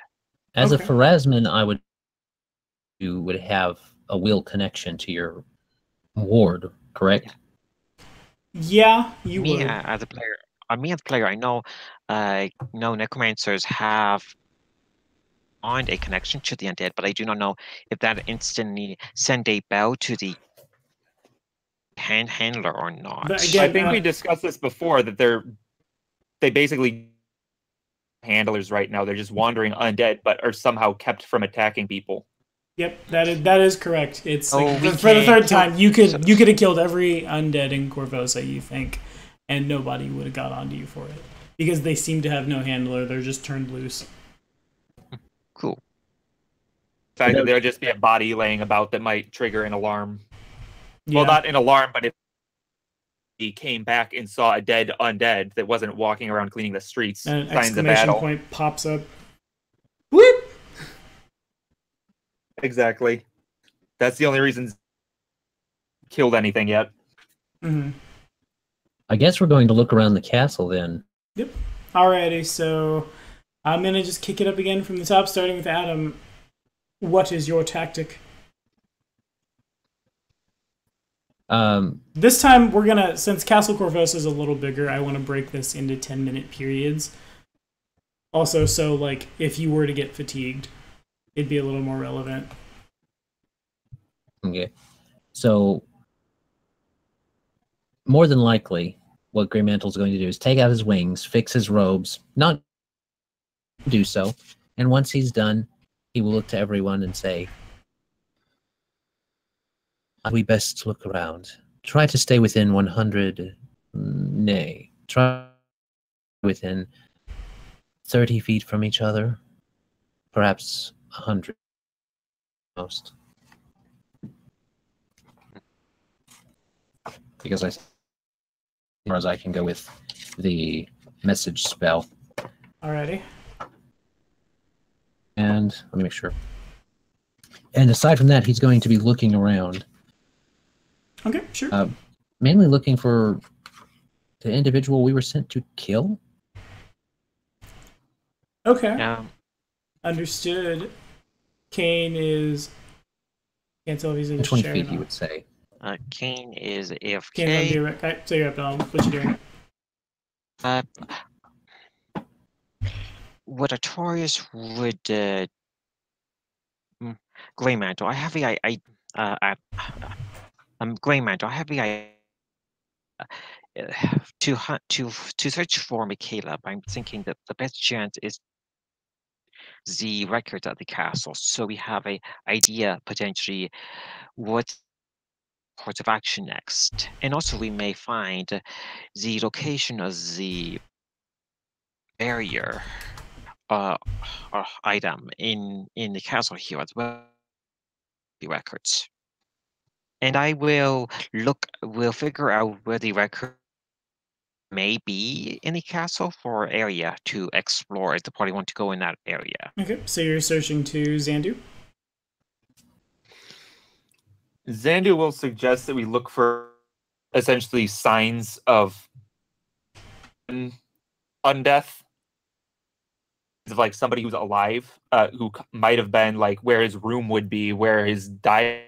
Speaker 3: As
Speaker 2: Okay.
Speaker 3: a Pharasman, you would have a will connection to your ward, correct?
Speaker 2: Yeah, you
Speaker 1: Me
Speaker 2: would.
Speaker 1: as a player, I know, necromancers have on a connection to the undead, but I do not know if that instantly send a bell to the handler or not.
Speaker 2: But again,
Speaker 5: I think we discussed this before, that they basically handlers right now. They're just wandering undead, but are somehow kept from attacking people.
Speaker 2: Yep, that is correct. It's
Speaker 1: Oh,
Speaker 2: like,
Speaker 1: we
Speaker 2: for the third
Speaker 1: can
Speaker 2: time, you could have killed every undead in Korvosa, you think, and nobody would have got onto you for it because they seem to have no handler. They're just turned loose.
Speaker 1: Cool.
Speaker 5: The fact that there'll just be a body laying about that might trigger an alarm.
Speaker 2: Yeah.
Speaker 5: Well, not an alarm, but if he came back and saw a dead undead that wasn't walking around cleaning the streets,
Speaker 2: And an
Speaker 5: signs of
Speaker 2: exclamation
Speaker 5: battle.
Speaker 2: point pops up. Whoop!
Speaker 5: Exactly. That's the only reason killed anything yet.
Speaker 2: Mm-hmm.
Speaker 3: I guess we're going to look around the castle then.
Speaker 2: Yep. Alrighty, so I'm gonna just kick it up again from the top, starting with Adam. What is your tactic? This time we're gonna, since Castle Korvosa is a little bigger, I want to break this into 10-minute periods. Also, so like if you were to get fatigued, it'd be a little more relevant.
Speaker 3: Okay. So, more than likely, what Grey Mantle's going to do is take out his wings, fix his robes, not do so, and once he's done, he will look to everyone and say, we best look around. Try to stay within 100, nay, try within 30 feet from each other, perhaps 100 most. Because as far as I can go with the message spell.
Speaker 2: Alrighty.
Speaker 3: And let me make sure. And aside from that, he's going to be looking around.
Speaker 2: Okay, sure.
Speaker 3: Mainly looking for the individual we were sent to kill.
Speaker 2: Okay. Understood. Kane is... Can't tell if he's in the
Speaker 3: 20
Speaker 2: chair
Speaker 3: feet,
Speaker 2: or
Speaker 3: he
Speaker 2: not.
Speaker 3: would say.
Speaker 1: Kane is AFK.
Speaker 2: Kane's on direct. Okay, so you're up, Donald. What you doing?
Speaker 1: What Artorius would Grey Mantle. I have the Grey Mantle. I have the to search for MacLeod. I'm thinking that the best chance is the records at the castle, so we have a idea potentially what course of action next, and also we may find the location of the barrier item in the castle here as well. The records, and I will figure out where the record may be in the castle for area to explore if the party want to go in that area.
Speaker 2: Okay, so you're searching to Xandu?
Speaker 5: Xandu will suggest that we look for essentially signs of undeath, of like somebody who's alive, who might have been like where his room would be, where his diet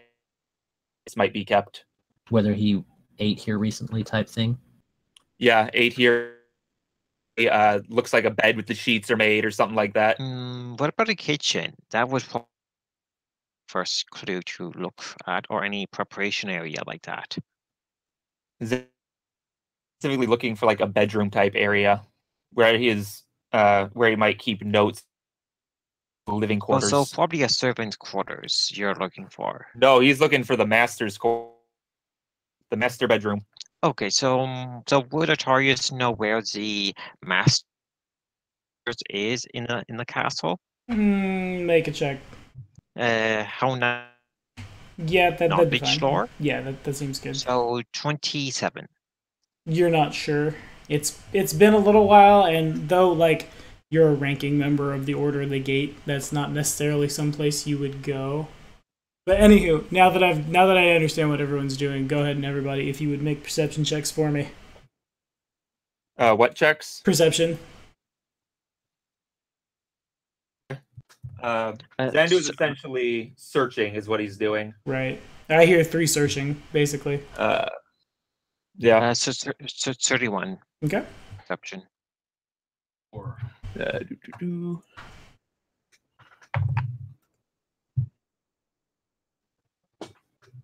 Speaker 5: might be kept.
Speaker 3: Whether he ate here recently type thing?
Speaker 5: Yeah, ate here. Looks like a bed with the sheets are made or something like that.
Speaker 1: What about the kitchen? That was first clue to look at, or any preparation area like that?
Speaker 5: Specifically looking for like a bedroom type area where where he might keep notes. Living quarters.
Speaker 1: Also, probably a servant quarters you're looking for.
Speaker 5: No, he's looking for the the master bedroom.
Speaker 1: Okay, so would Artorius know where the master is in the castle?
Speaker 2: Make a check.
Speaker 1: How not
Speaker 2: Yeah, that'd be
Speaker 1: knowledge
Speaker 2: fine.
Speaker 1: lore?
Speaker 2: Yeah, that seems good.
Speaker 1: So 27.
Speaker 2: You're not sure. It's been a little while, and though like you're a ranking member of the Order of the Gate, that's not necessarily someplace you would go. But anywho, now that I understand what everyone's doing, go ahead and everybody, if you would make perception checks for me.
Speaker 5: What checks?
Speaker 2: Perception.
Speaker 5: Zandu's essentially searching, is what he's doing.
Speaker 2: Right. I hear 3 searching, basically.
Speaker 5: Yeah.
Speaker 1: So 31
Speaker 2: Okay.
Speaker 1: perception.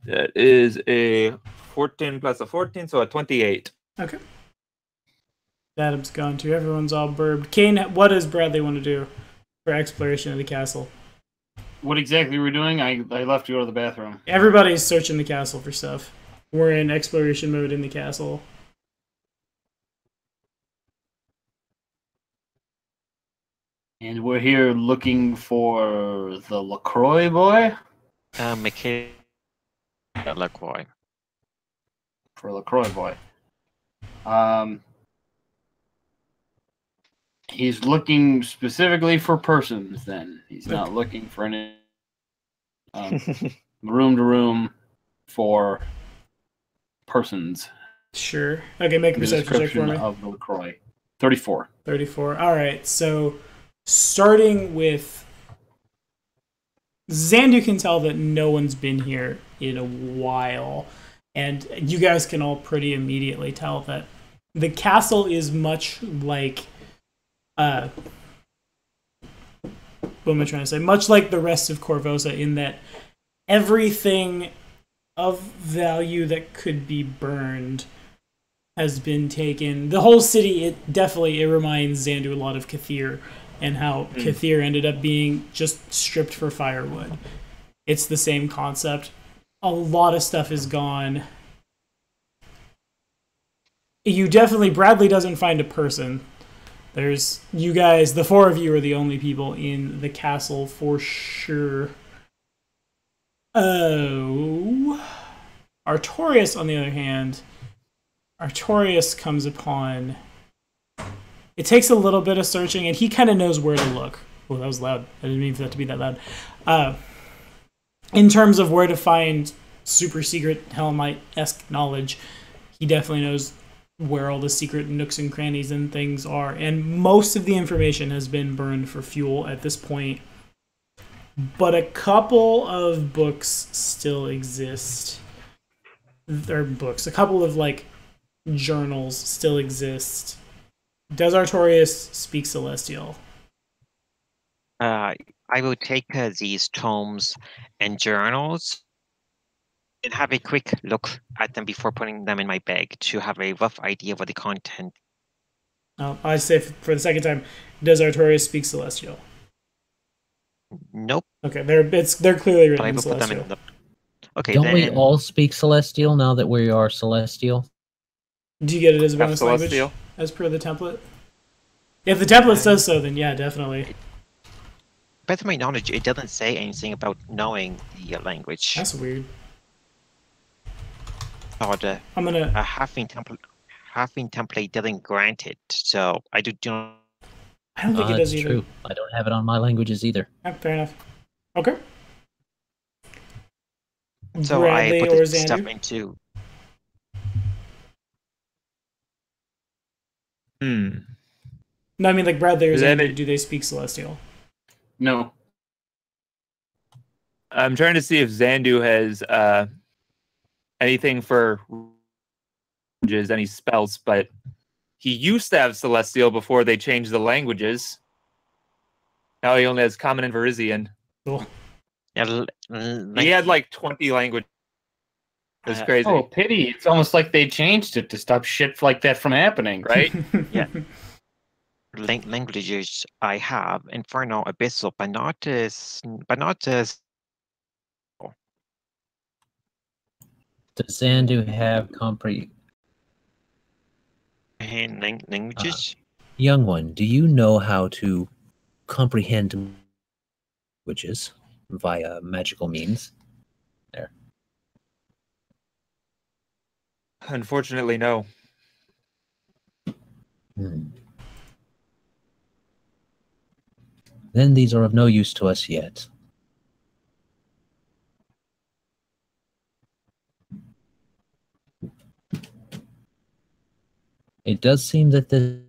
Speaker 5: That is a 14 plus a 14, so a 28.
Speaker 2: Okay. Adam's gone too. Everyone's all burbed. Kane, what does Bradley want to do for exploration of the castle?
Speaker 6: What exactly we're doing? I left to go to the bathroom.
Speaker 2: Everybody's searching the castle for stuff. We're in exploration mode in the castle.
Speaker 6: And we're here looking for the LaCroix boy?
Speaker 1: MacLeod LaCroix.
Speaker 6: For LaCroix boy. He's looking specifically for persons then. He's not looking for any room to room for persons.
Speaker 2: Sure. Okay, make a perception check for me.
Speaker 6: Of the LaCroix. 34.
Speaker 2: 34. All right, so starting with Zandu can tell that no one's been here in a while, and you guys can all pretty immediately tell that the castle is much like what am I trying to say? Much like the rest of Korvosa, in that everything of value that could be burned has been taken. The whole city, it reminds Zandu a lot of Kathir, and how Kathir ended up being just stripped for firewood. It's the same concept. A lot of stuff is gone. Bradley doesn't find a person. There's you guys, the 4 of you are the only people in the castle for sure. Oh, Artorius, on the other hand, Artorius comes upon... It takes a little bit of searching, and he kind of knows where to look. Oh, that was loud. I didn't mean for that to be that loud. In terms of where to find super secret Helmite-esque knowledge, he definitely knows where all the secret nooks and crannies and things are. And most of the information has been burned for fuel at this point. But a couple of books still exist. A couple of, journals still exist. Does Artorius speak Celestial?
Speaker 1: I will take these tomes and journals and have a quick look at them before putting them in my bag to have a rough idea of what the content.
Speaker 2: I say for the second time, does Artorius speak Celestial?
Speaker 1: Nope.
Speaker 2: Okay, they're clearly written
Speaker 1: But I
Speaker 2: in
Speaker 1: will put them
Speaker 2: Celestial.
Speaker 1: in the. Okay,
Speaker 3: Don't
Speaker 1: then.
Speaker 3: we all speak Celestial now that we are Celestial?
Speaker 2: Do you get it as a bonus language
Speaker 5: Celestial?
Speaker 2: as per the template? If the template says so, then yeah, definitely.
Speaker 1: But to my knowledge, it doesn't say anything about knowing the language.
Speaker 2: That's weird.
Speaker 1: Or the
Speaker 2: I'm gonna.
Speaker 1: halfing template doesn't grant it, so I do not.
Speaker 2: I don't think it does
Speaker 3: That's
Speaker 2: either.
Speaker 3: true. I don't have it on my languages either.
Speaker 2: Yeah, fair enough. Okay.
Speaker 1: So
Speaker 2: Bradley
Speaker 1: I put
Speaker 2: or
Speaker 1: the stuff
Speaker 2: Xander?
Speaker 1: into.
Speaker 2: No, I mean Bradley or
Speaker 5: Then
Speaker 2: Xander.
Speaker 5: it-
Speaker 2: Do they speak Celestial?
Speaker 6: No.
Speaker 5: I'm trying to see if Zandu has anything for languages, any spells, but he used to have Celestial before they changed the languages. Now he only has Common and Verizian.
Speaker 2: Cool.
Speaker 1: Yeah,
Speaker 5: He had like 20 languages. It was crazy.
Speaker 6: Oh, pity. It's almost like they changed it to stop shit like that from happening.
Speaker 5: Right?
Speaker 1: Yeah. Languages I have Inferno, Abyssal, but not as
Speaker 3: Does Zandu have
Speaker 1: languages.
Speaker 3: Young one, do you know how to comprehend languages via magical means? There.
Speaker 5: Unfortunately, no.
Speaker 3: Then these are of no use to us yet. It does seem that the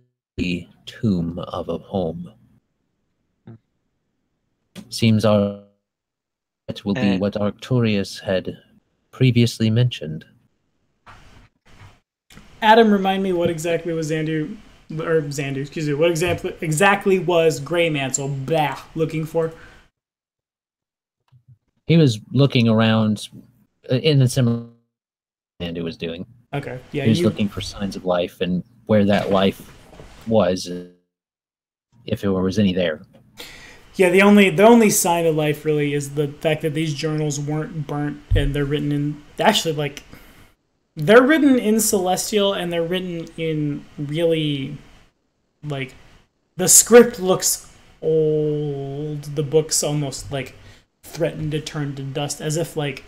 Speaker 3: tomb of a home seems it will be what Artorius had previously mentioned.
Speaker 2: Adam, remind me what exactly was Xandu, excuse me, what exactly was Grey Mantle looking for?
Speaker 3: He was looking around in a similar Xandu was doing.
Speaker 2: Okay, yeah.
Speaker 3: He was looking for signs of life and where that life was, if there was any there.
Speaker 2: Yeah, the only sign of life really is the fact that these journals weren't burnt and they're written in they're written in Celestial and they're written in really like the script looks old. The book's almost like threatened to turn to dust, as if like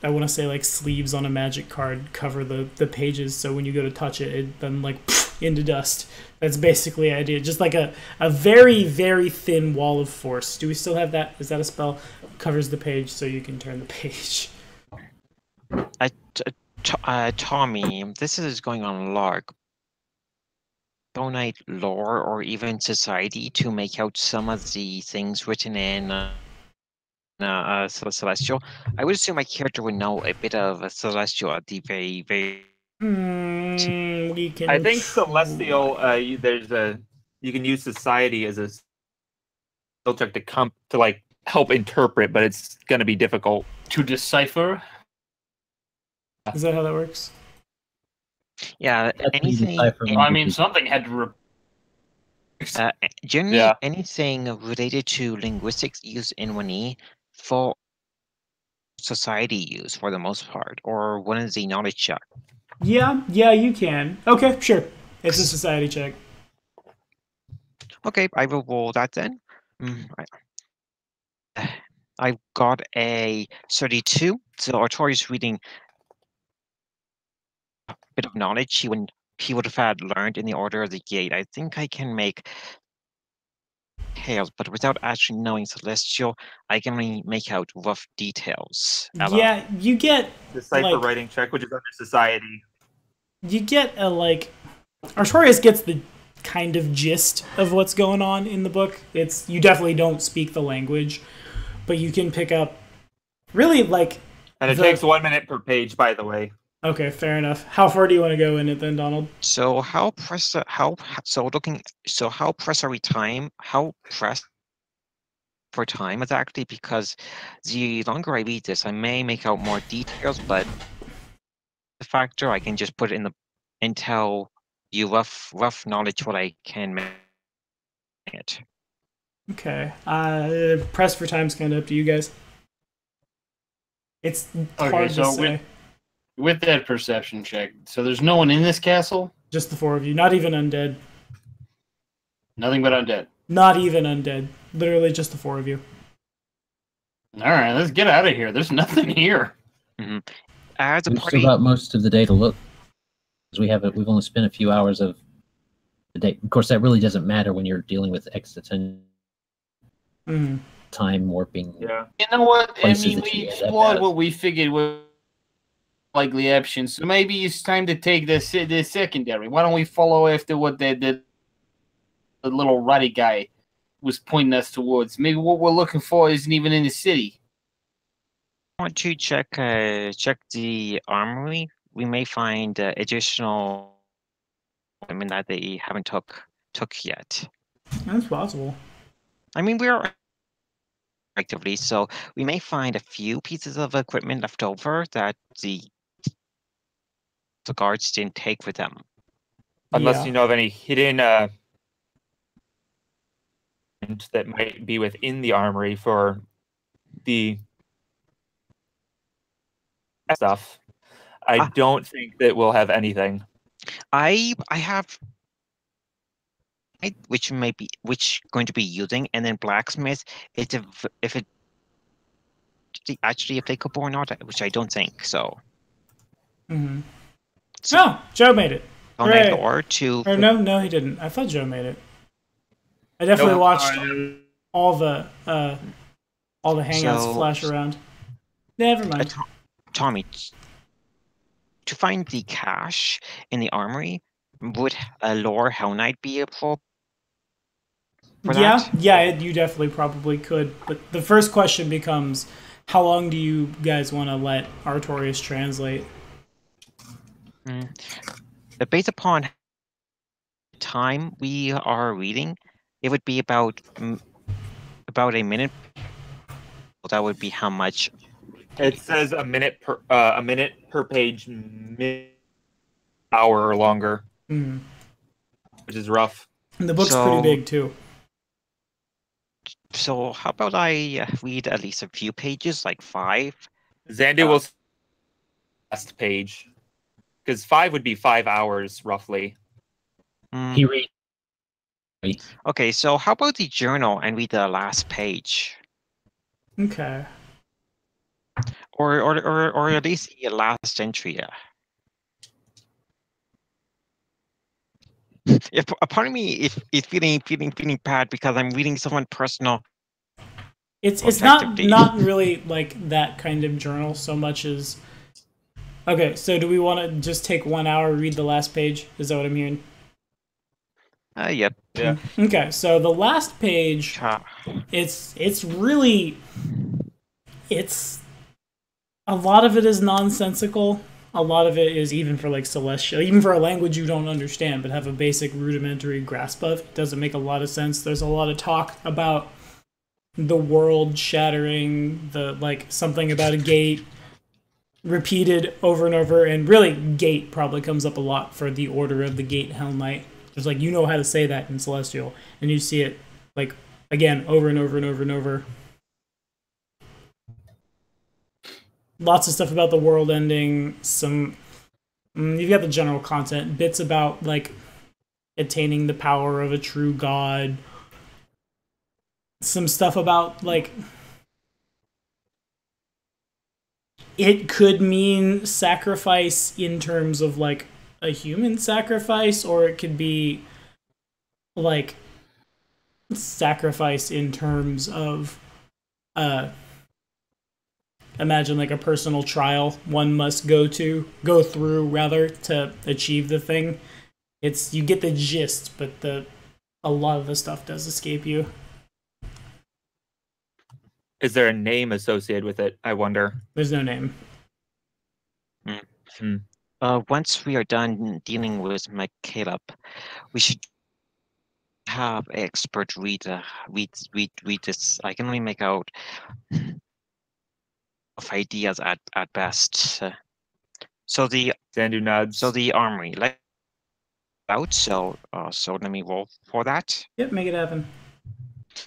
Speaker 2: I want to say like sleeves on a magic card cover the pages, so when you go to touch it, it then like into dust. That's basically the idea. Just like a very, very thin wall of force. Do we still have that? Is that a spell? Covers the page so you can turn the page.
Speaker 1: Tommy, this is going on lark. Donate lore or even society to make out some of the things written in Celestial. I would assume my character would know a bit of Celestial at the very, very.
Speaker 2: We can.
Speaker 5: I think Celestial. You can use society as a skill check to like help interpret, but it's going to be difficult
Speaker 6: to decipher.
Speaker 2: Is that how that works?
Speaker 1: Yeah, anything.
Speaker 6: I mean, something had to.
Speaker 1: Generally, anything related to linguistics used in 1E for society use for the most part, or one of the knowledge check.
Speaker 2: Yeah, you can. Okay, sure. It's a society check.
Speaker 1: Okay, I will roll that then. I've got a 32, so Artorius reading a bit of knowledge he would have had learned in the Order of the Gate. I think I can make details, but without actually knowing Celestial, I can only make out rough details.
Speaker 2: Yeah, you get
Speaker 5: decipher writing check, which is under society.
Speaker 2: You get a Artorius gets the kind of gist of what's going on in the book. You definitely don't speak the language, but you can pick up really
Speaker 5: and it takes 1 minute per page, by the way.
Speaker 2: Okay, fair enough. How far do you want to go in it then, Donald?
Speaker 1: So how pressed are we time? How pressed for time exactly? Because the longer I read this, I may make out more details, but the factor I can just put it and tell you rough knowledge what I can make it.
Speaker 2: Okay. Press for time's kind of up to you guys. It's hard to say.
Speaker 6: With that perception check, so there's no one in this castle?
Speaker 2: Just the four of you. Not even undead.
Speaker 6: Nothing but undead.
Speaker 2: Not even undead. Literally just the four of you.
Speaker 6: Alright, let's get out of here. There's nothing here.
Speaker 1: Mm-hmm.
Speaker 3: We've still got most of the day to look. We've only spent a few hours of the day. Of course, that really doesn't matter when you're dealing with existential time warping.
Speaker 5: Yeah.
Speaker 6: You know what? I mean, we explored what we figured was likely options. So maybe it's time to take the secondary. Why don't we follow after what the little ruddy guy was pointing us towards? Maybe what we're looking for isn't even in the city.
Speaker 1: I want to check the armory. We may find additional women that they haven't took yet.
Speaker 2: That's possible.
Speaker 1: I mean, we're effectively. So we may find a few pieces of equipment left over that the guards didn't take with them.
Speaker 5: Unless
Speaker 2: Yeah.
Speaker 5: you know of any hidden that might be within the armory for the stuff. I don't think that we'll have anything.
Speaker 1: I have which going to be using, and then blacksmith. It's if it actually applicable or not, which I don't think so.
Speaker 2: Mm-hmm. Oh, Joe made it.
Speaker 1: Donate lore to.
Speaker 2: Or no, he didn't. I thought Joe made it. I definitely watched all the hangouts flash around. Never mind.
Speaker 1: Tommy, to find the cache in the armory, would a lore Hell Knight be able?
Speaker 2: You definitely probably could. But the first question becomes, how long do you guys want to let Artorius translate?
Speaker 1: Based upon time we are reading, it would be about a minute. That would be how much?
Speaker 5: It says a minute per page, hour or longer, which is rough.
Speaker 2: And the book's pretty big too.
Speaker 1: So how about I read at least a few pages, like 5?
Speaker 5: Xandu will last page, because 5 would be 5 hours roughly.
Speaker 3: He read.
Speaker 1: Okay, so how about the journal and read the last page?
Speaker 2: Okay.
Speaker 1: Or at least the last entry. If a part of me is feeling bad because I'm reading someone personal.
Speaker 2: It's not really like that kind of journal so much as. Okay, so do we want to just take 1 hour, read the last page? Is that what I'm hearing?
Speaker 1: Yep.
Speaker 5: Yeah.
Speaker 2: Okay, so the last page, it's really, a lot of it is nonsensical. A lot of it is even for like Celestial, even for a language you don't understand but have a basic rudimentary grasp of. It doesn't make a lot of sense. There's a lot of talk about the world shattering, something about a gate repeated over and over, and really gate probably comes up a lot for the Order of the Gate Hell Knight. There's you know how to say that in Celestial, and you see it again over and over and over and over. Lots of stuff about the world ending. You've got the general content, bits about attaining the power of a true god. Some stuff about it could mean sacrifice in terms of a human sacrifice, or it could be sacrifice in terms of imagine a personal trial one must go through rather to achieve the thing. You get the gist, but a lot of the stuff does escape you.
Speaker 5: Is there a name associated with it, I wonder?
Speaker 2: There's no name.
Speaker 1: Once we are done dealing with MacLeod, we should have an expert read this. I can only make out of ideas at best. So the
Speaker 5: Xandu nods.
Speaker 1: So the armory out. So let me roll for that.
Speaker 2: Yep, make it happen.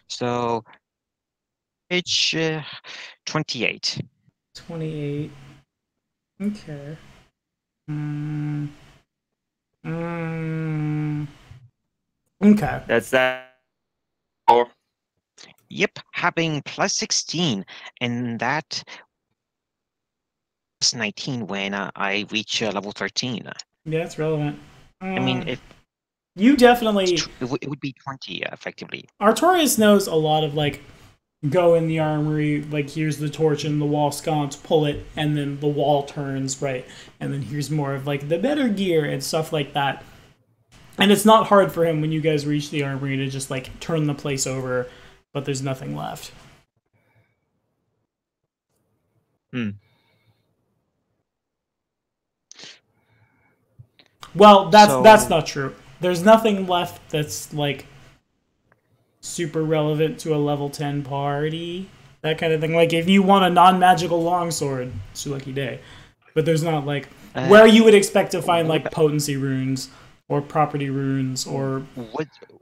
Speaker 1: So page 28.
Speaker 2: 28. Okay. Okay.
Speaker 5: That's that.
Speaker 1: Yep, having plus 16, and that was 19 when I reach level 13.
Speaker 2: Yeah, it's relevant.
Speaker 1: I mean, if
Speaker 2: you definitely
Speaker 1: it would be 20 effectively.
Speaker 2: Artorius knows a lot of go in the armory, here's the torch in the wall sconce, pull it, and then the wall turns, right? And then here's more of the better gear and stuff like that. And it's not hard for him when you guys reach the armory to just turn the place over, but there's nothing left. Well, that's not true. There's nothing left that's super relevant to a level 10 party. that kind of thing. Like if you want a non-magical longsword, it's your lucky day. But there's not like where you would expect to find like potency runes or property runes or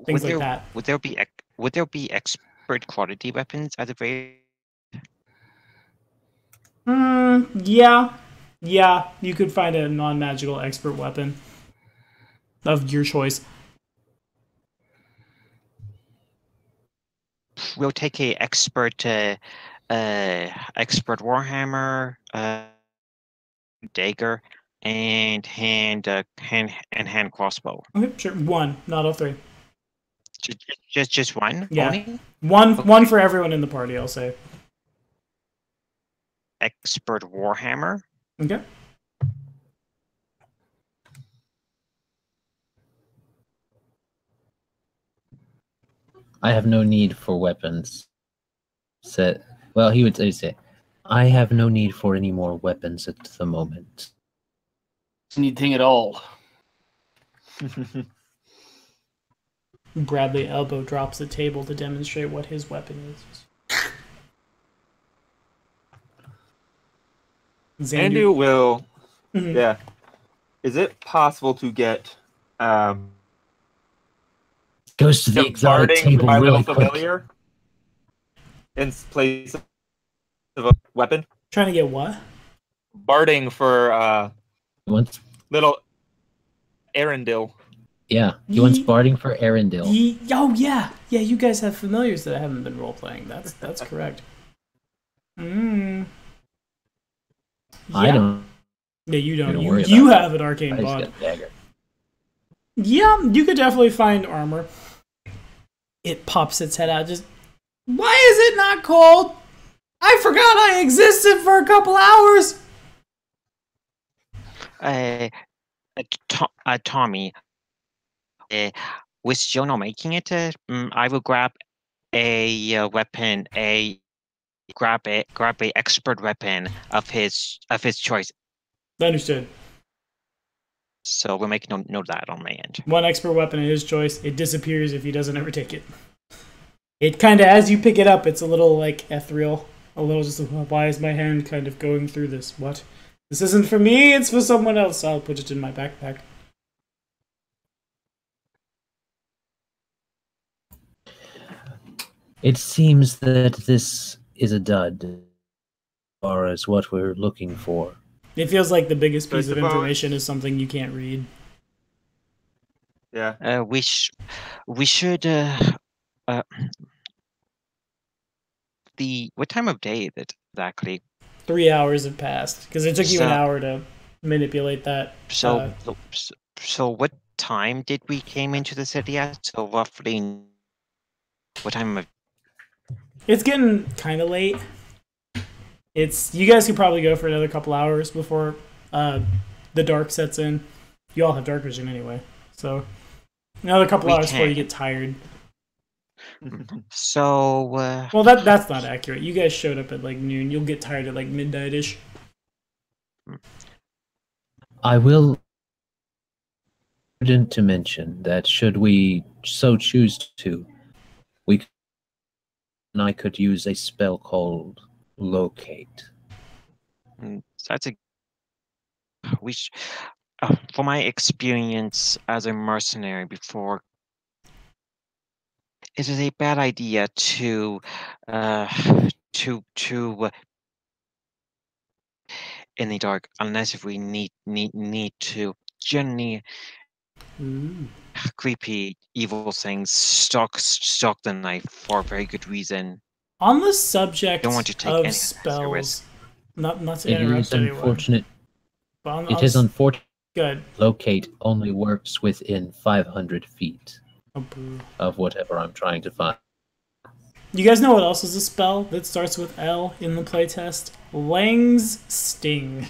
Speaker 2: things like that.
Speaker 1: Would there be expert quality weapons at the very?
Speaker 2: Yeah, you could find a non-magical expert weapon of your choice.
Speaker 1: We'll take a expert warhammer, dagger, and hand crossbow.
Speaker 2: Okay, sure. One, not all three.
Speaker 1: Just one.
Speaker 2: Yeah,
Speaker 1: only?
Speaker 2: one for everyone in the party. I'll say.
Speaker 1: Expert warhammer.
Speaker 2: Okay.
Speaker 3: I have no need for weapons. Well, he would say, I have no need for any more weapons at the moment.
Speaker 6: Anything at all.
Speaker 2: Bradley elbow drops the table to demonstrate what his weapon is.
Speaker 5: Zandu will.
Speaker 2: Mhm.
Speaker 5: Yeah. Is it possible to get
Speaker 3: Goes to the exotic
Speaker 5: barding
Speaker 3: table
Speaker 5: my
Speaker 3: really
Speaker 5: little
Speaker 3: quick.
Speaker 5: familiar in place of a weapon?
Speaker 2: Trying to get what?
Speaker 5: Barding for
Speaker 3: Once,
Speaker 5: little Arendil.
Speaker 3: yeah, he wants barding for Arendil.
Speaker 2: Oh yeah, you guys have familiars that haven't been role playing. That's correct.
Speaker 3: I
Speaker 2: Yeah.
Speaker 3: don't.
Speaker 2: Yeah, you don't.
Speaker 3: Don't worry
Speaker 2: You
Speaker 3: about
Speaker 2: have an arcane
Speaker 3: I just
Speaker 2: bond.
Speaker 3: got a dagger.
Speaker 2: Yeah, you could definitely find armor. It pops its head out. Just why is it not cold? I forgot I existed for a couple hours.
Speaker 1: Tommy, with Jono making it, I will grab a weapon, grab a expert weapon of his choice.
Speaker 2: Understood.
Speaker 1: So we'll make note of that on my end.
Speaker 2: One expert weapon of his choice. It disappears if he doesn't ever take it. It kind of, as you pick it up, it's a little like ethereal. A little just, why is my hand kind of going through this? What? This isn't for me, it's for someone else. I'll put it in my backpack.
Speaker 3: It seems that this is a dud, as far as what we're looking for.
Speaker 2: It feels like the biggest
Speaker 5: So I
Speaker 2: piece of
Speaker 5: suppose-
Speaker 2: information is something you can't read.
Speaker 5: Yeah.
Speaker 1: We should. What time of day is it exactly?
Speaker 2: 3 hours have passed because it took you an
Speaker 1: So-
Speaker 2: hour to manipulate that.
Speaker 1: So what time did we came into the city at? So roughly, what time of?
Speaker 2: It's getting kind of late. You guys could probably go for another couple hours before the dark sets in. You all have dark vision anyway, so another couple
Speaker 1: We
Speaker 2: hours before you
Speaker 1: can.
Speaker 2: get tired.
Speaker 1: So
Speaker 2: Well, that's not accurate. You guys showed up at like noon. You'll get tired at like midnight-ish.
Speaker 3: I will prudent to mention that should we so choose to, I could use a spell called Locate.
Speaker 1: that's a. For my experience as a mercenary before, it is a bad idea to in the dark unless if we need to. Generally, creepy evil things stalk the knife for a very good reason.
Speaker 2: On the subject
Speaker 1: Don't want to take
Speaker 2: of
Speaker 1: any
Speaker 2: spells,
Speaker 1: risk.
Speaker 2: not to
Speaker 3: It
Speaker 2: interrupt
Speaker 3: is
Speaker 2: anyone.
Speaker 3: unfortunate.
Speaker 2: But
Speaker 3: It is unfortunate.
Speaker 2: good.
Speaker 3: Locate only works within 500 feet
Speaker 2: Oh, boo.
Speaker 3: of whatever I'm trying to find.
Speaker 2: You guys know what else is a spell that starts with L in the playtest? Lang's Sting.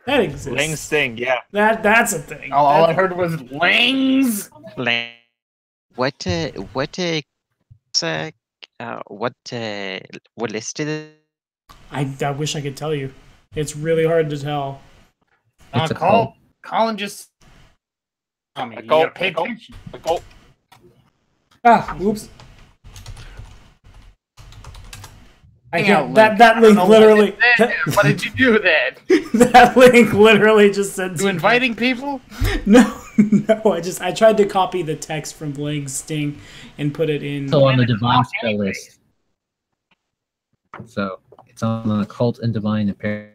Speaker 2: That exists.
Speaker 5: Lang Sting, yeah.
Speaker 2: That's a thing.
Speaker 6: All I heard was Langs.
Speaker 1: What list is it?
Speaker 2: I wish I could tell you. It's really hard to tell.
Speaker 3: It's a cult.
Speaker 6: Colin just. I mean, you
Speaker 5: cult,
Speaker 6: gotta pay
Speaker 5: a cult.
Speaker 6: attention.
Speaker 2: Ah, oops. I can't. That link literally.
Speaker 6: What did you do then?
Speaker 2: That link literally just said.
Speaker 6: You inviting people?
Speaker 2: No. I tried to copy the text from Bling's Sting and put it in.
Speaker 3: So on the divine spell list. So it's on the occult and divine appearance.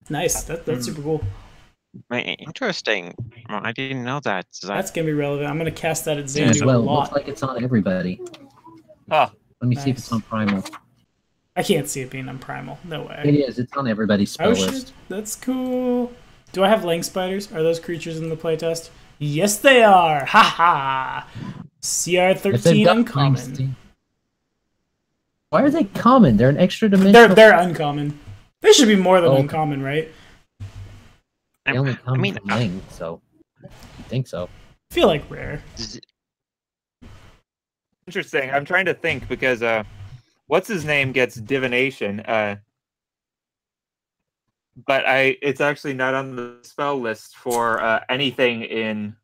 Speaker 2: Nice. That's super cool.
Speaker 1: Interesting. I didn't know that.
Speaker 2: That's gonna be relevant. I'm gonna cast that at Xandu
Speaker 3: As well.
Speaker 2: a lot.
Speaker 3: Looks like it's on everybody.
Speaker 5: Huh.
Speaker 3: Let me see if it's on primal.
Speaker 2: I can't see it being on primal. No way.
Speaker 3: It is. It's on everybody's spell list.
Speaker 2: That's cool. Do I have lang spiders? Are those creatures in the playtest? Yes, they are. Ha ha. CR13 uncommon.
Speaker 3: Why are they common? They're an extra dimension.
Speaker 2: They're uncommon. They should be more than uncommon, right?
Speaker 3: They only come from Ling, so I think so.
Speaker 2: I feel like rare.
Speaker 5: Interesting. I'm trying to think because what's his name gets divination, but it's actually not on the spell list for anything in.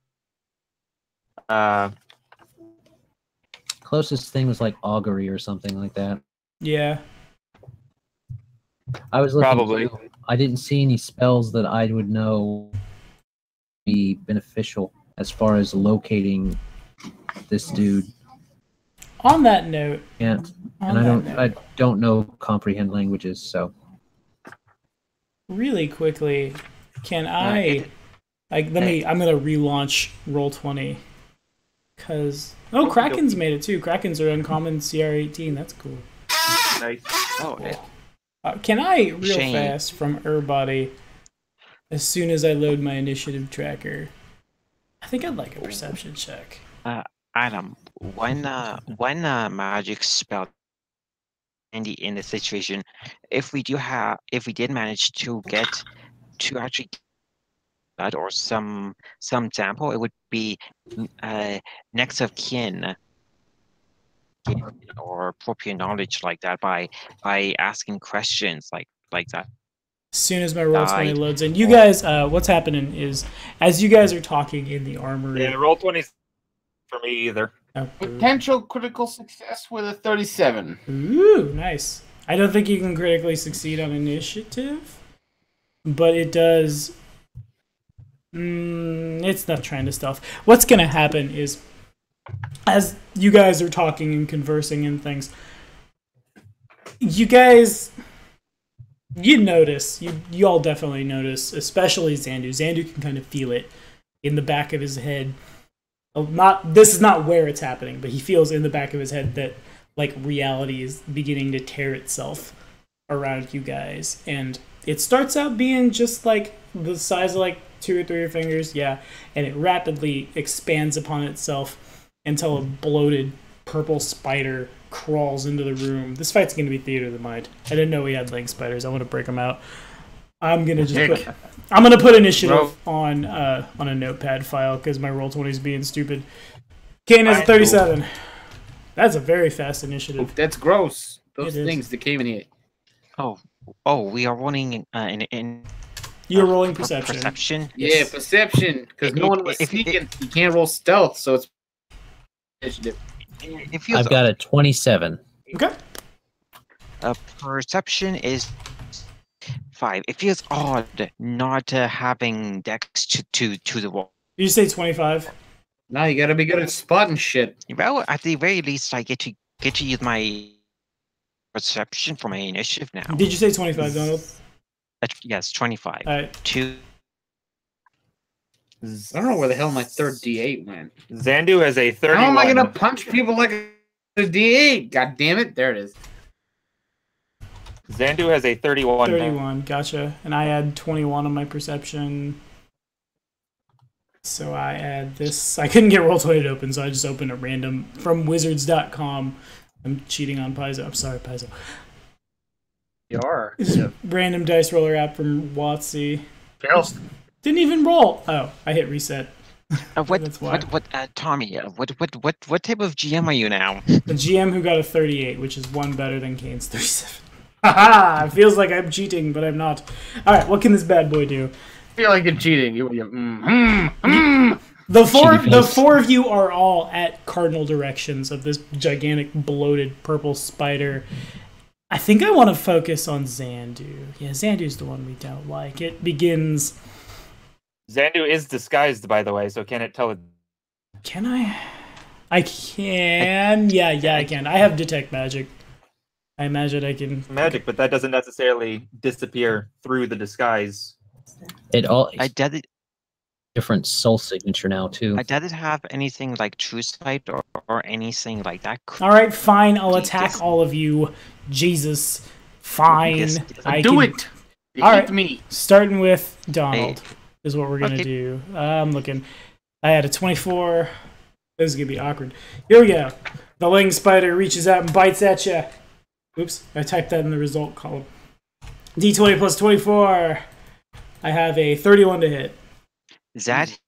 Speaker 3: Closest thing was like augury or something like that.
Speaker 2: Yeah.
Speaker 3: I was looking
Speaker 5: Probably.
Speaker 3: too. I didn't see any spells that I would know be beneficial as far as locating this dude.
Speaker 2: On that note,
Speaker 3: And I don't know comprehend languages, so
Speaker 2: really quickly, can I I'm gonna relaunch Roll20 because Krakens made it too. Krakens are uncommon CR18. That's cool.
Speaker 5: Nice.
Speaker 1: Oh,
Speaker 2: Can I real fast from Urbody as soon as I load my initiative tracker? I think I'd like a perception check.
Speaker 1: Adam, when magic spell in the situation, if we did manage to get to actually that or some sample, it would be next of kin or appropriate knowledge like that by asking questions like that.
Speaker 2: As soon as my Roll20 loads in, you guys, what's happening is as you guys are talking in the armory.
Speaker 5: Yeah, Roll20 for me either.
Speaker 6: Potential critical success with a 37.
Speaker 2: Ooh, nice. I don't think you can critically succeed on initiative, but it does. It's not trying to stealth. What's gonna happen is, as you guys are talking and conversing and things, you guys, you notice, you all definitely notice, especially Xandu. Xandu can kind of feel it in the back of his head. This is not where it's happening, but he feels in the back of his head that like reality is beginning to tear itself around you guys, and it starts out being just like the size of like 2 or 3 of your fingers, yeah, and it rapidly expands upon itself until a bloated purple spider crawls into the room. This fight's going to be theater of the mind. I didn't know we had leg spiders. I want to break them out. I'm gonna put initiative on a notepad file because my Roll20 is being stupid. Kane has a 37. That's a very fast initiative.
Speaker 6: That's gross. Those things that came in here.
Speaker 1: Oh, we are running in.
Speaker 2: You're rolling perception.
Speaker 1: Perception.
Speaker 6: Yeah, perception. Because no one was sneaking. You can't roll stealth, so it's initiative.
Speaker 3: I've got a 27.
Speaker 2: Okay.
Speaker 1: Perception is 5. It feels odd not having dex to the wall.
Speaker 2: Did you say 25?
Speaker 6: No, you gotta be good at spotting shit.
Speaker 1: Well, at the very least, I get to use my perception for my initiative now.
Speaker 2: Did you say 25, Donald?
Speaker 1: Yes, 25.
Speaker 2: All right.
Speaker 1: 2.
Speaker 6: I don't know where the hell my third D8 went.
Speaker 5: Xandu has a 31.
Speaker 6: How am I gonna punch people like a D8? God damn it! There it is.
Speaker 5: Xandu has a 31.
Speaker 2: 31, gotcha. And I add 21 on my perception. So I add this. I couldn't get Roll20 to open, so I just opened a random from wizards.com. I'm cheating on Paizo. I'm sorry, Paizo.
Speaker 6: You are.
Speaker 2: It's a random dice roller app from WotC.
Speaker 6: Fails.
Speaker 2: Didn't even roll. Oh, I hit reset. That's why.
Speaker 1: Tommy? What type of GM are you now?
Speaker 2: The GM who got a 38, which is one better than Kane's 37. Haha! It feels like I'm cheating, but I'm not. All right, what can this bad boy do?
Speaker 6: I feel like you're cheating.
Speaker 2: The four of you are all at cardinal directions of this gigantic bloated purple spider. I think I want to focus on Xandu. Yeah, Xandu's the one we don't like. It begins...
Speaker 5: Xandu is disguised, by the way, so can it tell it?
Speaker 2: Can I? I can. Yeah, I can. I have detect magic. I imagine I can...
Speaker 5: Magic, but that doesn't necessarily disappear through the disguise.
Speaker 3: It all
Speaker 1: I didn't.
Speaker 3: different soul signature now too.
Speaker 1: I didn't have anything like True Sight or anything like that.
Speaker 2: All right, fine. I'll
Speaker 1: Please
Speaker 2: attack
Speaker 1: just-
Speaker 2: all of you. Jesus. Fine.
Speaker 1: Yes,
Speaker 2: I
Speaker 6: Do
Speaker 2: can-
Speaker 6: it. You
Speaker 2: All
Speaker 6: hit
Speaker 2: right.
Speaker 6: me.
Speaker 2: Starting with Donald is what we're going to
Speaker 1: Okay.
Speaker 2: do. I'm looking. I had a 24. This is going to be awkward. Here we go. The ling spider reaches out and bites at you. Oops, I typed that in the result column. D20 plus 24. I have a 31 to hit.
Speaker 1: That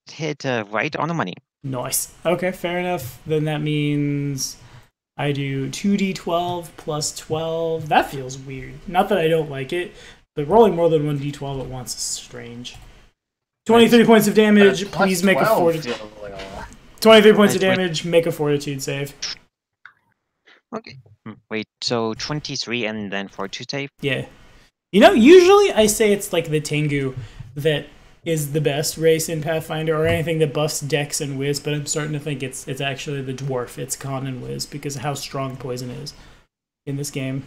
Speaker 1: hit right on the money.
Speaker 2: Nice. Okay, fair enough. Then that means I do 2d12 plus 12. That feels weird. Not that I don't like it, but rolling more than 1d12 at once is strange. 23 points of damage.
Speaker 6: Plus
Speaker 2: Please make a
Speaker 6: 12
Speaker 2: fortitude.
Speaker 6: feels like a lot.
Speaker 2: 23 points of
Speaker 1: Wait.
Speaker 2: damage. Make a fortitude save.
Speaker 1: Okay. Wait, so 23 and then for 2 save?
Speaker 2: Yeah. You know, usually I say it's like the Tengu that is the best race in Pathfinder, or anything that buffs Dex and Wiz, but I'm starting to think it's actually the Dwarf. It's Con and Wiz because of how strong Poison is in this game.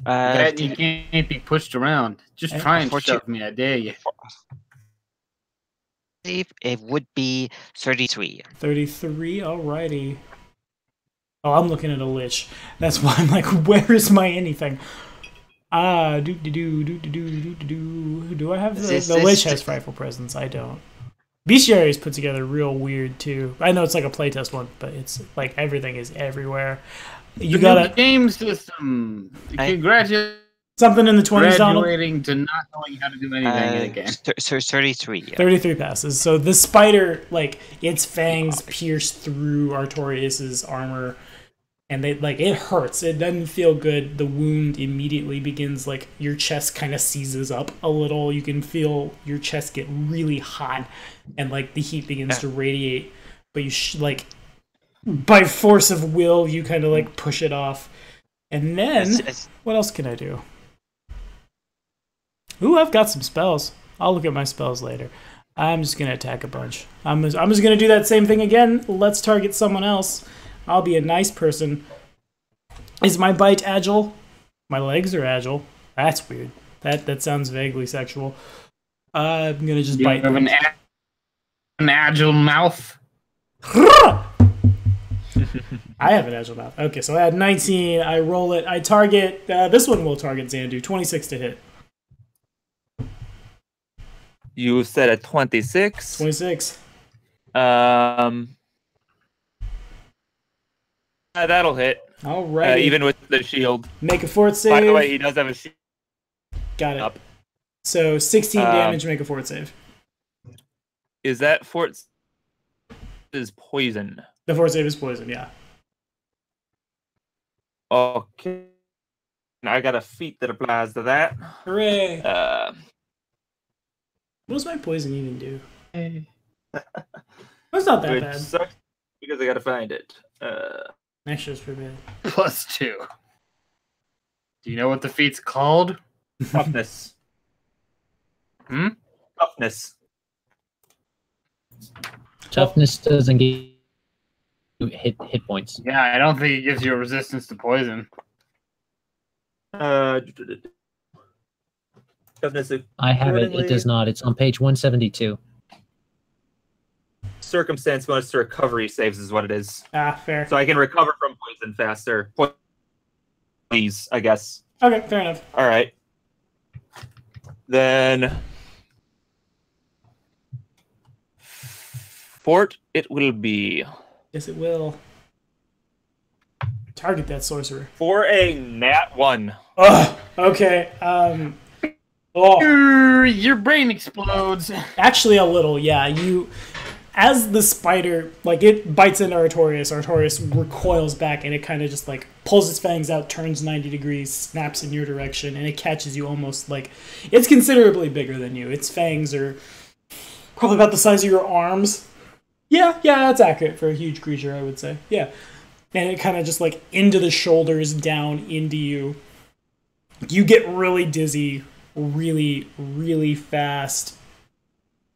Speaker 6: That you can't be pushed around. Just try and
Speaker 1: Unfortunate-
Speaker 6: shove me, I dare you.
Speaker 1: Save, it would be 33.
Speaker 2: 33, alrighty. Oh, I'm looking at a Lich. That's why I'm like, where is my anything? Do I have the Lich has frightful presence? I don't. Bestiary is put together real weird too. I know it's like a playtest one, but it's like everything is everywhere. You
Speaker 6: The
Speaker 2: got
Speaker 6: new game system. Congratulations.
Speaker 2: something in the 20s, Donald?
Speaker 6: Graduating to not knowing how to do anything in a game.
Speaker 1: So 33. Yeah.
Speaker 2: 33 passes. So the spider, like, its fangs pierce through Artorius's armor, and they like it hurts. It doesn't feel good. The wound immediately begins, like, your chest kind of seizes up a little. You can feel your chest get really hot, and like the heat begins to radiate. But you like, by force of will, you kind of like push it off. And then, what else can I do? Ooh, I've got some spells. I'll look at my spells later. I'm just gonna attack a bunch. I'm just gonna do that same thing again. Let's target someone else. I'll be a nice person. Is my bite agile? My legs are agile. That's weird. That sounds vaguely sexual. I'm gonna just
Speaker 6: You
Speaker 2: bite
Speaker 6: have
Speaker 2: them.
Speaker 6: an agile mouth.
Speaker 2: I have an agile mouth. Okay, so I had 19. I roll it. I target. This one will target Xandu. 26 to hit.
Speaker 5: You said a 26.
Speaker 2: 26.
Speaker 5: That'll hit.
Speaker 2: All right.
Speaker 5: Even with the shield.
Speaker 2: Make a fort save.
Speaker 5: By the way, he does have a shield
Speaker 2: Got it.
Speaker 5: up.
Speaker 2: So 16 damage. Make a fort save.
Speaker 5: Is that fort is poison?
Speaker 2: The fort save is poison. Yeah.
Speaker 5: Okay. I got a feat that applies to that.
Speaker 2: Hooray! What does my poison even do? That's not that
Speaker 5: Which
Speaker 2: bad.
Speaker 5: sucks because I gotta find it.
Speaker 2: Actually, it's pretty bad.
Speaker 6: +2. Do you know what the feat's called?
Speaker 5: Toughness.
Speaker 6: Hmm?
Speaker 5: Toughness.
Speaker 3: Toughness doesn't give you hit points.
Speaker 6: Yeah, I don't think it gives you a resistance to poison.
Speaker 5: Toughness.
Speaker 3: I have it. It
Speaker 5: accordingly.
Speaker 3: does not. It's on page 172.
Speaker 5: Circumstance bonus to recovery saves is what it is.
Speaker 2: Fair.
Speaker 5: So I can recover from poison faster. Please, I guess.
Speaker 2: Okay, fair enough.
Speaker 5: All right. Then fort it will be
Speaker 2: Yes, it will. Target that sorcerer.
Speaker 5: for a nat 1.
Speaker 2: Ugh. Okay. Oh,
Speaker 6: Your brain explodes.
Speaker 2: actually, a little. Yeah. You, as the spider, like it bites into Artorius. Artorius recoils back, and it kind of just like pulls its fangs out, turns 90 degrees, snaps in your direction, and it catches you almost like it's considerably bigger than you. Its fangs are probably about the size of your arms. Yeah, that's accurate for a huge creature, I would say. Yeah. and it kind of just like into the shoulders, down into you. You get really dizzy, really, really fast.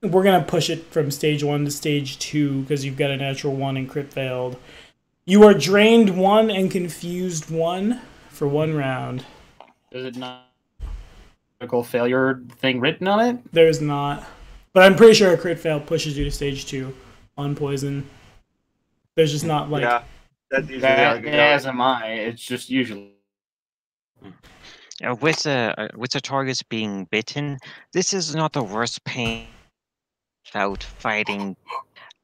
Speaker 2: We're going to push it from stage 1 to stage 2 because you've got a natural 1 and crit failed. You are drained 1 and confused 1 for 1 round.
Speaker 6: Does it not critical failure thing written on it?
Speaker 2: There's not. But I'm pretty sure a crit fail pushes you to stage 2 on poison. There's just not like...
Speaker 5: Yeah, that's usually
Speaker 6: as am I. It's just usually...
Speaker 1: With Artorius being bitten, this is not the worst pain without fighting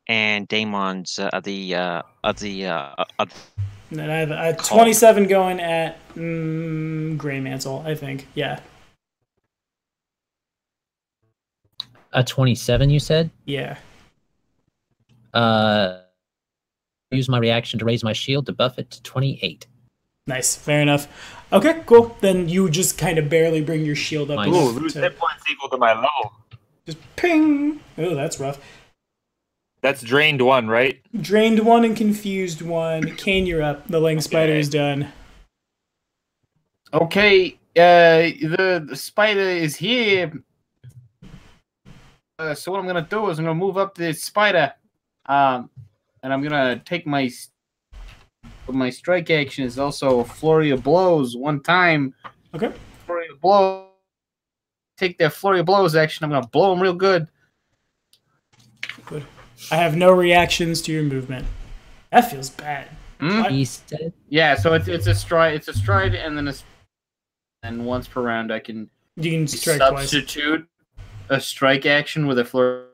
Speaker 1: and demons
Speaker 2: And I have 27 going at Grey Mantle, I think. Yeah.
Speaker 3: A 27, you said?
Speaker 2: Yeah.
Speaker 3: Use my reaction to raise my shield to buff it to 28.
Speaker 2: Nice. Fair enough. Okay, cool. Then you just kind of barely bring your shield up.
Speaker 3: Nice.
Speaker 5: Ooh, lose hit points equal to my level.
Speaker 2: Just ping. Oh, that's rough.
Speaker 5: That's drained 1, right?
Speaker 2: Drained 1 and confused 1. Kane, you're up. The Lang Spider is done.
Speaker 6: Okay, the spider is here. So what I'm gonna do is I'm gonna move up this spider, and I'm gonna take my strike action is also a flurry of blows 1 time.
Speaker 2: Okay.
Speaker 6: Flurry of blows. Take that flurry of blows action. I'm gonna blow them real good.
Speaker 2: Good. I have no reactions to your movement. That feels bad.
Speaker 3: He said,
Speaker 6: Yeah, so it's a stride. It's a stride, and then and once per round I can
Speaker 2: You can strike twice.
Speaker 6: substitute a strike action with a flurry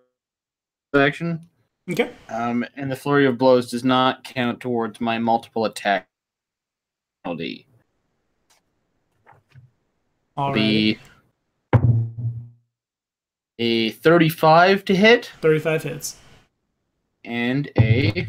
Speaker 6: action.
Speaker 2: Okay.
Speaker 6: And the flurry of blows does not count towards my multiple attack penalty.
Speaker 2: All right.
Speaker 6: Be a 35 to hit
Speaker 2: 35 hits.
Speaker 6: and a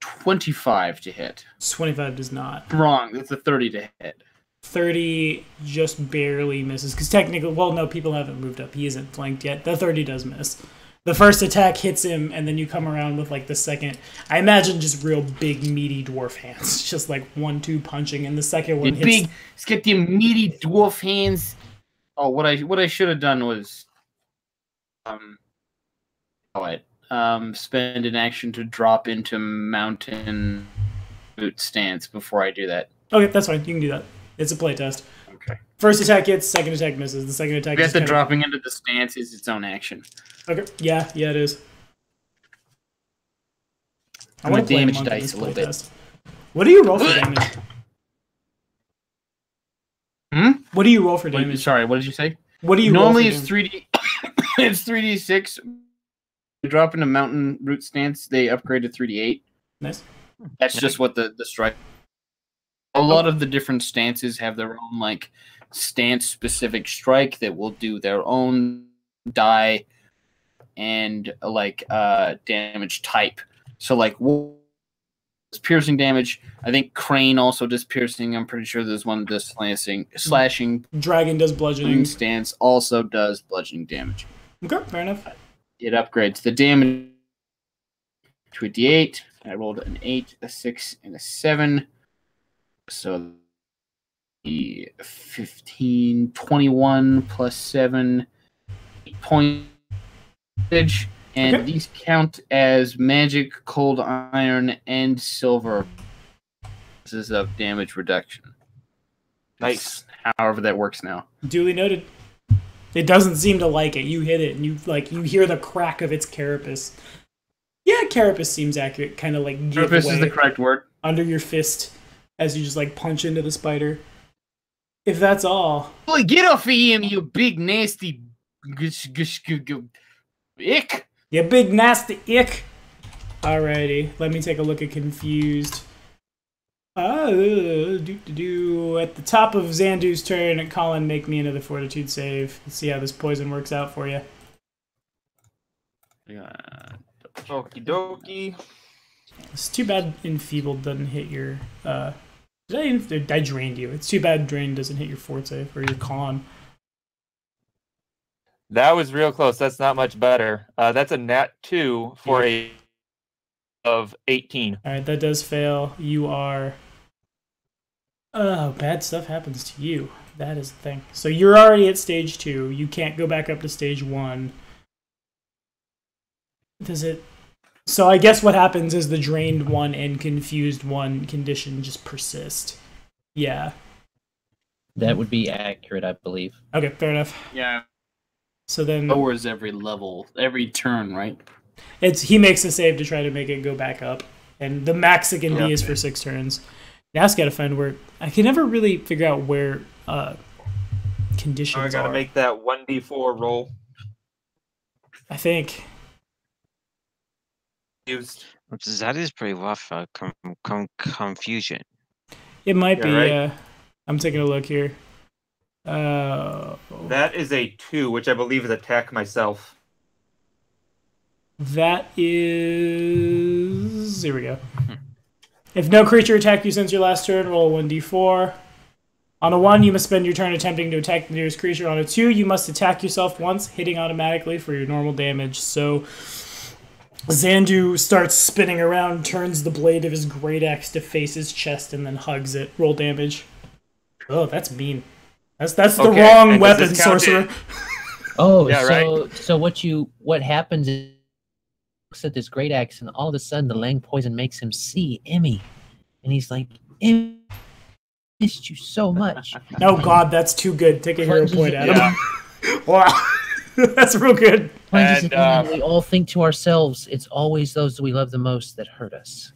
Speaker 6: 25 to hit.
Speaker 2: 25 does not.
Speaker 6: Wrong. It's a 30 to hit.
Speaker 2: 30 just barely misses. Because technically, well, no, people haven't moved up. He isn't flanked yet. The 30 does miss. The first attack hits him, and then you come around with, like, the second. I imagine just real big, meaty dwarf hands. Just, like, 1-2 punching, and the second one hits.
Speaker 6: Big, let's get the meaty dwarf hands. Oh, what I should have done was, spend an action to drop into mountain boot stance before I do that.
Speaker 2: Okay, that's fine. You can do that. It's a playtest.
Speaker 6: Okay.
Speaker 2: First attack hits, second attack misses. The second attack
Speaker 6: I guess
Speaker 2: just
Speaker 6: the
Speaker 2: kinda-
Speaker 6: dropping into the stance is its own action.
Speaker 2: Okay, yeah, it is. I
Speaker 6: I'm
Speaker 2: want
Speaker 6: gonna
Speaker 2: to play
Speaker 6: damage
Speaker 2: monk in
Speaker 6: dice
Speaker 2: this
Speaker 6: a little bit.
Speaker 2: playtest. What do you roll for damage? What do you roll for damage?
Speaker 6: Sorry, what did you say?
Speaker 2: What do you
Speaker 6: Normally
Speaker 2: roll for
Speaker 6: it's
Speaker 2: damage?
Speaker 6: 3D. It's 3d6. You drop into mountain root stance, they upgrade to 3d8.
Speaker 2: Nice.
Speaker 6: That's just what the strike. A lot of the different stances have their own like stance specific strike that will do their own die and like damage type. So like piercing damage. I think Crane also does piercing. I'm pretty sure there's one that does slashing.
Speaker 2: Dragon does bludgeoning.
Speaker 6: Stance also does bludgeoning damage.
Speaker 2: Okay, fair enough.
Speaker 6: It upgrades the damage to a d8. I rolled an 8, a 6, and a 7. So the 15, 21 plus 7 point damage. And
Speaker 2: Okay.
Speaker 6: these count as magic, cold iron, and silver. This is of damage reduction.
Speaker 5: Nice.
Speaker 6: However that works now.
Speaker 2: Duly noted. It doesn't seem to like it. You hit it, and you hear the crack of its carapace. Yeah, carapace seems accurate. Kind of like give
Speaker 6: Purpose
Speaker 2: away
Speaker 6: is the correct word.
Speaker 2: under your fist as you just like punch into the spider. If that's all,
Speaker 6: Boy, get off of him, you big nasty ick.
Speaker 2: you big nasty ick. Alrighty, let me take a look at confused. At the top of Xandu's turn, Colin, make me another fortitude save. Let's see how this poison works out for you.
Speaker 5: Okie dokie.
Speaker 2: It's too bad enfeebled doesn't hit your. I drained you. It's too bad drain doesn't hit your fort save or your con.
Speaker 5: That was real close. That's not much better. That's a nat 2 for a of 18.
Speaker 2: All right, that does fail. You are. Oh, bad stuff happens to you. That is the thing. So you're already at stage 2. You can't go back up to stage 1. Does it? So I guess what happens is the drained 1 and confused 1 condition just persist. Yeah.
Speaker 3: That would be accurate, I believe.
Speaker 2: Okay, fair enough.
Speaker 6: Yeah.
Speaker 2: So then
Speaker 6: Lowers every level, every turn, right?
Speaker 2: he makes a save to try to make it go back up, and the max it can be is for 6 turns. Now it's got to find where I can never really figure out where conditions
Speaker 5: I gotta
Speaker 2: are.
Speaker 5: make that 1d4 roll.
Speaker 2: I think.
Speaker 5: Used.
Speaker 1: That is pretty rough. Confusion.
Speaker 2: It might be.
Speaker 5: Right.
Speaker 2: I'm taking a look here.
Speaker 5: That is a 2, which I believe is attack myself.
Speaker 2: That is. Here we go. If no creature attacked you since your last turn, roll a 1d4. On a 1, you must spend your turn attempting to attack the nearest creature. On a 2, you must attack yourself once, hitting automatically for your normal damage. So Xandu starts spinning around, turns the blade of his great axe to face his chest, and then hugs it. Roll damage. Oh, that's mean. That's the wrong weapon, sorcerer.
Speaker 3: Oh,
Speaker 5: Yeah,
Speaker 3: so what happens is looks at this great axe, and all of a sudden the Lang poison makes him see Emmy, and he's like, "Emmy, I missed you so much."
Speaker 2: Oh God, that's too good. Take a hero
Speaker 3: Plunges
Speaker 2: point,
Speaker 3: it-
Speaker 2: Adam. Wow, that's real good.
Speaker 3: Plunges
Speaker 5: And,
Speaker 3: it in, and we all think to ourselves, "It's always those we love the most that hurt us."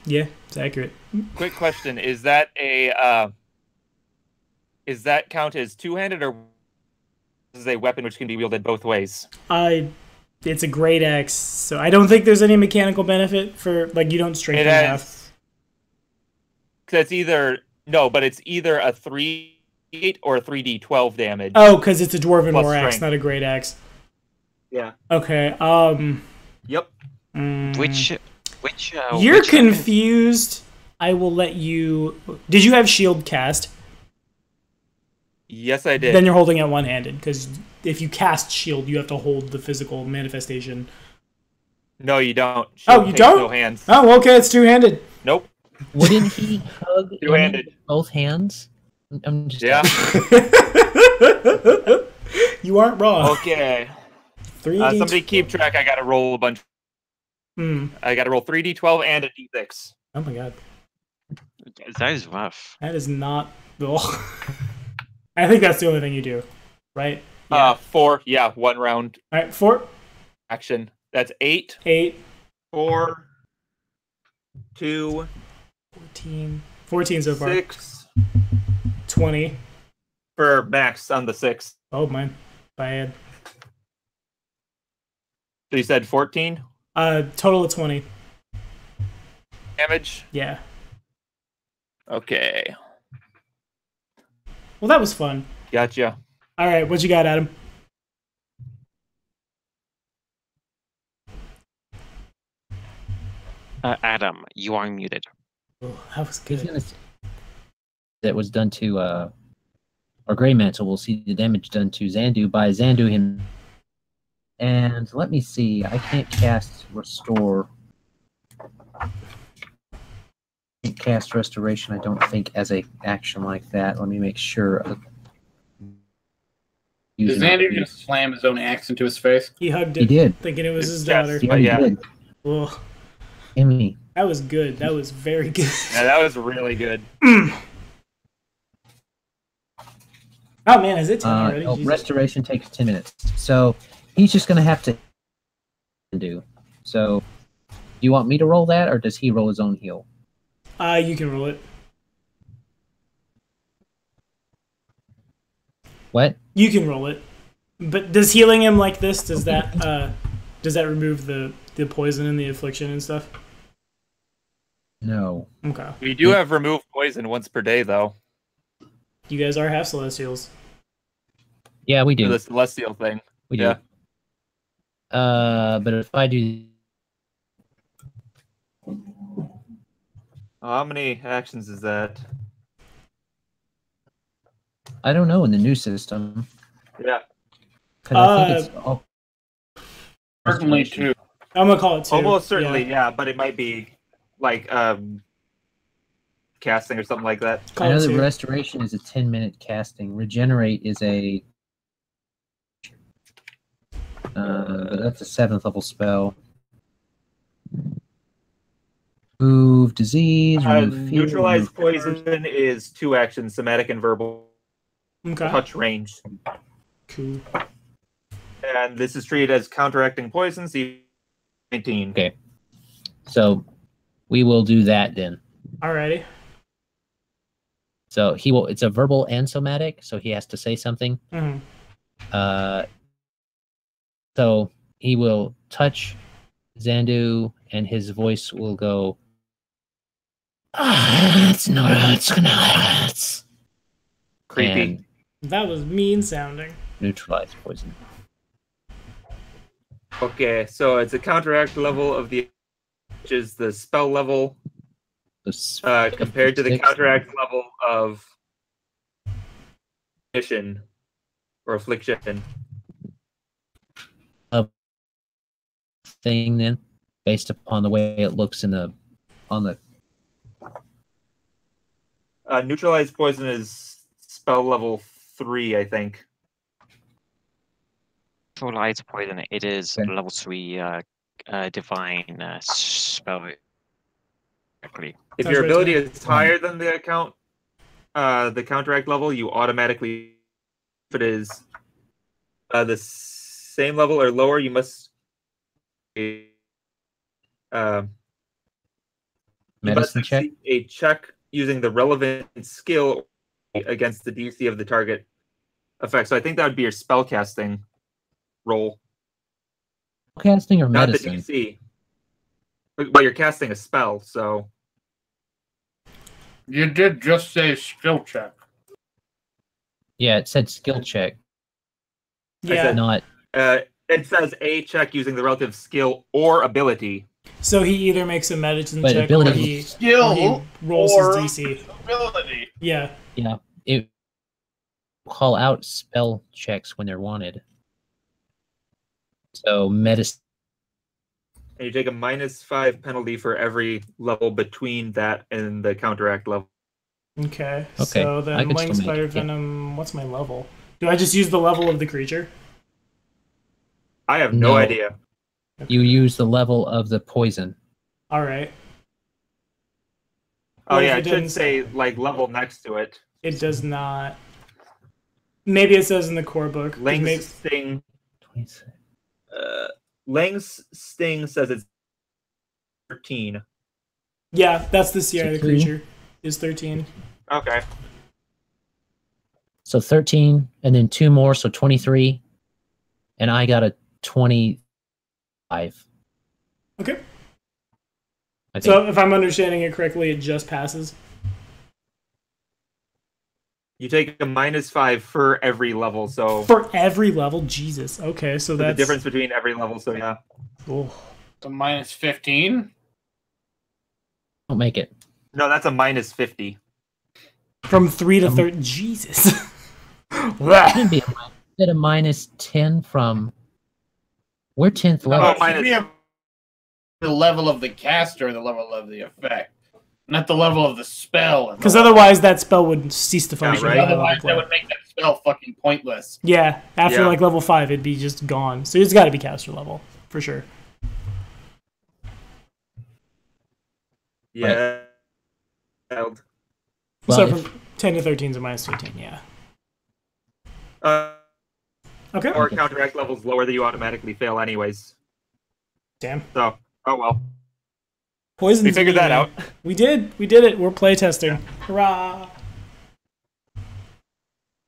Speaker 2: Yeah, it's accurate.
Speaker 5: Quick question: Is that a is that count as two-handed, or is a weapon which can be wielded both ways?
Speaker 2: It's a great axe, so I don't think there's any mechanical benefit for you don't strengthen
Speaker 5: It
Speaker 2: enough.
Speaker 5: has. Because it's either but it's either a 3d8 or a 3d12 damage.
Speaker 2: Oh, because it's a dwarven
Speaker 5: Plus
Speaker 2: war axe,
Speaker 5: strength.
Speaker 2: not a great axe.
Speaker 5: Yeah.
Speaker 2: Okay.
Speaker 5: Yep.
Speaker 1: Which
Speaker 2: You're
Speaker 1: which weapon?
Speaker 2: confused. I will let you. Did you have shield cast?
Speaker 5: Yes, I did.
Speaker 2: Then you're holding it one-handed, because if you cast shield, you have to hold the physical manifestation.
Speaker 5: No, you don't.
Speaker 2: Oh,
Speaker 5: Shield
Speaker 2: you
Speaker 5: takes
Speaker 2: don't?
Speaker 5: No hands.
Speaker 2: Oh, okay, it's two-handed.
Speaker 5: Nope.
Speaker 3: Wouldn't he hug Emmy
Speaker 5: Two-handed.
Speaker 3: with both hands? I'm just
Speaker 5: Yeah.
Speaker 2: You aren't wrong.
Speaker 5: Okay.
Speaker 2: 3D.
Speaker 5: Somebody keep track. I got to roll a bunch. I got to roll 3d12 and a d6.
Speaker 2: Oh my god,
Speaker 1: That is rough.
Speaker 2: that is not. I think that's the only thing you do, right?
Speaker 5: 4. Yeah, 1 round
Speaker 2: All right, 4,
Speaker 5: action. That's 8,
Speaker 2: 8,
Speaker 5: 4, 2,
Speaker 2: 14 so far.
Speaker 5: 6
Speaker 2: 20.
Speaker 5: for max on the 6.
Speaker 2: Oh mine, bad.
Speaker 5: So you said 14
Speaker 2: Total of 20.
Speaker 5: damage.
Speaker 2: Yeah.
Speaker 5: Okay,
Speaker 2: Well, that was fun.
Speaker 5: gotcha.
Speaker 2: All right, what you got, Adam?
Speaker 1: Adam, you are muted.
Speaker 2: Oh, that was
Speaker 3: He's
Speaker 2: good.
Speaker 3: gonna see that was done to our Grey Mantle. We'll see the damage done to Xandu by Xandu him. And let me see. I can't cast Restore. Can't cast Restoration, I don't think, as a action like that. Let me make sure.
Speaker 6: Does
Speaker 3: Using
Speaker 6: Xander
Speaker 3: it.
Speaker 6: just slam his own axe into his face?
Speaker 2: He hugged
Speaker 3: He
Speaker 2: it,
Speaker 3: did.
Speaker 2: thinking it was his
Speaker 5: Yes.
Speaker 2: daughter.
Speaker 3: Yeah, he
Speaker 5: Yeah.
Speaker 3: did.
Speaker 2: Ugh,
Speaker 3: Emmy.
Speaker 2: that was good. That was very good.
Speaker 5: Yeah, that was really good.
Speaker 2: Oh man, is it 10 already?
Speaker 3: Oh,
Speaker 2: Jesus.
Speaker 3: restoration takes 10 minutes. So he's just going to have to do. So do you want me to roll that, or does he roll his own heal?
Speaker 2: You can roll it.
Speaker 3: What?
Speaker 2: You can roll it. But does healing him like this, does that remove the poison and the affliction and stuff?
Speaker 3: No.
Speaker 2: Okay.
Speaker 5: We do have remove poison once per day, though.
Speaker 2: You guys are half celestials.
Speaker 3: Yeah, we
Speaker 5: For
Speaker 3: do.
Speaker 5: the celestial thing.
Speaker 3: We do.
Speaker 5: Yeah.
Speaker 3: But if I do...
Speaker 5: How many actions is that?
Speaker 3: I don't know in the new system.
Speaker 5: Yeah.
Speaker 3: 'Cause I think it's all...
Speaker 6: Certainly 2.
Speaker 2: I'm gonna call it 2.
Speaker 5: Almost certainly, yeah, but it might be like casting or something like that.
Speaker 2: Call
Speaker 3: I know
Speaker 2: it
Speaker 3: that
Speaker 2: 2.
Speaker 3: restoration is a 10-minute casting. Regenerate is a but that's a 7th level spell. Move disease, remove fear,
Speaker 5: Neutralize
Speaker 3: remove
Speaker 5: poison is 2 actions, somatic and verbal.
Speaker 2: Okay.
Speaker 5: Touch range.
Speaker 2: Cool.
Speaker 5: And this is treated as counteracting poison, C 19.
Speaker 3: Okay. So we will do that then.
Speaker 2: Alrighty.
Speaker 3: So he will. It's a verbal and somatic, so he has to say something.
Speaker 2: Mhm.
Speaker 3: So he will touch Zandu, and his voice will go. It's not. It's gonna.
Speaker 5: Creepy.
Speaker 3: And
Speaker 2: That was mean sounding.
Speaker 3: neutralize poison.
Speaker 5: Okay, so it's a counteract level of the, which is the spell level compared to the
Speaker 3: 56.
Speaker 5: counteract level of mission or affliction.
Speaker 3: Thing then, based upon the way it looks on the.
Speaker 5: Neutralize poison is spell level 3, I think.
Speaker 1: Neutralize poison. It is
Speaker 3: Okay.
Speaker 1: level 3 divine spell. Exactly.
Speaker 5: If
Speaker 2: Sounds
Speaker 5: your
Speaker 2: right to
Speaker 5: ability
Speaker 2: me.
Speaker 5: is higher than the counteract level, you automatically. If it is the same level or lower, you must.
Speaker 3: Medicine check?
Speaker 5: Succeed a check using the relevant skill against the DC of the target effect. So I think that would be your spellcasting roll,
Speaker 3: Casting or
Speaker 5: not
Speaker 3: medicine?
Speaker 5: the DC. But you're casting a spell, so
Speaker 6: You did just say skill check.
Speaker 3: Yeah, it said skill check,
Speaker 2: Yeah.
Speaker 5: said-
Speaker 3: not.
Speaker 5: it says a check using the relative skill or ability.
Speaker 2: So he either makes a medicine
Speaker 3: But
Speaker 2: check
Speaker 3: ability-
Speaker 2: or he
Speaker 6: Skill
Speaker 2: rolls
Speaker 6: or
Speaker 2: his DC.
Speaker 6: ability.
Speaker 2: Yeah.
Speaker 3: Yeah, it call out spell checks when they're wanted. So medicine.
Speaker 5: And you take a -5 penalty for every level between that and the counteract level.
Speaker 2: Okay.
Speaker 3: Okay,
Speaker 2: So
Speaker 3: I
Speaker 2: then
Speaker 3: could
Speaker 2: Wing
Speaker 3: still make
Speaker 2: Spider
Speaker 3: it, yeah.
Speaker 2: Venom, what's my level? Do I just use the level of the creature?
Speaker 5: I have no
Speaker 3: No.
Speaker 5: idea.
Speaker 3: You use the level of the poison.
Speaker 2: Alright.
Speaker 5: Oh
Speaker 2: Well, if
Speaker 5: yeah,
Speaker 2: it
Speaker 5: it should
Speaker 2: didn't-
Speaker 5: say like level next to it.
Speaker 2: It does not. Maybe it says in the core book. 'cause
Speaker 5: Lang's
Speaker 2: maybe-
Speaker 5: sting.
Speaker 3: 26.
Speaker 5: Lang's sting says it's 13.
Speaker 2: Yeah, that's the CR of the
Speaker 3: 13?
Speaker 2: creature. Is 13.
Speaker 5: Okay.
Speaker 3: So 13, and then 2 more, so 23. And I got a 25.
Speaker 2: Okay.
Speaker 3: I think.
Speaker 2: So if I'm understanding it correctly, it just passes.
Speaker 5: You take a -5 for every level, so
Speaker 2: For every level? Jesus. Okay, so
Speaker 5: the
Speaker 2: that's
Speaker 5: difference between every level, so yeah.
Speaker 2: Oh.
Speaker 6: The -15.
Speaker 3: Don't make it.
Speaker 5: No, that's a -50.
Speaker 2: From 3 to 30. Jesus.
Speaker 3: It shouldn't be a -10 from. We're 10th level.
Speaker 5: Oh,
Speaker 6: It
Speaker 5: minus-
Speaker 6: should be the level of the caster and the level of the effect, not the level of the spell. and the
Speaker 2: Because
Speaker 6: level-
Speaker 2: otherwise that spell would cease to function.
Speaker 5: right.
Speaker 6: otherwise that would make that spell fucking pointless.
Speaker 2: Yeah, after
Speaker 5: Yeah.
Speaker 2: like level 5, it'd be just gone. So it's got to be caster level, for sure.
Speaker 5: Yeah.
Speaker 3: Well,
Speaker 2: so
Speaker 3: if-
Speaker 2: from 10 to 13 is a -15, yeah. Okay.
Speaker 5: Or counteract levels lower that you automatically fail anyways.
Speaker 2: Damn.
Speaker 5: So, oh well.
Speaker 2: Poison's
Speaker 5: We figured that
Speaker 2: mean.
Speaker 5: out.
Speaker 2: We did it. We're playtesting. Hurrah!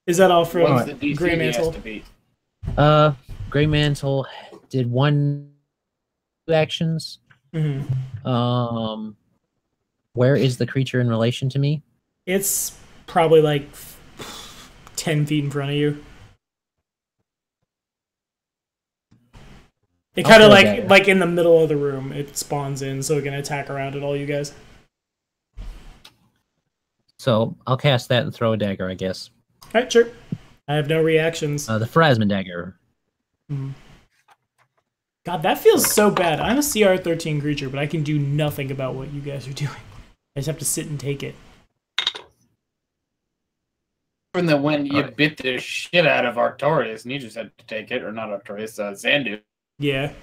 Speaker 2: Is that all from
Speaker 6: What's the DC
Speaker 2: Grey
Speaker 6: he has
Speaker 2: Mantle?
Speaker 6: to beat?
Speaker 3: Grey Mantle did 2 actions.
Speaker 2: Mhm.
Speaker 3: Where is the creature in relation to me?
Speaker 2: It's probably like 10 feet in front of you. It kind of
Speaker 3: Okay, okay.
Speaker 2: like in the middle of the room. It spawns in, so it can attack around at all you guys.
Speaker 3: So I'll cast that and throw a dagger, I guess.
Speaker 2: All right, sure. I have no reactions.
Speaker 3: The Phrasma dagger.
Speaker 2: Mhm. God, that feels so bad. I'm a CR13 creature, but I can do nothing about what you guys are doing. I just have to sit and take it.
Speaker 6: From the when you bit the shit out of Artorius, and you just had to take it, or not Artorius, Xandu.
Speaker 2: Yeah.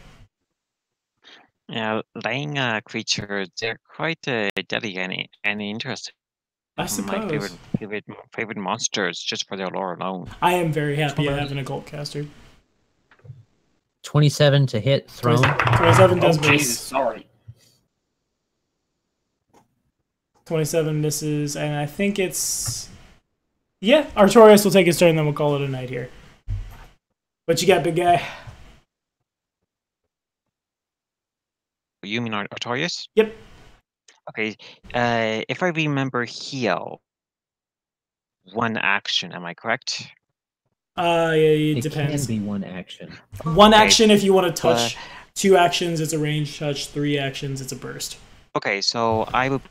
Speaker 1: Yeah, laying creatures, they're quite deadly and interesting.
Speaker 2: I suppose.
Speaker 1: My favorite monsters just for their lore alone.
Speaker 2: I am very happy to have an occult caster.
Speaker 3: 27 to hit, thrown.
Speaker 2: 27 does
Speaker 6: Oh,
Speaker 2: miss.
Speaker 6: Jesus, sorry.
Speaker 2: 27 misses, and I think it's... Yeah, Artorius will take his turn, then we'll call it a night here. What you got, big guy?
Speaker 1: You mean Artorius?
Speaker 2: Yep.
Speaker 1: Okay, if I remember heal, one action, am I correct?
Speaker 2: It depends.
Speaker 3: Can be one action.
Speaker 2: One action if you want to touch. 2 actions, it's a ranged touch. 3 actions, it's a burst.
Speaker 1: Okay, so I would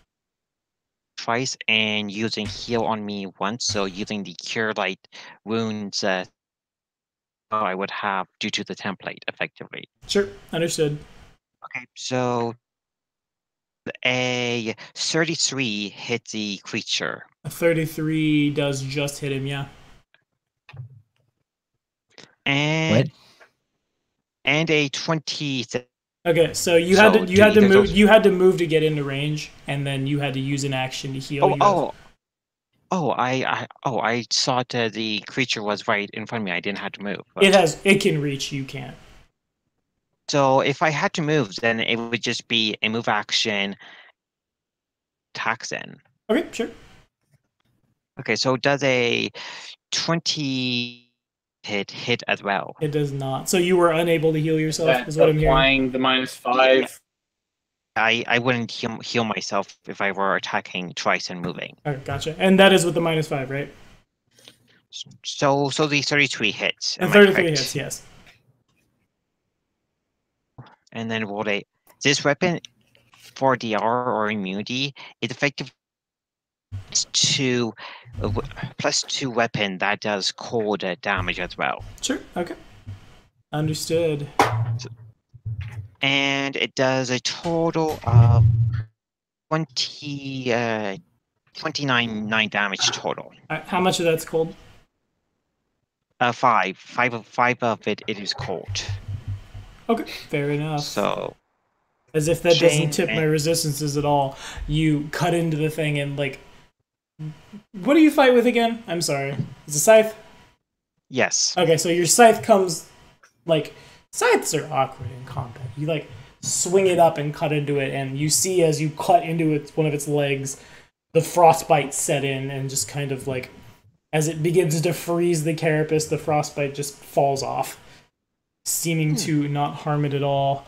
Speaker 1: twice and using heal on me once, so using the cure light wounds I would have due to the template effectively.
Speaker 2: Sure, understood.
Speaker 1: Okay, so a 33 hit the creature.
Speaker 2: A 33 does just hit him, yeah.
Speaker 1: And a 20.
Speaker 2: Okay, so you had to move to get into range, and then you had to use an action to heal.
Speaker 1: I thought the creature was right in front of me. I didn't have to move.
Speaker 2: It can reach. You can't.
Speaker 1: So if I had to move, then it would just be a move action. Attacks then.
Speaker 2: Okay, sure.
Speaker 1: Okay, so does a 20 hit as well?
Speaker 2: It does not. So you were unable to heal yourself,
Speaker 6: That's
Speaker 2: is what I'm hearing.
Speaker 6: applying the -5.
Speaker 1: Yeah. I wouldn't heal myself if I were attacking twice and moving.
Speaker 2: Okay, gotcha. And that is with the -5, right?
Speaker 1: So the 33 hits.
Speaker 2: And 33 hits, yes.
Speaker 1: And then this weapon for DR or immunity is effective +2 weapon that does cold damage as well.
Speaker 2: Sure. Okay. Understood.
Speaker 1: And it does a total of 29 damage total.
Speaker 2: How much of that's cold?
Speaker 1: 5 of it is cold.
Speaker 2: Okay, fair enough.
Speaker 1: So,
Speaker 2: as if that doesn't tip
Speaker 1: and
Speaker 2: my resistances at all, you cut into the thing and what do you fight with again? I'm sorry. Is it scythe?
Speaker 1: yes.
Speaker 2: Okay, so your scythe comes scythes are awkward in combat. You swing it up and cut into it, and you see as you cut into one of its legs, the frostbite set in, and just kind of as it begins to freeze the carapace, the frostbite just falls off, seeming to not harm it at all.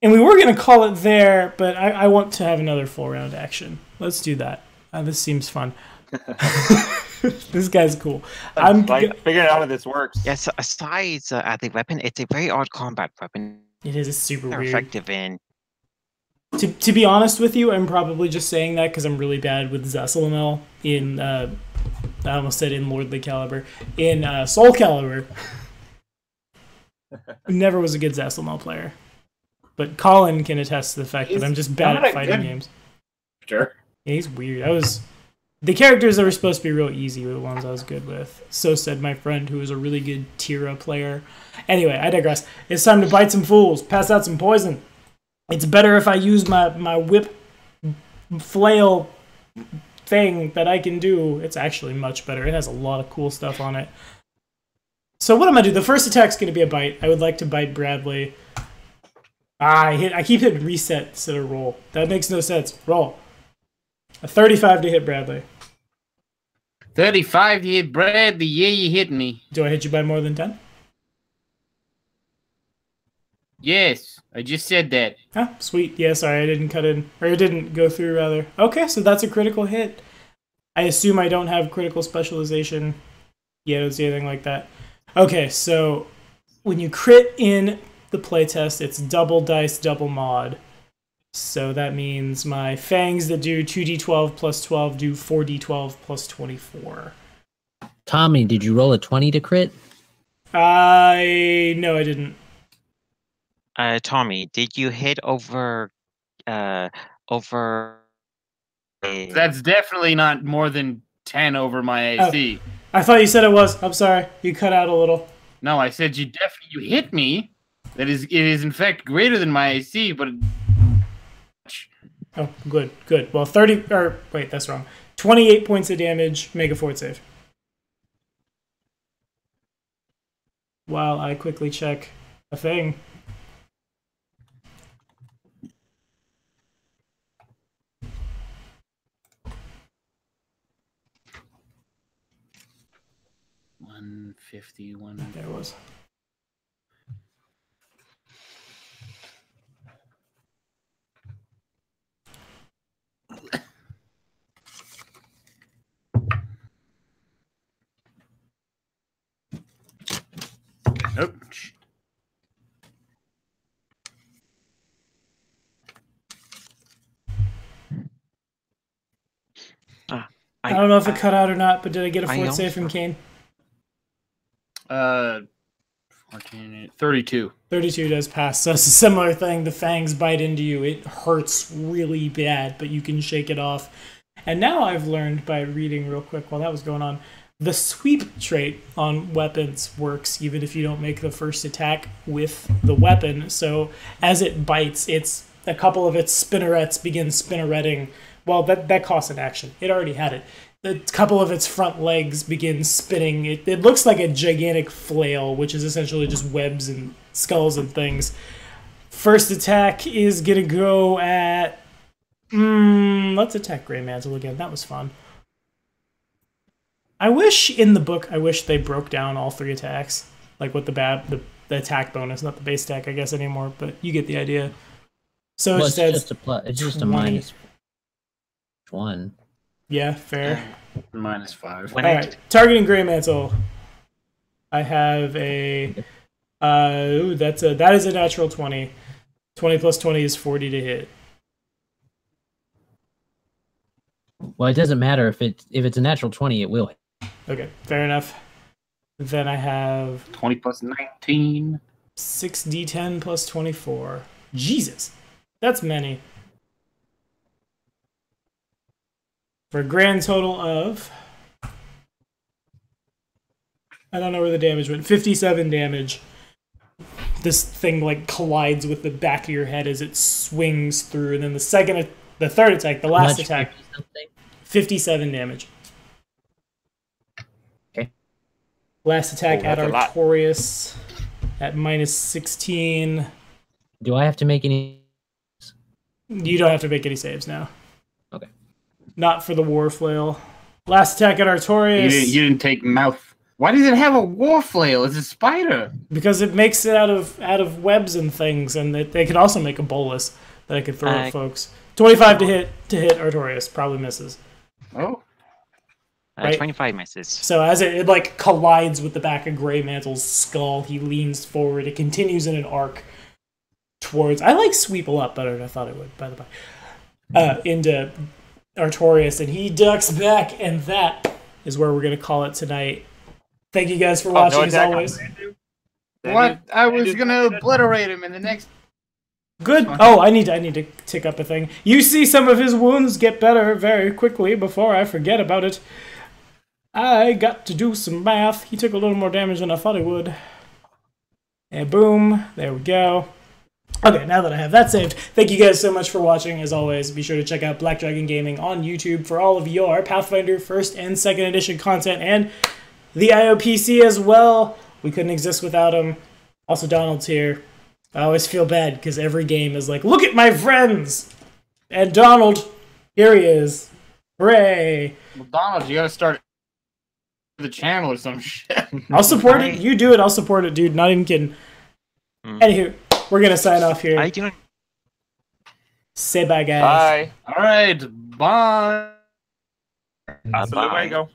Speaker 2: And we were going to call it there, but I want to have another full round action. Let's do that. This seems fun. This guy's cool.
Speaker 5: I'm figuring out how this works.
Speaker 1: Yes, aside as a weapon, it's a very odd combat weapon.
Speaker 2: It is super weird.
Speaker 1: Effective in.
Speaker 2: To be honest with you, I'm probably just saying that because I'm really bad with Zesselamel in, I almost said in Lordly Caliber, in Soul Calibur. Never was a good Zesselamel player. But Colin can attest to the fact that I'm just bad at fighting games.
Speaker 6: Sure.
Speaker 2: Yeah, he's weird. The characters that were supposed to be real easy were the ones I was good with. So said my friend who was a really good Tira player. Anyway, I digress. It's time to bite some fools, pass out some poison. It's better if I use my whip flail thing that I can do. It's actually much better. It has a lot of cool stuff on it. So what I'm going to do, the first attack's going to be a bite. I would like to bite Bradley. I keep hitting reset instead of roll. That makes no sense. Roll. A 35 to hit Bradley.
Speaker 6: 35 to hit Bradley. Yeah, you hit me.
Speaker 2: Do I hit you by more than 10?
Speaker 6: Yes, I just said that.
Speaker 2: Ah, sweet. Yeah, sorry, I didn't cut in. Or it didn't go through, rather. Okay, so that's a critical hit. I assume I don't have critical specialization. Yeah, I don't see anything like that. Okay, so when you crit in the playtest, it's double dice, double mod. So that means my fangs that do 2d12 plus 12 do 4d12 plus 24.
Speaker 3: Tommy, did you roll a 20 to crit?
Speaker 2: No, I didn't.
Speaker 1: Tommy, did you hit over over?
Speaker 6: That's definitely not more than 10 over my AC.
Speaker 2: I thought you said it was. I'm sorry. You cut out a little.
Speaker 6: No, I said you hit me. It is in fact greater than my AC, but
Speaker 2: Oh, good, good. Well, 30, or wait, that's wrong. 28 points of damage, make a fort save. While I quickly check a thing. There it was.
Speaker 6: Nope.
Speaker 2: I don't know if it cut out or not, but did I get a fort save from Kane?
Speaker 6: 14, 32.
Speaker 2: 32 does pass, so it's a similar thing. The fangs bite into you. It hurts really bad, but you can shake it off. And now I've learned by reading real quick while that was going on, the sweep trait on weapons works even if you don't make the first attack with the weapon. So as it bites, it's a couple of its spinnerets begin spinneretting. Well, that costs an action. It already had it. A couple of its front legs begin spinning. It looks like a gigantic flail, which is essentially just webs and skulls and things. First attack is going to go at... let's attack Grey Mantle again. That was fun. I wish in the book, they broke down all 3 attacks. Like with the attack bonus, not the base attack, I guess, anymore. But you get the idea. So
Speaker 3: well, it's just a minus 1.
Speaker 2: Yeah, fair.
Speaker 6: Minus 5.
Speaker 2: All right, targeting Grey Mantle. I have a... that is a natural 20. 20 plus 20 is 40 to hit.
Speaker 3: Well, it doesn't matter if it's a natural 20, it will hit.
Speaker 2: Okay, fair enough. Then I have
Speaker 6: 20 plus 19.
Speaker 2: 6d10 plus 24. Jesus, that's many. For a grand total of... I don't know where the damage went. 57 damage. This thing like collides with the back of your head as it swings through, and then the third attack, the last attack, 57 damage.
Speaker 3: Okay.
Speaker 2: Last attack at Artorius at minus 16.
Speaker 3: Do I have to make any?
Speaker 2: You don't have to make any saves now.
Speaker 3: Okay.
Speaker 2: Not for the war flail. Last attack at Artorius.
Speaker 6: You didn't take mouth. Why does it have a war flail? It's a spider.
Speaker 2: Because it makes it out of webs and things, and they could also make a bolus that I could throw at folks. 25 to hit Artorius, probably misses.
Speaker 6: Oh.
Speaker 2: Right?
Speaker 1: 25 misses.
Speaker 2: So as it like collides with the back of Grey Mantle's skull, he leans forward. It continues in an arc towards... I like sweep a lot better than I thought it would, by the way. Into Artorius, and he ducks back, and that is where we're going to call it tonight. Thank you guys for watching, as always.
Speaker 6: What? I was going to obliterate him in the next...
Speaker 2: Good. Oh, I need to tick up a thing. You see some of his wounds get better very quickly before I forget about it. I got to do some math. He took a little more damage than I thought he would. And boom. There we go. Okay, now that I have that saved, thank you guys so much for watching. As always, be sure to check out Black Dragon Gaming on YouTube for all of your Pathfinder 1st and 2nd edition content, and the IOPC as well. We couldn't exist without him. Also, Donald's here. I always feel bad because every game is like, look at my friends! And Donald, here he is. Hooray!
Speaker 6: Well, Donald, you gotta start the channel or some shit.
Speaker 2: I'll support it. You do it, I'll support it, dude. Not even kidding. Anywho, we're gonna sign off here.
Speaker 1: I do.
Speaker 2: Say bye, guys.
Speaker 5: Bye.
Speaker 6: Alright, bye.
Speaker 5: Bye.